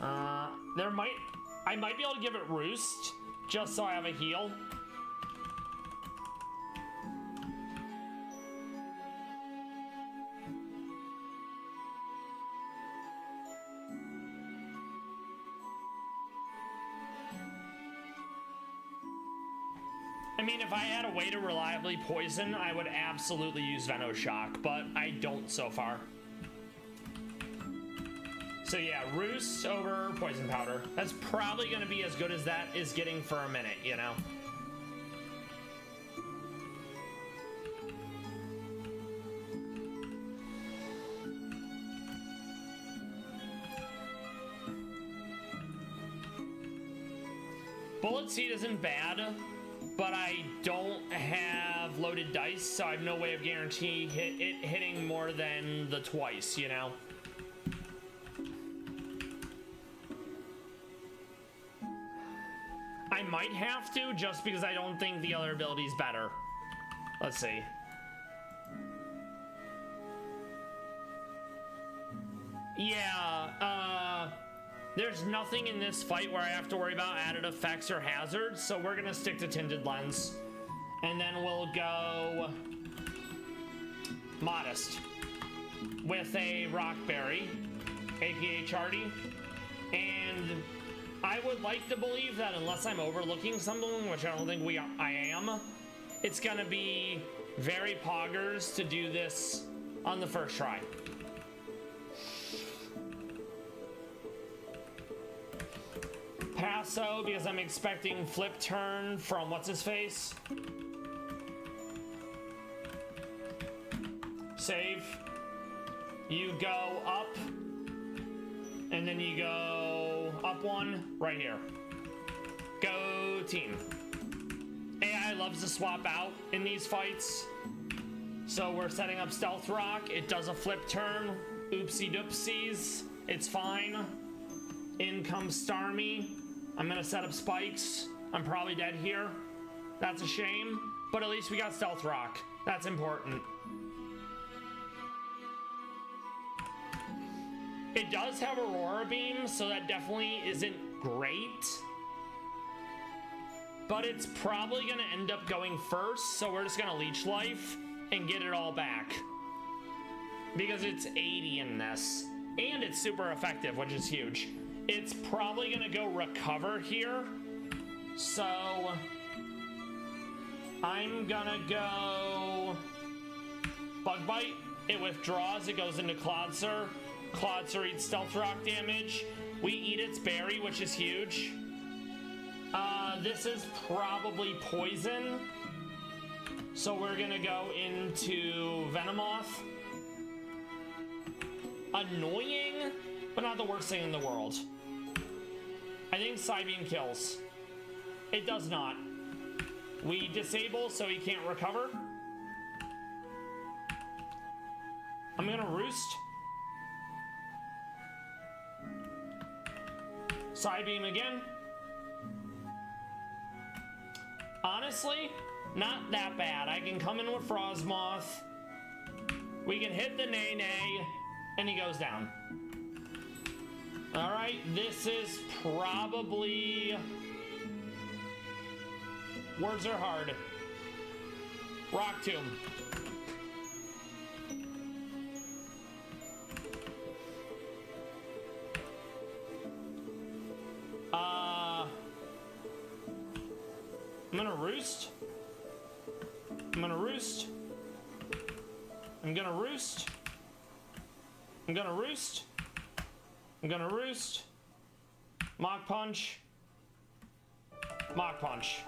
I might be able to give it Roost, just so I have a heal. mean, if I had a way to reliably poison, I would absolutely use Venoshock, but I don't so far. So yeah, Roost over Poison Powder. That's probably going to be as good as that is getting for a minute, you know? Bullet Seed isn't bad, but I don't have loaded dice, so I have no way of guaranteeing it hitting more than the twice, you know? I might have to, just because I don't think the other ability's better. Let's see. Yeah, there's nothing in this fight where I have to worry about added effects or hazards, so we're gonna stick to Tinted Lens. And then we'll go Modest with a Rockberry, aka Chardy. And I would like to believe that unless I'm overlooking something, which I don't think I am, it's gonna be very poggers to do this on the first try. Passo, because I'm expecting flip turn from what's-his-face. Save. You go up, and then you go up one, right here. Go team. AI loves to swap out in these fights. So we're setting up Stealth Rock. It does a flip turn. Oopsie doopsies. It's fine. In comes Starmie. I'm gonna set up spikes. I'm probably dead here. That's a shame, but at least we got Stealth Rock. That's important. It does have Aurora Beam, so that definitely isn't great. But it's probably gonna end up going first, so we're just gonna Leech Life and get it all back. Because it's 80 in this. And it's super effective, which is huge. It's probably gonna go Recover here. So I'm gonna go Bug Bite. It withdraws, it goes into Clodser. Clodser eats Stealth Rock damage. We eat its berry, which is huge. This is probably poison. So we're gonna go into Venomoth. Annoying, but not the worst thing in the world. I think Psybeam kills. It does not. We disable so he can't recover. I'm gonna Roost. Psybeam again. Honestly, not that bad. I can come in with Frostmoth. We can hit the Nay-Nay, and he goes down. All right, this is probably... Words are hard. Rock Tomb. I'm gonna Roost. I'm gonna Roost. I'm gonna Roost. I'm gonna Roost. I'm gonna Roost. Mach Punch. Mach Punch.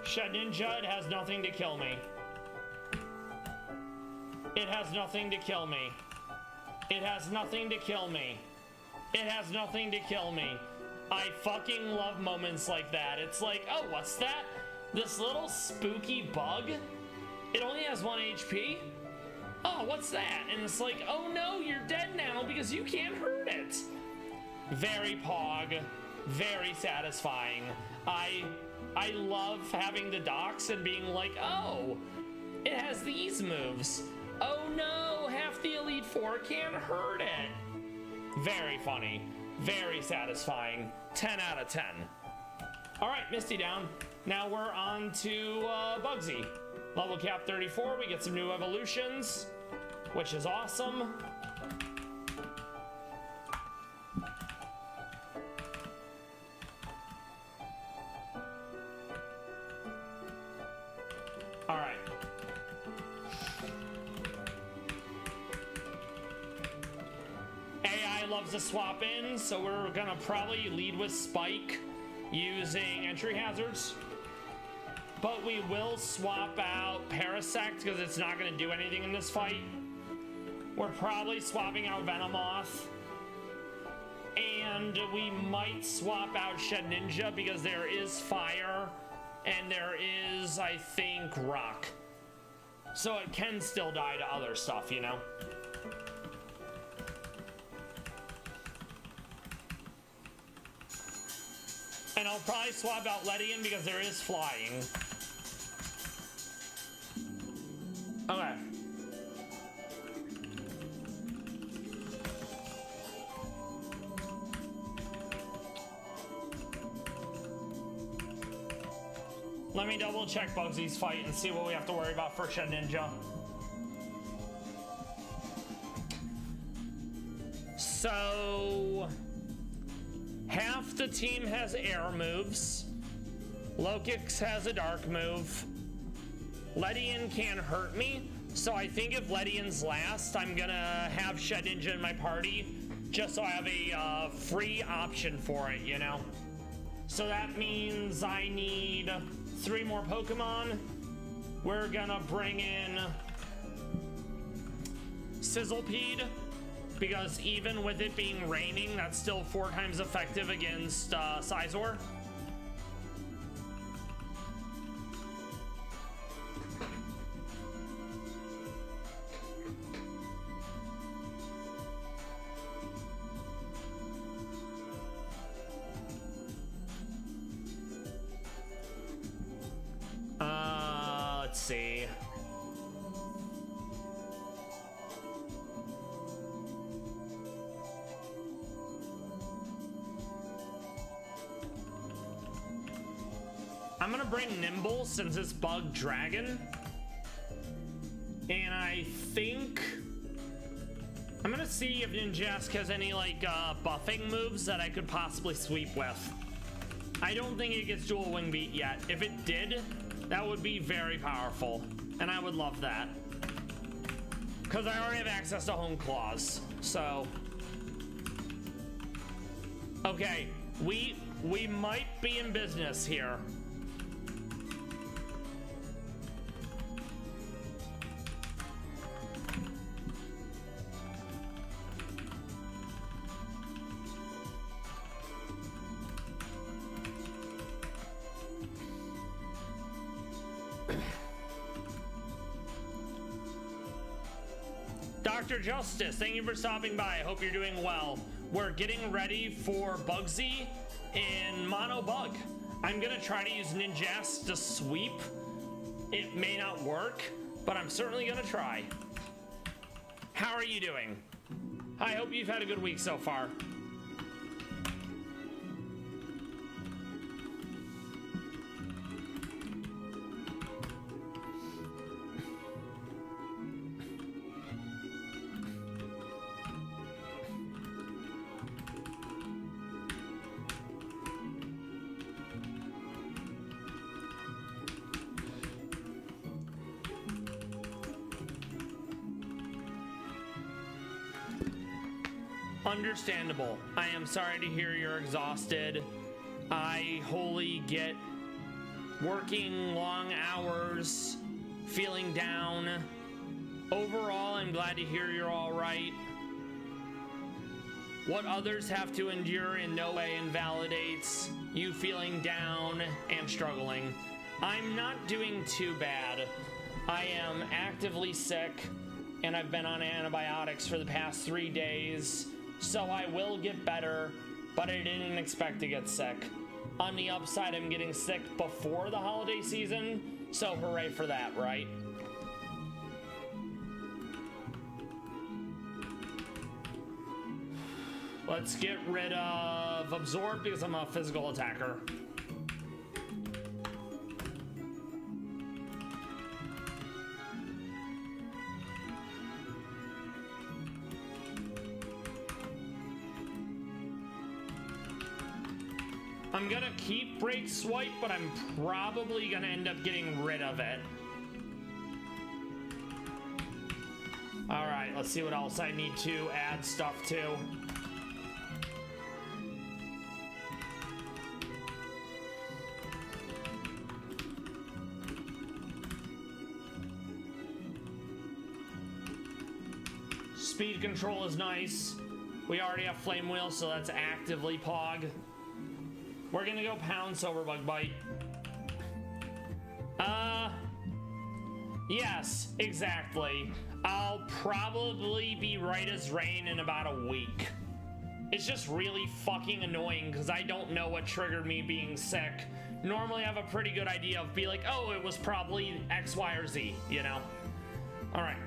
Shed Ninja, it has nothing to kill me. It has nothing to kill me. It has nothing to kill me. It has nothing to kill me. I fucking love moments like that. It's like, oh, what's that? This little spooky bug? It only has 1 HP? Oh, what's that? And it's like, oh no, you're dead now because you can't hurt it. Very pog. Very satisfying. I love having the docks and being like, oh, it has these moves. Oh no, half the Elite Four can't hurt it. Very funny. Very satisfying. 10 out of 10. All right, Misty down. Now we're on to Bugsy. Level cap 34, we get some new evolutions, which is awesome. loves to swap in, so we're gonna probably lead with Spike using entry hazards. But we will swap out Parasect because it's not gonna do anything in this fight. We're probably swapping out Venomoth. And we might swap out Shed Ninja because there is fire and there is, I think, rock. So it can still die to other stuff, you know? And I'll probably swap out Ledian because there is flying. Okay. Let me double check Bugsy's fight and see what we have to worry about for Shed Ninja. So half the team has air moves. Lokix has a dark move. Ledian can hurt me, so I think if Ledian's last, I'm gonna have Shed Ninja in my party just so I have a free option for it, you know? So that means I need 3 more Pokemon. We're gonna bring in Sizzlepede, because even with it being raining, that's still 4 times effective against Scizor. Let's see. I'm gonna bring Nimble since it's Bug Dragon. And I think I'm gonna see if Ninjask has any like buffing moves that I could possibly sweep with. I don't think it gets dual wing beat yet. If it did, that would be very powerful, and I would love that. Because I already have access to Home Claws, so. Okay, we might be in business here. Dr. Justice, thank you for stopping by. I hope you're doing well. We're getting ready for Bugsy in Mono Bug. I'm gonna try to use Ninjask to sweep. It may not work, but I'm certainly gonna try. How are you doing? I hope you've had a good week so far. Understandable. I am sorry to hear you're exhausted. I wholly get working long hours, feeling down. Overall, I'm glad to hear you're all right. What others have to endure in no way invalidates you feeling down and struggling. I'm not doing too bad. I am actively sick, and I've been on antibiotics for the past 3 days. So I will get better, but I didn't expect to get sick. On the upside, I'm getting sick before the holiday season, so hooray for that, right? Let's get rid of Absorb because I'm a physical attacker. I'm gonna keep Break Swipe, but I'm probably gonna end up getting rid of it. All right, let's see what else I need to add stuff to. Speed control is nice. We already have Flame Wheel, so that's actively Pog. We're gonna go Pound Silver Bug Bite. Yes, exactly. I'll probably be right as rain in about a week. It's just really fucking annoying because I don't know what triggered me being sick. Normally I have a pretty good idea of be like, oh, it was probably X, Y, or Z, you know? All right.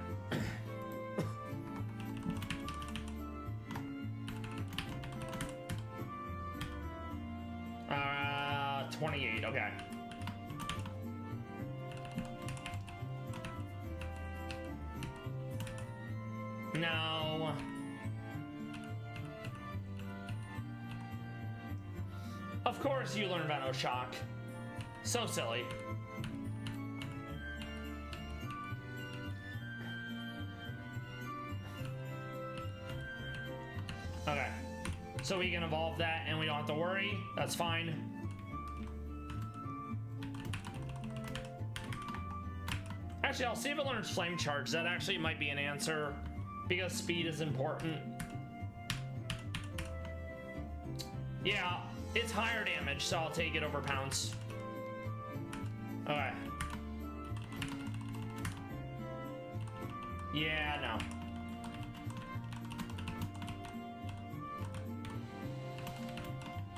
28, okay. No. Of course you learn Venom Shock. So silly. Okay. So we can evolve that and we don't have to worry. That's fine. Actually, I'll see if it learns Flame Charge. That actually might be an answer because speed is important. Yeah, it's higher damage, so I'll take it over Pounce. Okay. Yeah, no.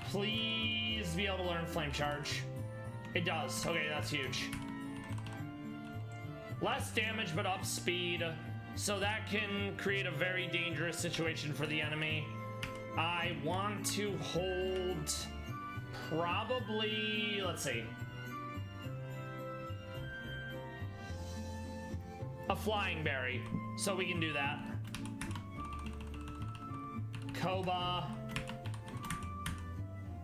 Please be able to learn Flame Charge. It does. Okay, that's huge. Less damage, but up speed. So that can create a very dangerous situation for the enemy. I want to hold probably, let's see. A Flying Berry. So we can do that. Koba.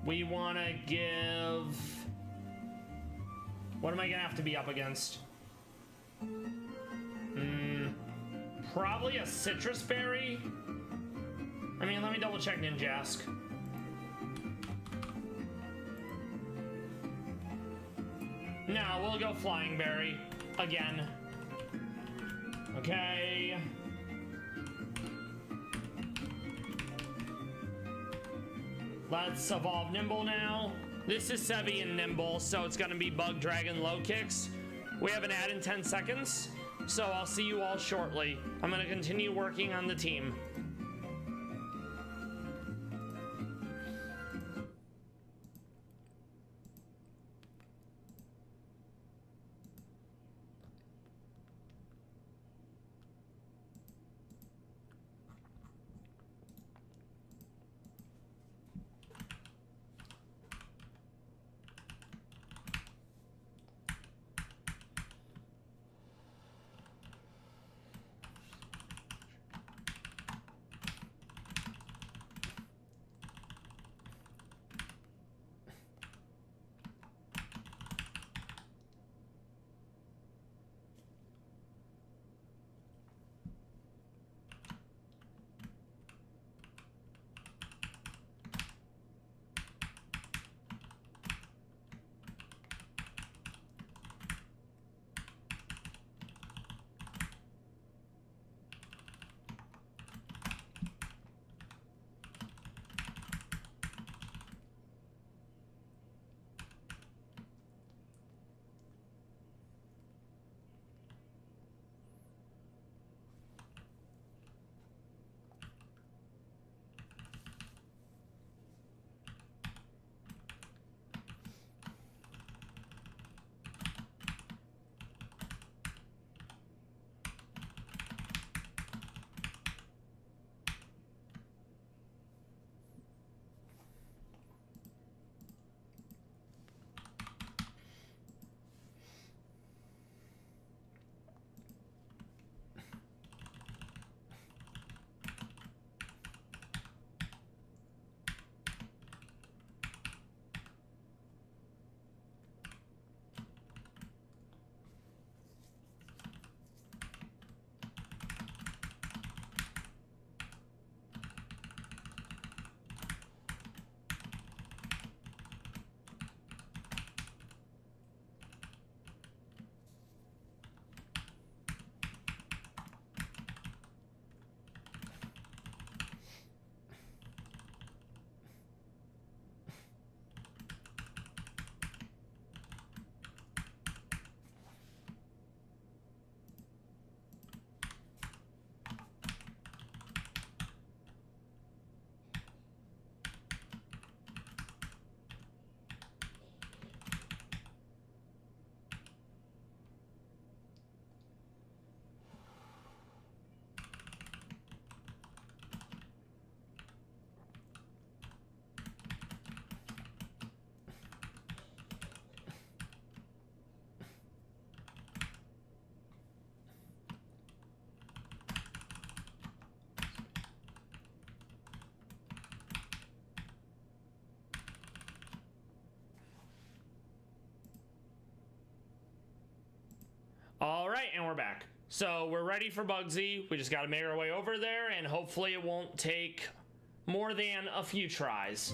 We want to give... What am I going to have to be up against? Probably a Citrus Berry. I mean, let me double check Ninjask. No, we'll go Flying Berry again. Okay. Let's evolve Nimble now. This is Sevi and Nimble, so it's gonna be Bug Dragon Low Kicks. We have an ad in 10 seconds, so I'll see you all shortly. I'm gonna continue working on the team. All right, and we're back. So we're ready for Bugsy. We just got to make our way over there, and hopefully it won't take more than a few tries.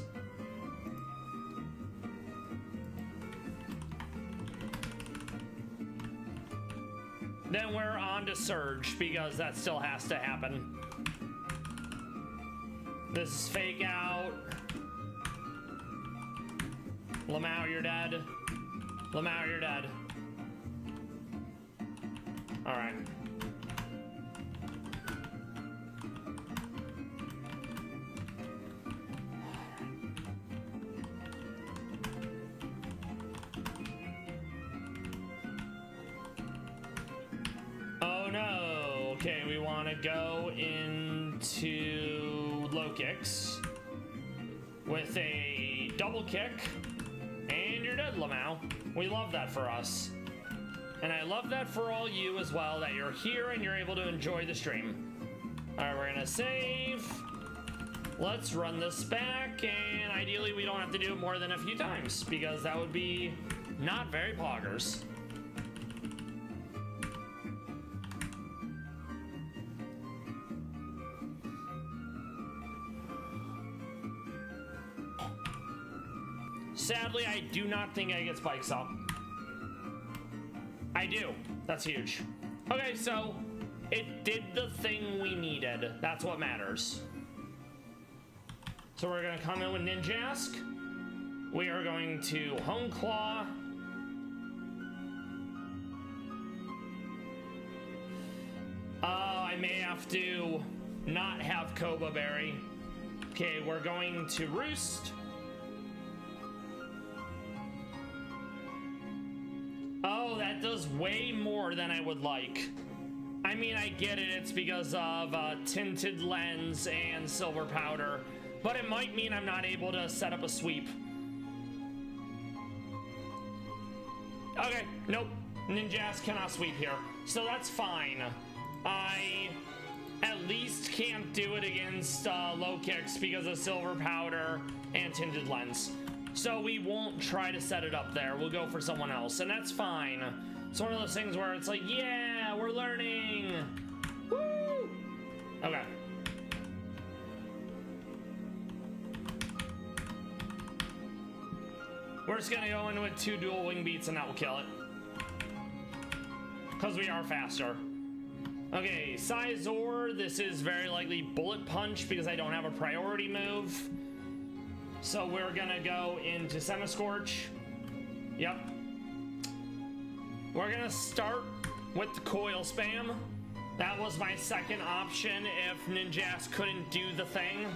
Then we're on to Surge, because that still has to happen. This is Fake Out. Lamau, you're dead. Lamau, you're dead. Alright. Oh no. Okay, we want to go into low kicks with a double kick. And you're dead, Lamau. We love that for us. And I love that for all you as well, that you're here and you're able to enjoy the stream. Alright, we're gonna save. Let's run this back, and ideally we don't have to do it more than a few times, because that would be not very poggers. Sadly, I do not think I get spikes up. I do. That's huge. Okay, so it did the thing we needed. That's what matters. So we're going to come in with Ninjask. We are going to Hone Claw. I may have to not have Koba Berry. Okay, we're going to Roost. Oh, that does way more than I would like. I mean, I get it, it's because of Tinted Lens and Silver Powder, but it might mean I'm not able to set up a sweep. Okay, nope. Ninjas cannot sweep here, so that's fine. I at least can't do it against low kicks because of Silver Powder and Tinted Lens. So we won't try to set it up there. We'll go for someone else, and that's fine. It's one of those things where it's like, yeah, we're learning. Woo! Okay. We're just gonna go in with 2 dual wing beats, and that will kill it. Because we are faster. Okay, Sizor, this is very likely Bullet Punch because I don't have a priority move. So we're gonna go into Semi-Scorch. Yep. We're gonna start with the Coil Spam. That was my second option if Ninjas couldn't do the thing.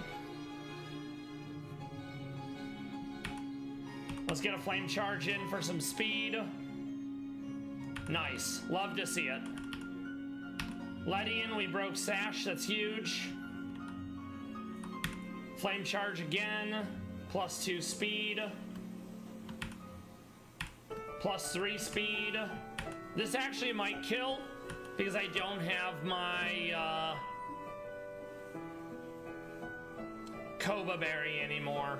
Let's get a Flame Charge in for some speed. Nice. Love to see it. Ledian, we broke Sash. That's huge. Flame Charge again. +2 speed. +3 speed. This actually might kill because I don't have my Koba Berry anymore.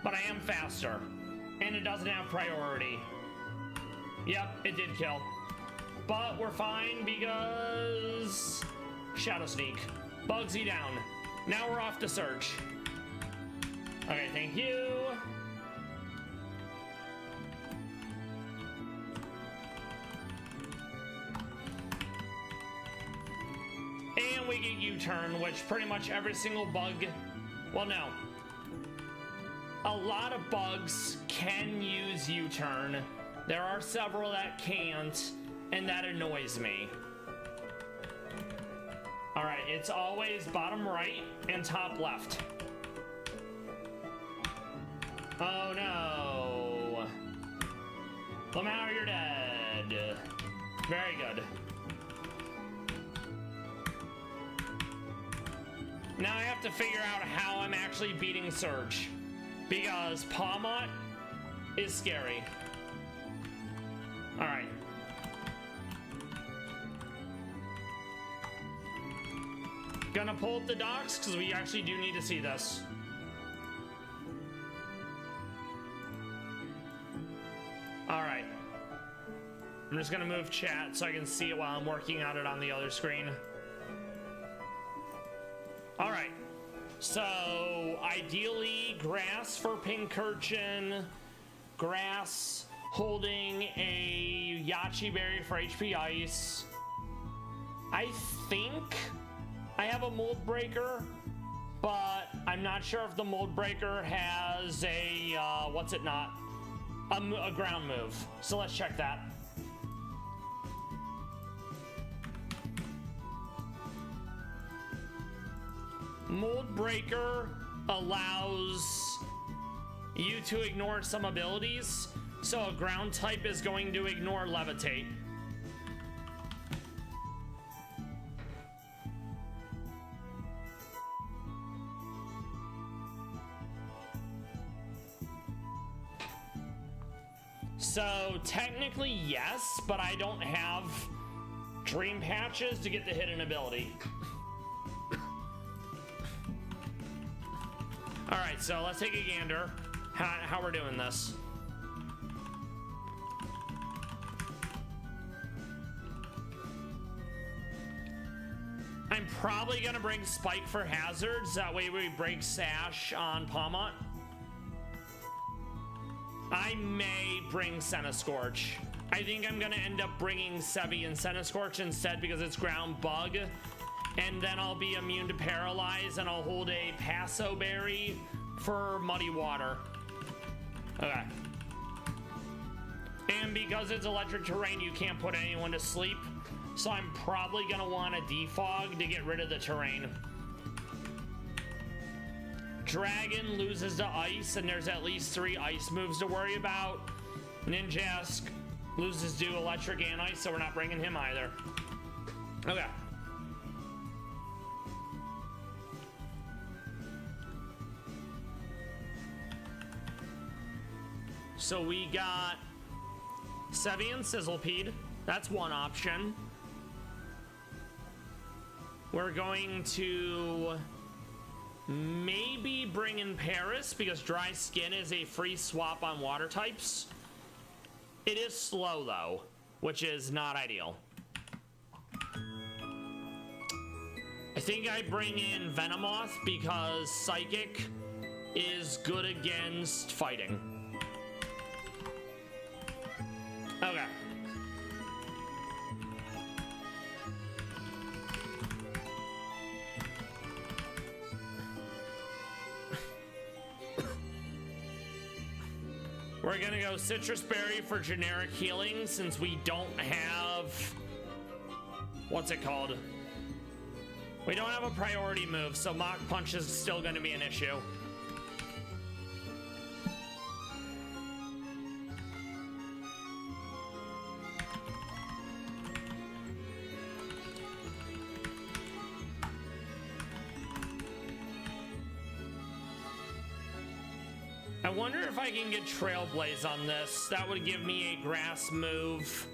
But I am faster. And it doesn't have priority. Yep, it did kill. But we're fine because Shadow Sneak. Bugsy down. Now we're off to Surge. Okay, thank you. And we get U-turn, which pretty much every single bug, well, no. A lot of bugs can use U-turn. There are several that can't, and that annoys me. All right, it's always bottom right and top left. Oh no. Lamau, you're dead. Very good. Now I have to figure out how I'm actually beating Surge, because Pawmot is scary. All right. Gonna pull up the docs because we actually do need to see this. All right. I'm just gonna move chat so I can see it while I'm working on it on the other screen. All right. So ideally, grass for Pincurchin, grass holding a Yachi Berry for HP Ice. I think I have a Mold Breaker, but I'm not sure if the Mold Breaker has a, what's it not? A ground move. So let's check that. Mold Breaker allows you to ignore some abilities, so a ground type is going to ignore Levitate. So technically yes, but I don't have Dream Patches to get the hidden ability. All right, so let's take a gander how we're doing this. I'm probably gonna bring Spike for hazards. That way we break Sash on Palmont. I may bring Centiskorch. I think I'm gonna end up bringing Sevi and Centiskorch instead because it's ground bug. And then I'll be immune to paralyze and I'll hold a Passo Berry for muddy water. Okay. And because it's electric terrain, you can't put anyone to sleep. So I'm probably gonna want a defog to get rid of the terrain. Dragon loses to ice and there's at least 3 ice moves to worry about. Ninjask loses to electric and ice, so we're not bringing him either. Okay. So we got Sevi and Sizzlepede. That's one option. We're going to maybe bring in Paris because Dry Skin is a free swap on water types. It is slow though, which is not ideal. I think I bring in Venomoth because Psychic is good against fighting. Okay. We're gonna go Citrus Berry for generic healing since we don't have... what's it called? We don't have a priority move, so Mach Punch is still gonna be an issue. I wonder if I can get Trailblaze on this. That would give me a grass move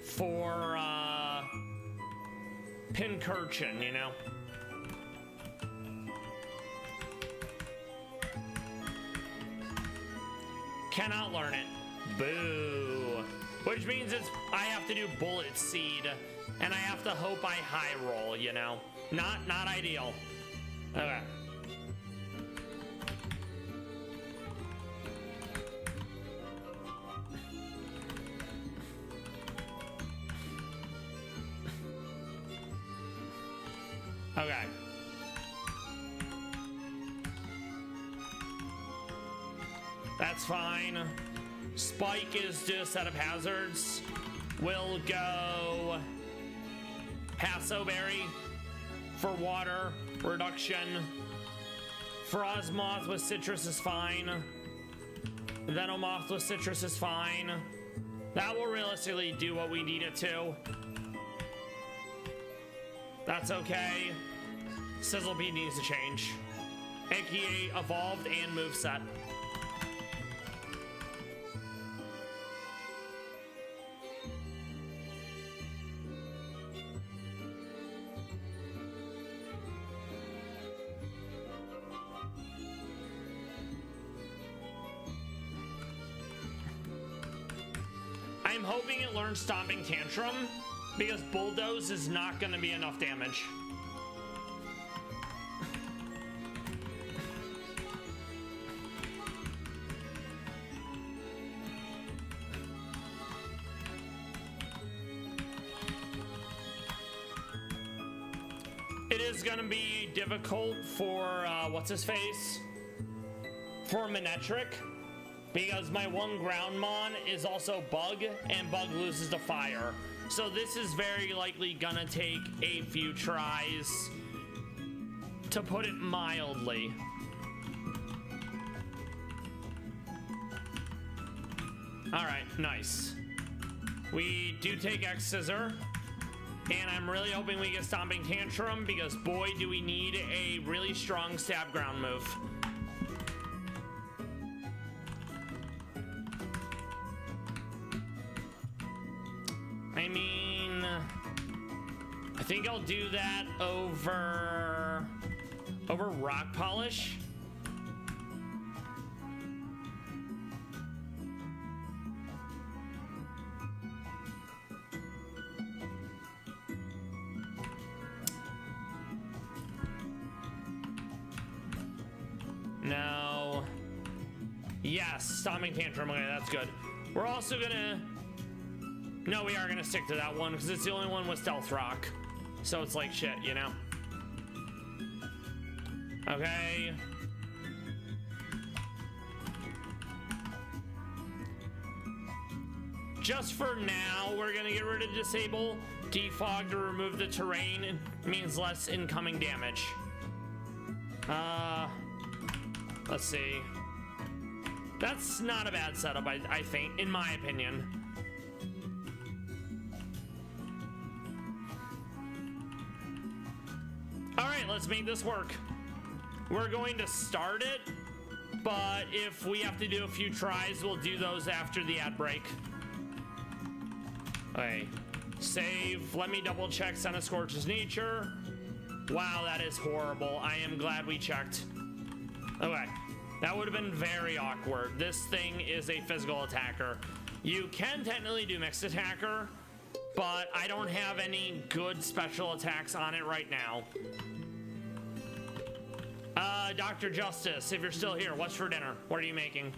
for Pincurchin, you know? Cannot learn it. Boo. Which means I have to do Bullet Seed, and I have to hope I high roll, you know? Not ideal. Okay. Okay. That's fine. Spike is to set up hazards. We'll go Passo Berry for water reduction. Frostmoth with citrus is fine. Venomoth with citrus is fine. That will realistically do what we need it to. That's okay. Sizzlepede needs to change. AKA evolved and moveset. I I'm hoping it learns Stomping Tantrum, because Bulldoze is not going to be enough damage. It is going to be difficult for, what's his face? For Manectric, because my one ground mon is also Bug, and Bug loses to Fire. So this is very likely gonna take a few tries, to put it mildly. Alright, nice. We do take X Scissor, and I'm really hoping we get Stomping Tantrum, because boy do we need a really strong stab ground move. I mean, I think I'll do that over Rock Polish. No. Yes, Stomping Tantrum. Okay, that's good. We're also gonna... No, we are gonna stick to that one because it's the only one with Stealth Rock. So it's like shit, you know? Okay. Just for now, we're gonna get rid of Disable. Defog to remove the terrain. It means less incoming damage. Let's see. That's not a bad setup, I think, in my opinion. Alright, let's make this work. We're going to start it, but if we have to do a few tries, we'll do those after the ad break. Okay, save. Let me double check Senna Scorch's nature. Wow, that is horrible. I am glad we checked. Okay, that would have been very awkward. This thing is a physical attacker. You can technically do mixed attacker, but I don't have any good special attacks on it right now. Dr. Justice, if you're still here, what's for dinner? What are you making?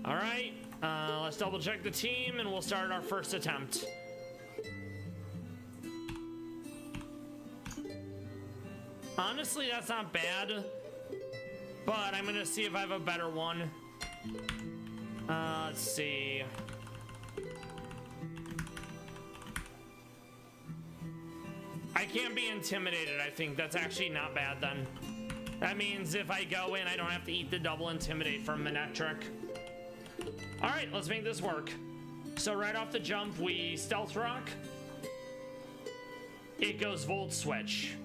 All right, let's double check the team and we'll start our first attempt. Honestly, that's not bad, but I'm gonna see if I have a better one. Let's see. I can't be intimidated. I think that's actually not bad then. That means if I go in, I don't have to eat the double intimidate from Manectric. All right, let's make this work. So right off the jump, we Stealth Rock. It goes Volt Switch.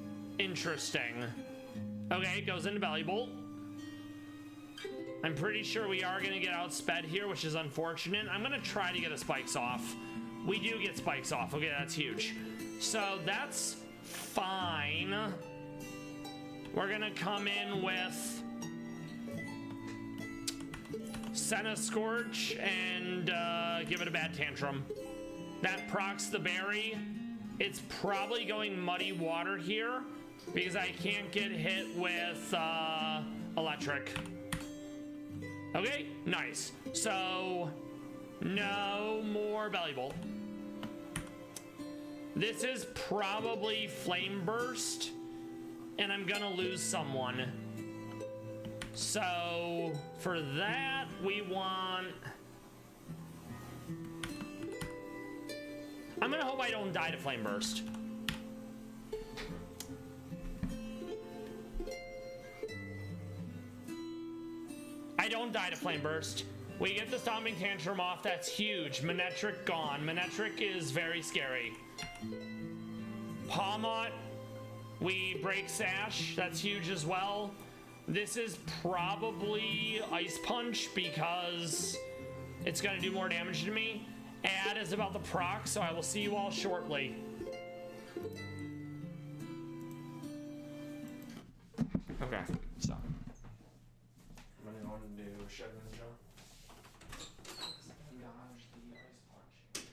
Interesting. Okay, it goes into Belly Bolt. I'm pretty sure we are gonna get outsped here, which is unfortunate. I'm gonna try to get a Spikes off. We do get Spikes off. Okay, that's huge. So that's fine. We're gonna come in with Senna Scorch and give it a bad tantrum. That procs the berry. It's probably going Muddy Water here because I can't get hit with electric. Okay, nice. So no more Belly Bolt. This is probably Flame Burst, and I'm gonna lose someone. So for that, we want... I'm gonna hope I don't die to Flame Burst. I don't die to Flame Burst. We get the Stomping Tantrum off, that's huge. Manectric gone. Manectric is very scary. Pawmot, we break Sash, that's huge as well. This is probably Ice Punch because it's gonna do more damage to me. Ad is about the proc, so I will see you all shortly. Okay, so. I'm gonna go and do Shed Ninja. Dodge the ice punch.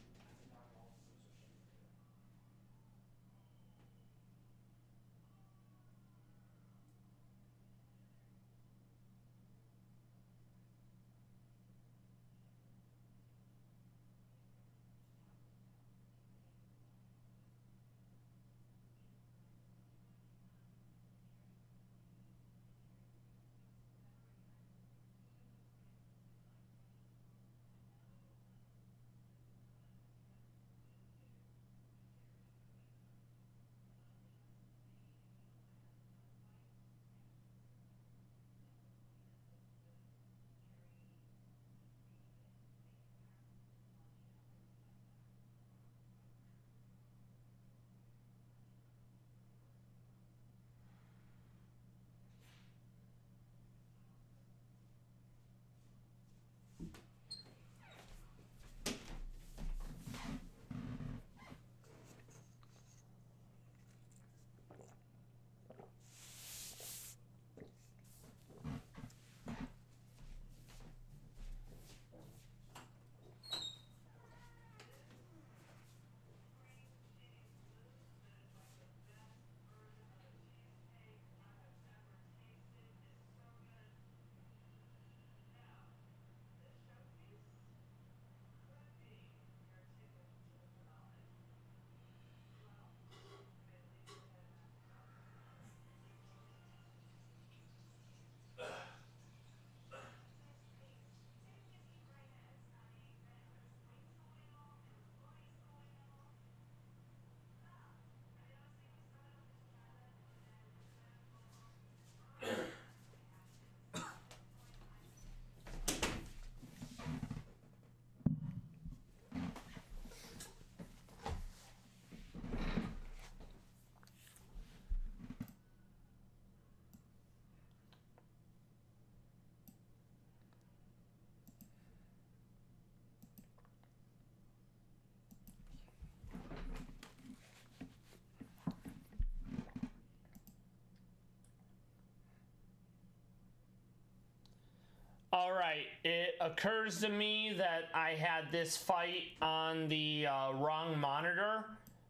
All right, it occurs to me that I had this fight on the wrong monitor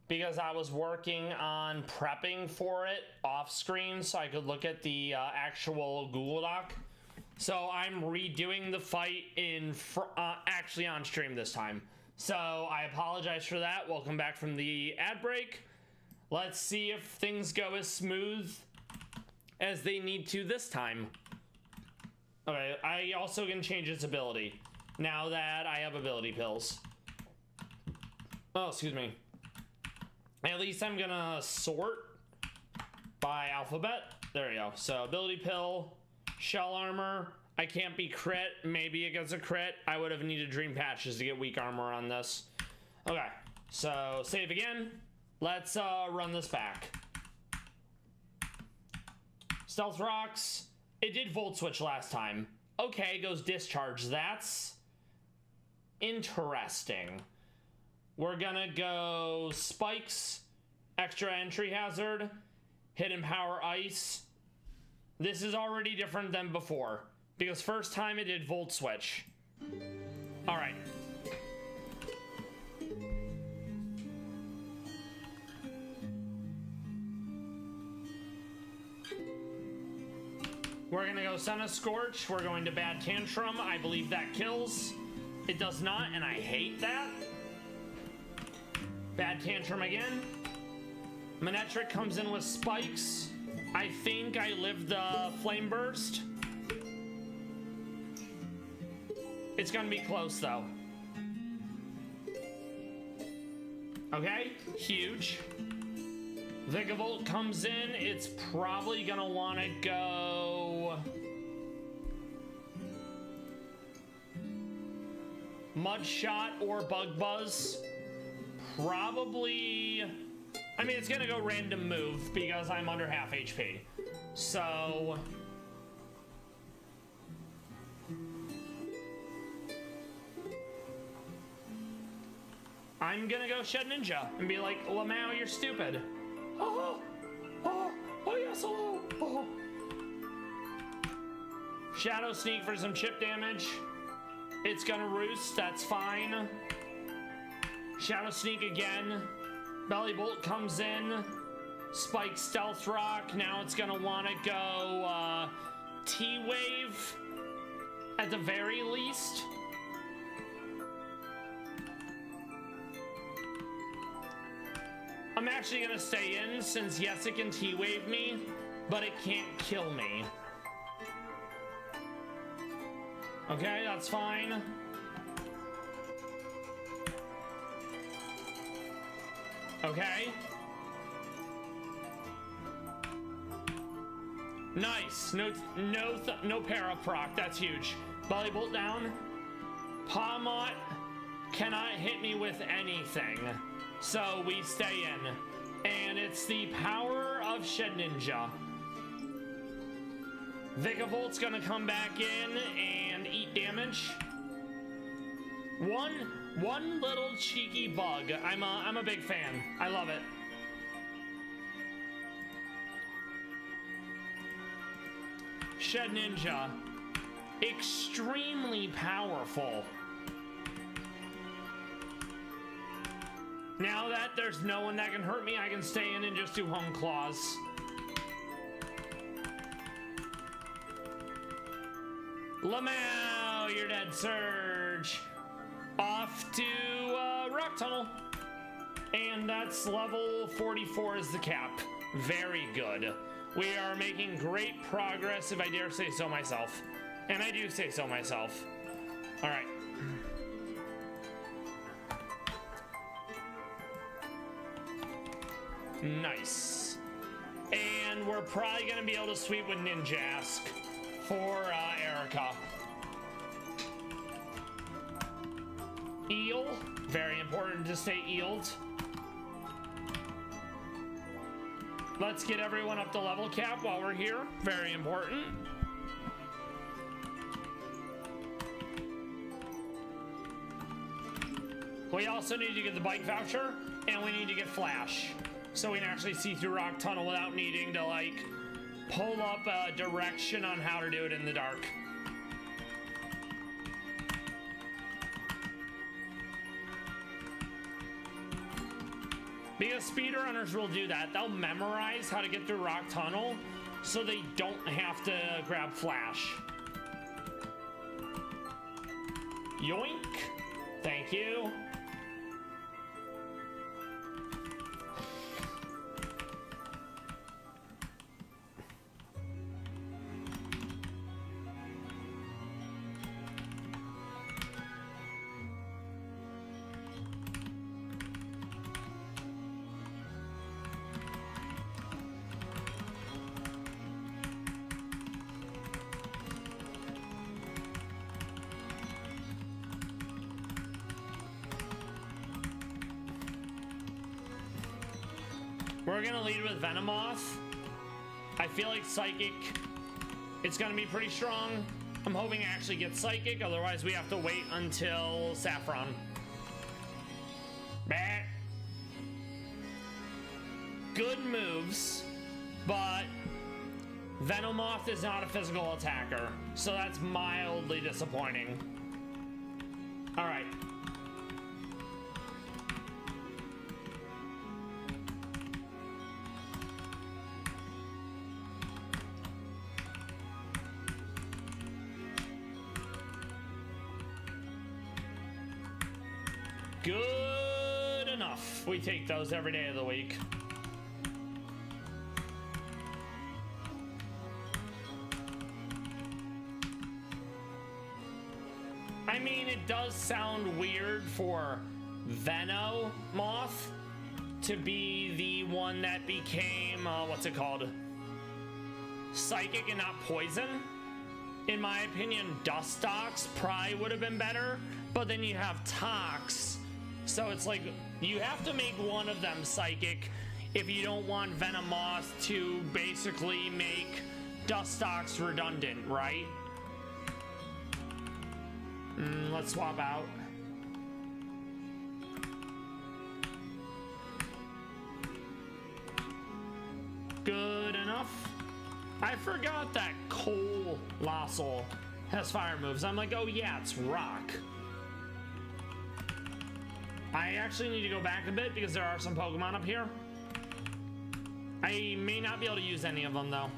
because I was working on prepping for it off screen so I could look at the actual Google Doc. So I'm redoing the fight in actually on stream this time. So I apologize for that. Welcome back from the ad break. Let's see if things go as smooth as they need to this time. Okay, I also can change its ability now that I have ability pills. Oh, excuse me. At least I'm gonna sort by alphabet. There we go. So ability pill, shell armor. I can't be crit. Maybe it gets a crit. I would have needed dream patches to get weak armor on this. Okay, so save again. Let's run this back. Stealth rocks. It did volt switch last time. Okay, goes discharge. That's interesting. We're gonna go spikes, extra entry hazard, hidden power ice. This is already different than before because first time it did volt switch. All right. We're gonna go Sun of Scorch. We're going to Bad Tantrum. I believe that kills. It does not, and I hate that. Bad Tantrum again. Manetric comes in with spikes. I think I lived the Flame Burst. It's gonna be close though. Okay, huge. Vigavolt comes in. It's probably gonna want to go Mud Shot or Bug Buzz. Probably, I mean, it's gonna go random move because I'm under half HP. So I'm gonna go Shed Ninja and be like, Lamau, you're stupid. Oh, yes, hello. Oh. Shadow Sneak for some chip damage. It's gonna roost, that's fine. Shadow Sneak again. Belly Bolt comes in. Spike Stealth Rock. Now it's gonna wanna go T-Wave at the very least. I'm actually gonna stay in since yes, it can T-Wave me, but it can't kill me. Okay, that's fine. Okay. Nice. No para proc. That's huge. Belly Bolt down. Pawmot cannot hit me with anything. So we stay in. And it's the power of Shed Ninja. Vigavolt's gonna come back in and eat damage. One little cheeky bug. I'm a big fan. I love it. Shed Ninja, extremely powerful. Now that there's no one that can hurt me, I can stay in and just do Hung Claws. Lamau, you're dead, Surge. Off to Rock Tunnel. And that's level 44 is the cap. Very good. We are making great progress, if I dare say so myself. And I do say so myself. All right. Nice. And we're probably going to be able to sweep with Ninjask for Erica. Eel. Very important to stay eeled. Let's get everyone up to level cap while we're here. Very important. We also need to get the bike voucher, and we need to get flash, so we can actually see through Rock Tunnel without needing to like pull up a direction on how to do it in the dark. Because speedrunners will do that. They'll memorize how to get through Rock Tunnel so they don't have to grab flash. Yoink. Thank you. We're gonna lead with Venomoth. I feel like Psychic, it's gonna be pretty strong. I'm hoping to actually get Psychic, otherwise we have to wait until Saffron. Bah. Good moves, but Venomoth is not a physical attacker, so that's mildly disappointing. All right. Good enough. We take those every day of the week. I mean, it does sound weird for Venomoth to be the one that became, what's it called? Psychic and not poison. In my opinion, Dustox probably would have been better, but then you have Tox. So it's like, you have to make one of them Psychic if you don't want Venomoth to basically make Dustox redundant, right? Let's swap out. Good enough. I forgot that Colossal has fire moves. I'm like, oh yeah, it's rock. I actually need to go back a bit because there are some Pokemon up here. I may not be able to use any of them though.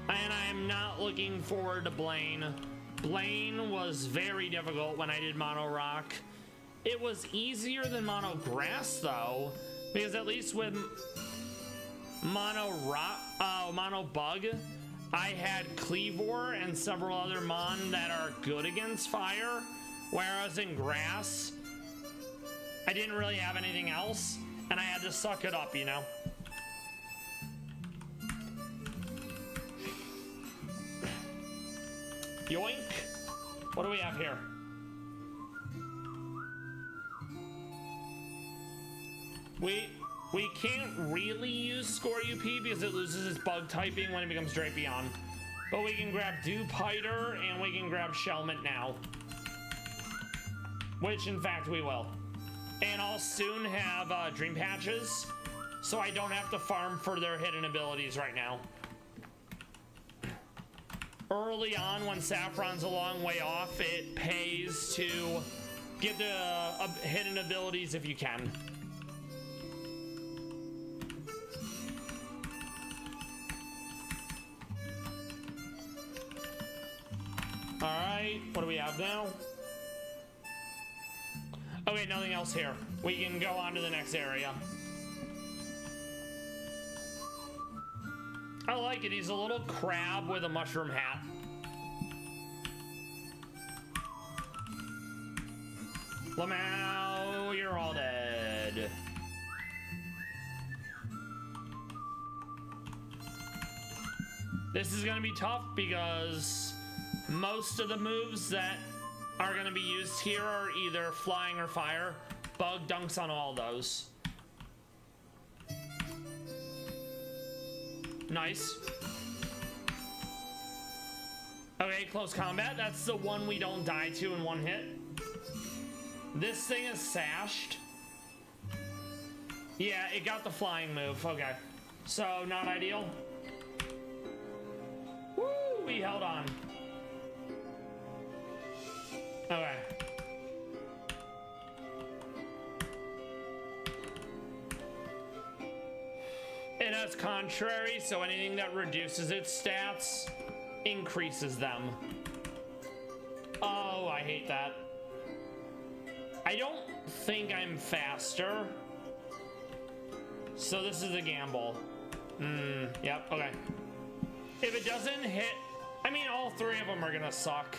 And I am not looking forward to Blaine. Blaine was very difficult when I did Mono Rock. It was easier than Mono Grass though, because at least with Mono Bug, I had Cleavor and several other Mon that are good against fire, whereas in Grass, I didn't really have anything else, and I had to suck it up, you know? Yoink! What do we have here? We can't really use Scorup because it loses its bug typing when it becomes Drapion. But we can grab Dewpider and we can grab Shelmet now. Which in fact we will. And I'll soon have Dream Patches, so I don't have to farm for their hidden abilities right now. Early on, when Saffron's a long way off, it pays to get the hidden abilities if you can. Alright, what do we have now? Okay, nothing else here. We can go on to the next area. I like it. He's a little crab with a mushroom hat. Lamau, you're all dead. This is gonna be tough because most of the moves that are gonna be used here are either flying or fire. Bug dunks on all those. Nice. Okay, close combat. That's the one we don't die to in one hit. This thing is sashed. Yeah, it got the flying move. Okay. So, not ideal. Woo! We held on. Okay. It has contrary, so anything that reduces its stats increases them. Oh, I hate that. I don't think I'm faster. So this is a gamble. Yep, okay. If it doesn't hit, I mean, all three of them are gonna suck.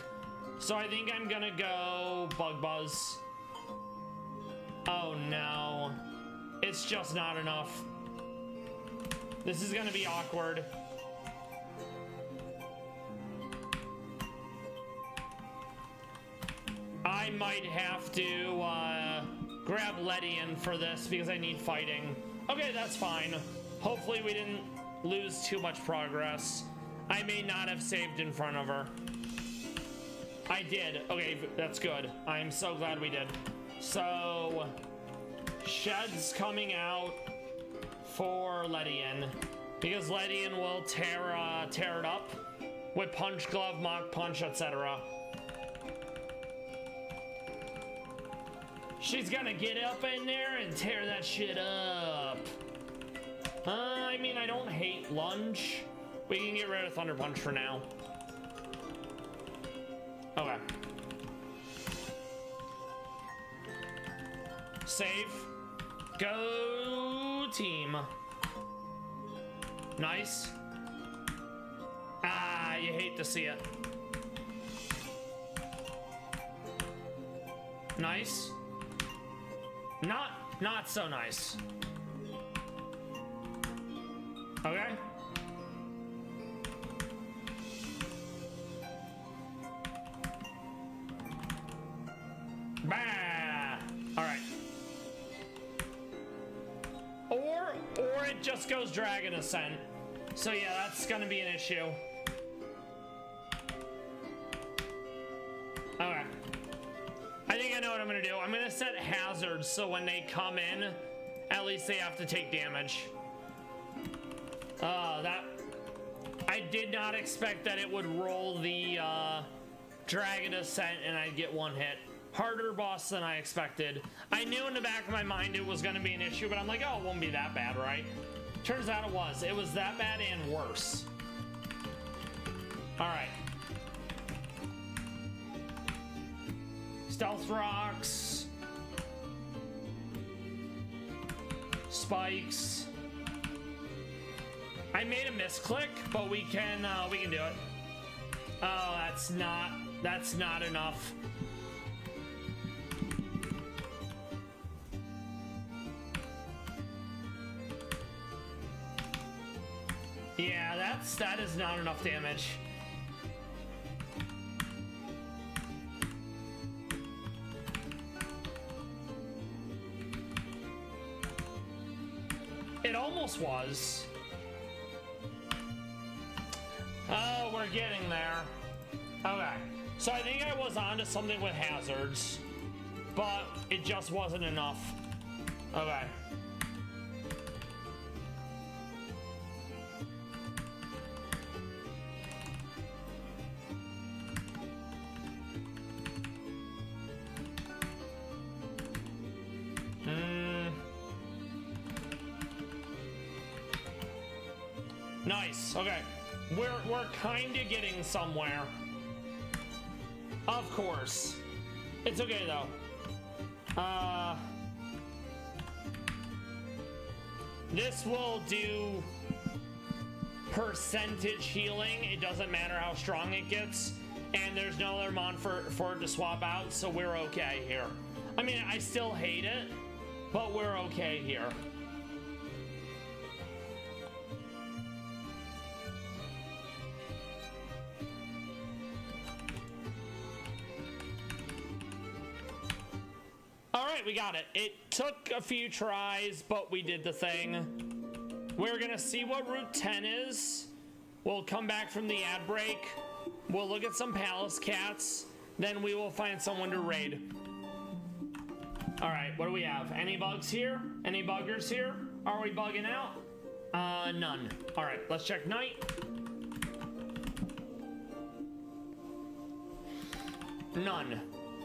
So I think I'm gonna go Bug Buzz. Oh no. It's just not enough. This is gonna be awkward. I might have to grab Ledian for this because I need fighting. Okay, that's fine. Hopefully we didn't lose too much progress. I may not have saved in front of her. I did. Okay, that's good. I'm so glad we did. So, Shed's coming out for Ledian because Ledian will tear it up with Punch Glove, Mach Punch, etc. She's gonna get up in there and tear that shit up. I mean, I don't hate Lunge. We can get rid of Thunder Punch for now. Okay. Save. Go team. Nice. Ah, you hate to see it. Nice. Not so nice. Okay. Bah! Alright. Or it just goes Dragon Ascent. So yeah, that's gonna be an issue. Okay. I think I know what I'm gonna do. I'm gonna set hazards so when they come in, at least they have to take damage. I did not expect that it would roll the Dragon Ascent and I'd get one hit. Harder boss than I expected. I knew in the back of my mind it was going to be an issue, but I'm like, oh, it won't be that bad, right? Turns out it was. It was that bad and worse. All right. Stealth rocks. Spikes. I made a misclick, but we can do it. Oh, that's not enough. Yeah, that is not enough damage. It almost was. Oh, we're getting there. Okay. So I think I was onto something with hazards, but it just wasn't enough. Okay. Nice. Okay. We're kind of getting somewhere. Of course. It's okay though. This will do percentage healing. It doesn't matter how strong it gets, and there's no other mon for it to swap out, so we're okay here. I mean, I still hate it, but we're okay here. Alright, we got it. It took a few tries, but we did the thing. We're gonna see what Route 10 is. We'll come back from the ad break. We'll look at some palace cats. Then we will find someone to raid. Alright, what do we have? Any bugs here? Any buggers here? Are we bugging out? None. Alright, let's check night. None.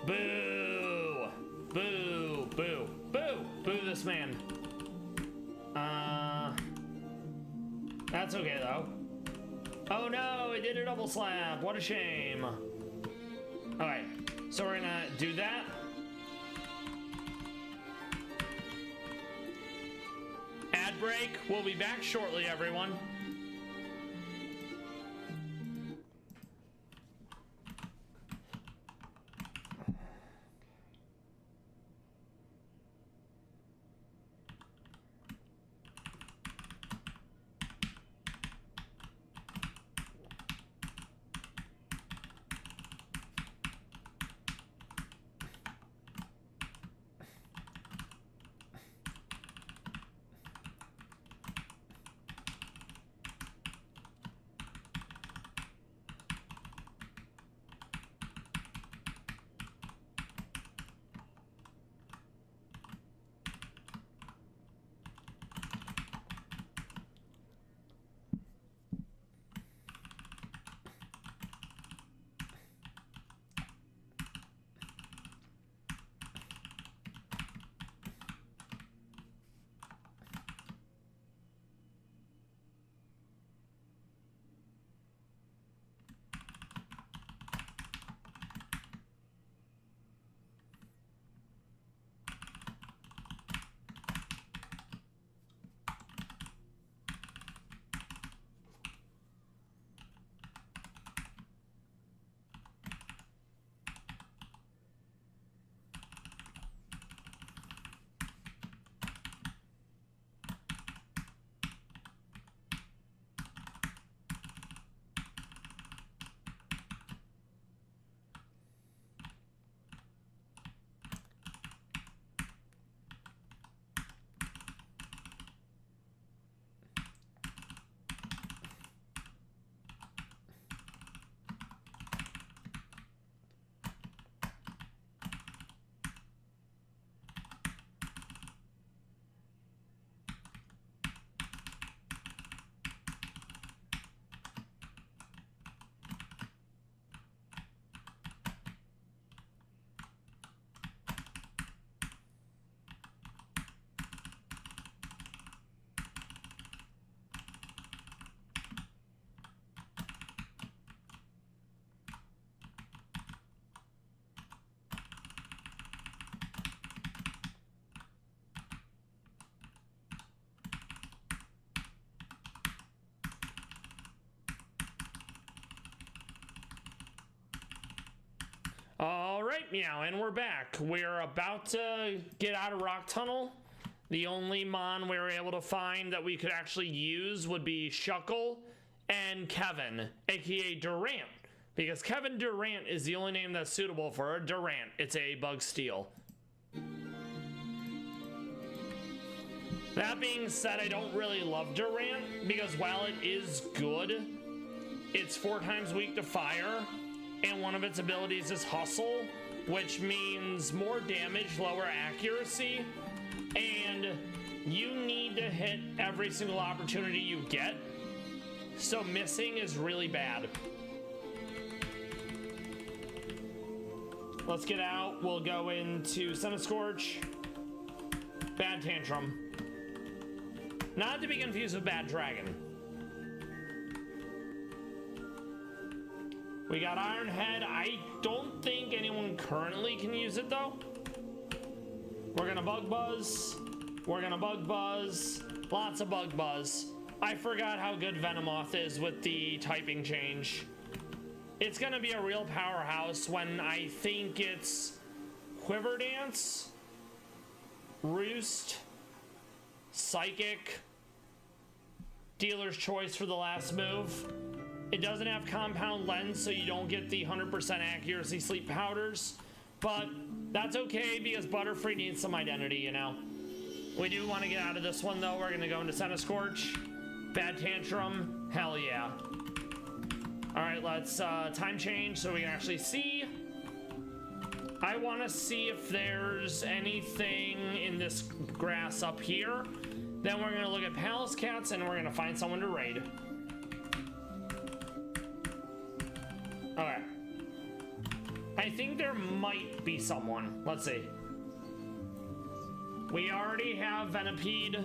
Boo! Boo! Boo! Boo! Boo this man. That's okay though. Oh no, it did a double slap. What a shame. Okay, so we're gonna do that. Ad break. We'll be back shortly, everyone. meow, and we're back. We're about to get out of Rock Tunnel. The only mon we were able to find that we could actually use would be Shuckle and Kevin, aka Durant. Because Kevin Durant is the only name that's suitable for a Durant. It's a bug steal. That being said, I don't really love Durant because while it is good, it's 4 times weak to fire, and one of its abilities is Hustle, which means more damage, lower accuracy, and you need to hit every single opportunity you get, so missing is really bad. Let's get out. We'll go into Scorch. Bad Tantrum. Not to be confused with Bad Dragon. We got Iron Head. I don't think anyone currently can use it though. We're gonna Bug Buzz. We're gonna Bug Buzz. Lots of Bug Buzz. I forgot how good Venomoth is with the typing change. It's gonna be a real powerhouse when I think it's Quiver Dance, Roost, Psychic, Dealer's Choice for the last move. It doesn't have Compound Lens, so you don't get the 100% accuracy sleep powders, but that's okay because Butterfree needs some identity, you know. We do want to get out of this one though. We're gonna go into Scorch. Bad Tantrum, hell yeah. All right, let's time change so we can actually see. I want to see if there's anything in this grass up here. Then we're going to look at Palace Cats and we're going to find someone to raid. Okay. I think there might be someone. Let's see. We already have Venipede.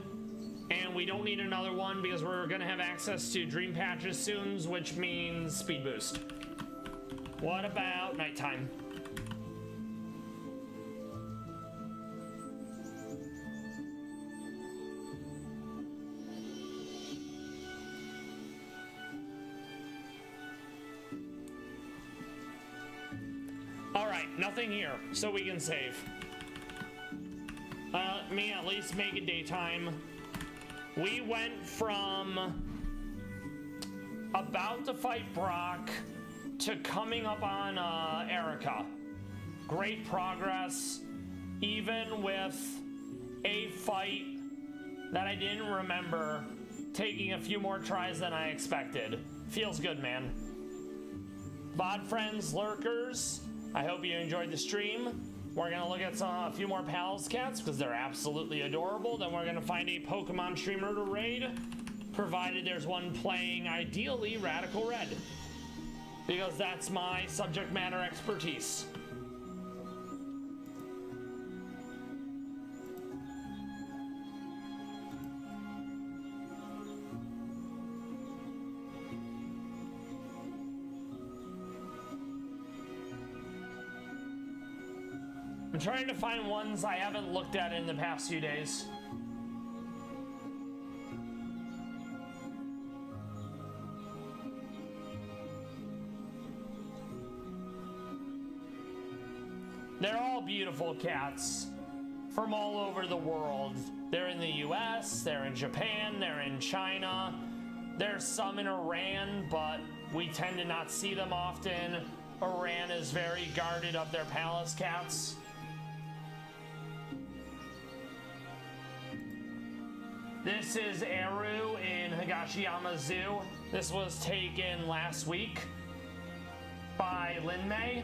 And we don't need another one because we're gonna have access to Dream Patches soon, which means speed boost. What about nighttime? All right, nothing here, so we can save. Me at least make it daytime. We went from about to fight Brock to coming up on Erica. Great progress, even with a fight that I didn't remember, taking a few more tries than I expected. Feels good, man. VOD friends, lurkers, I hope you enjoyed the stream. We're gonna look at a few more Palace Cats because they're absolutely adorable. Then we're gonna find a Pokemon streamer to raid, provided there's one playing ideally Radical Red, because that's my subject matter expertise. I'm trying to find ones I haven't looked at in the past few days. They're all beautiful cats from all over the world. They're in the US, they're in Japan, they're in China. There's some in Iran, but we tend to not see them often. Iran is very guarded of their palace cats. This is Eru in Higashiyama Zoo. This was taken last week by Lin Mei.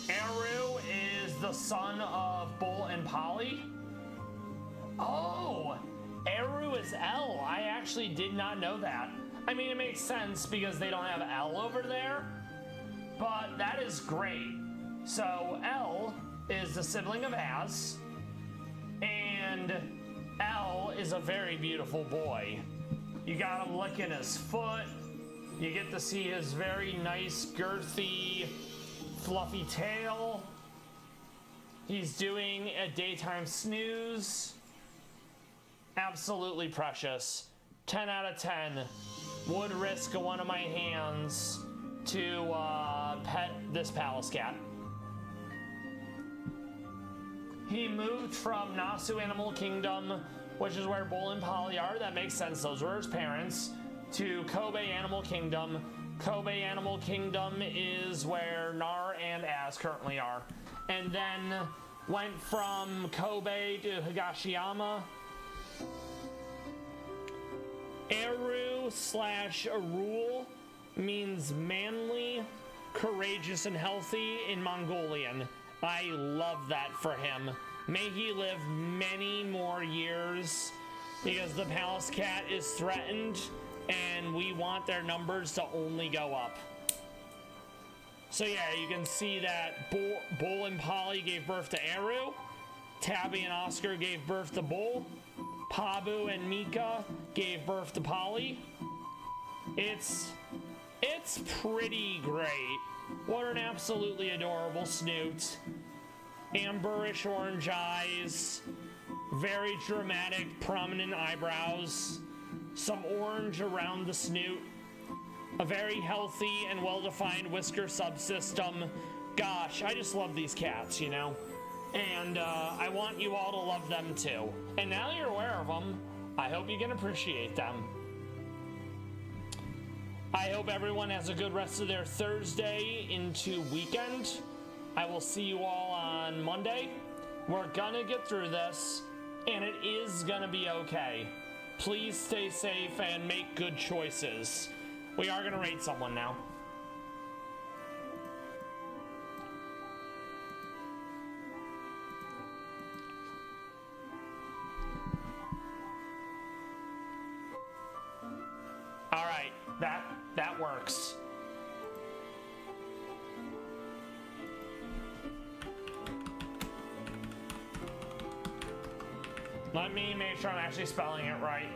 Eru is the son of Bull and Polly. Oh, Eru is L. I actually did not know that. I mean, it makes sense because they don't have L over there, but that is great. So L is the sibling of Az, and L is a very beautiful boy. You got him licking his foot. You get to see his very nice, girthy, fluffy tail. He's doing a daytime snooze. Absolutely precious. 10 out of 10. Would risk one of my hands to pet this palace cat. he moved from Nasu Animal Kingdom, which is where Bull and Polly are. That makes sense. Those were his parents. To Kobe Animal Kingdom. Kobe Animal Kingdom is where Nar and Az currently are. And then went from Kobe to Higashiyama. Eru / Arul means manly, courageous, and healthy in Mongolian. I love that for him. May he live many more years because the Palace Cat is threatened and we want their numbers to only go up. So yeah, you can see that Bull and Polly gave birth to Eru. Tabby and Oscar gave birth to Bull. Pabu and Mika gave birth to Polly. It's pretty great. What an absolutely adorable snoot. Amberish orange eyes. Very dramatic, prominent eyebrows. Some orange around the snoot. A very healthy and well-defined whisker subsystem. Gosh, I just love these cats, you know? And I want you all to love them too. And now you're aware of them, I hope you can appreciate them. I hope everyone has a good rest of their Thursday into weekend. I will see you all on Monday. We're gonna get through this, and it is gonna be okay. Please stay safe and make good choices. We are gonna rate someone now. All right, that works. Let me make sure I'm actually spelling it right.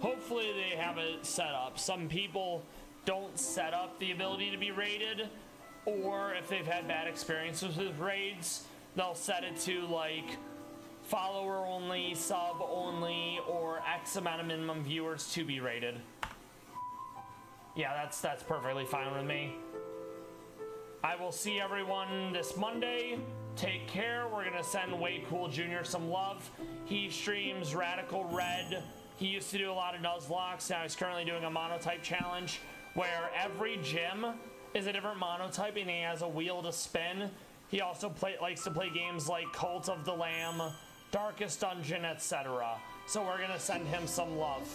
Hopefully they have it set up. Some people don't set up the ability to be rated, or if they've had bad experiences with raids, they'll set it to like follower only, sub only, or X amount of minimum viewers to be rated. Yeah, that's perfectly fine with me. I will see everyone this Monday. Take care. We're gonna send Way Cool Jr. some love. He streams Radical Red. He used to do a lot of Nuzlocke. Now he's currently doing a monotype challenge where every gym is a different monotype and he has a wheel to spin. He also likes to play games like Cult of the Lamb, Darkest Dungeon, etc. So we're gonna send him some love.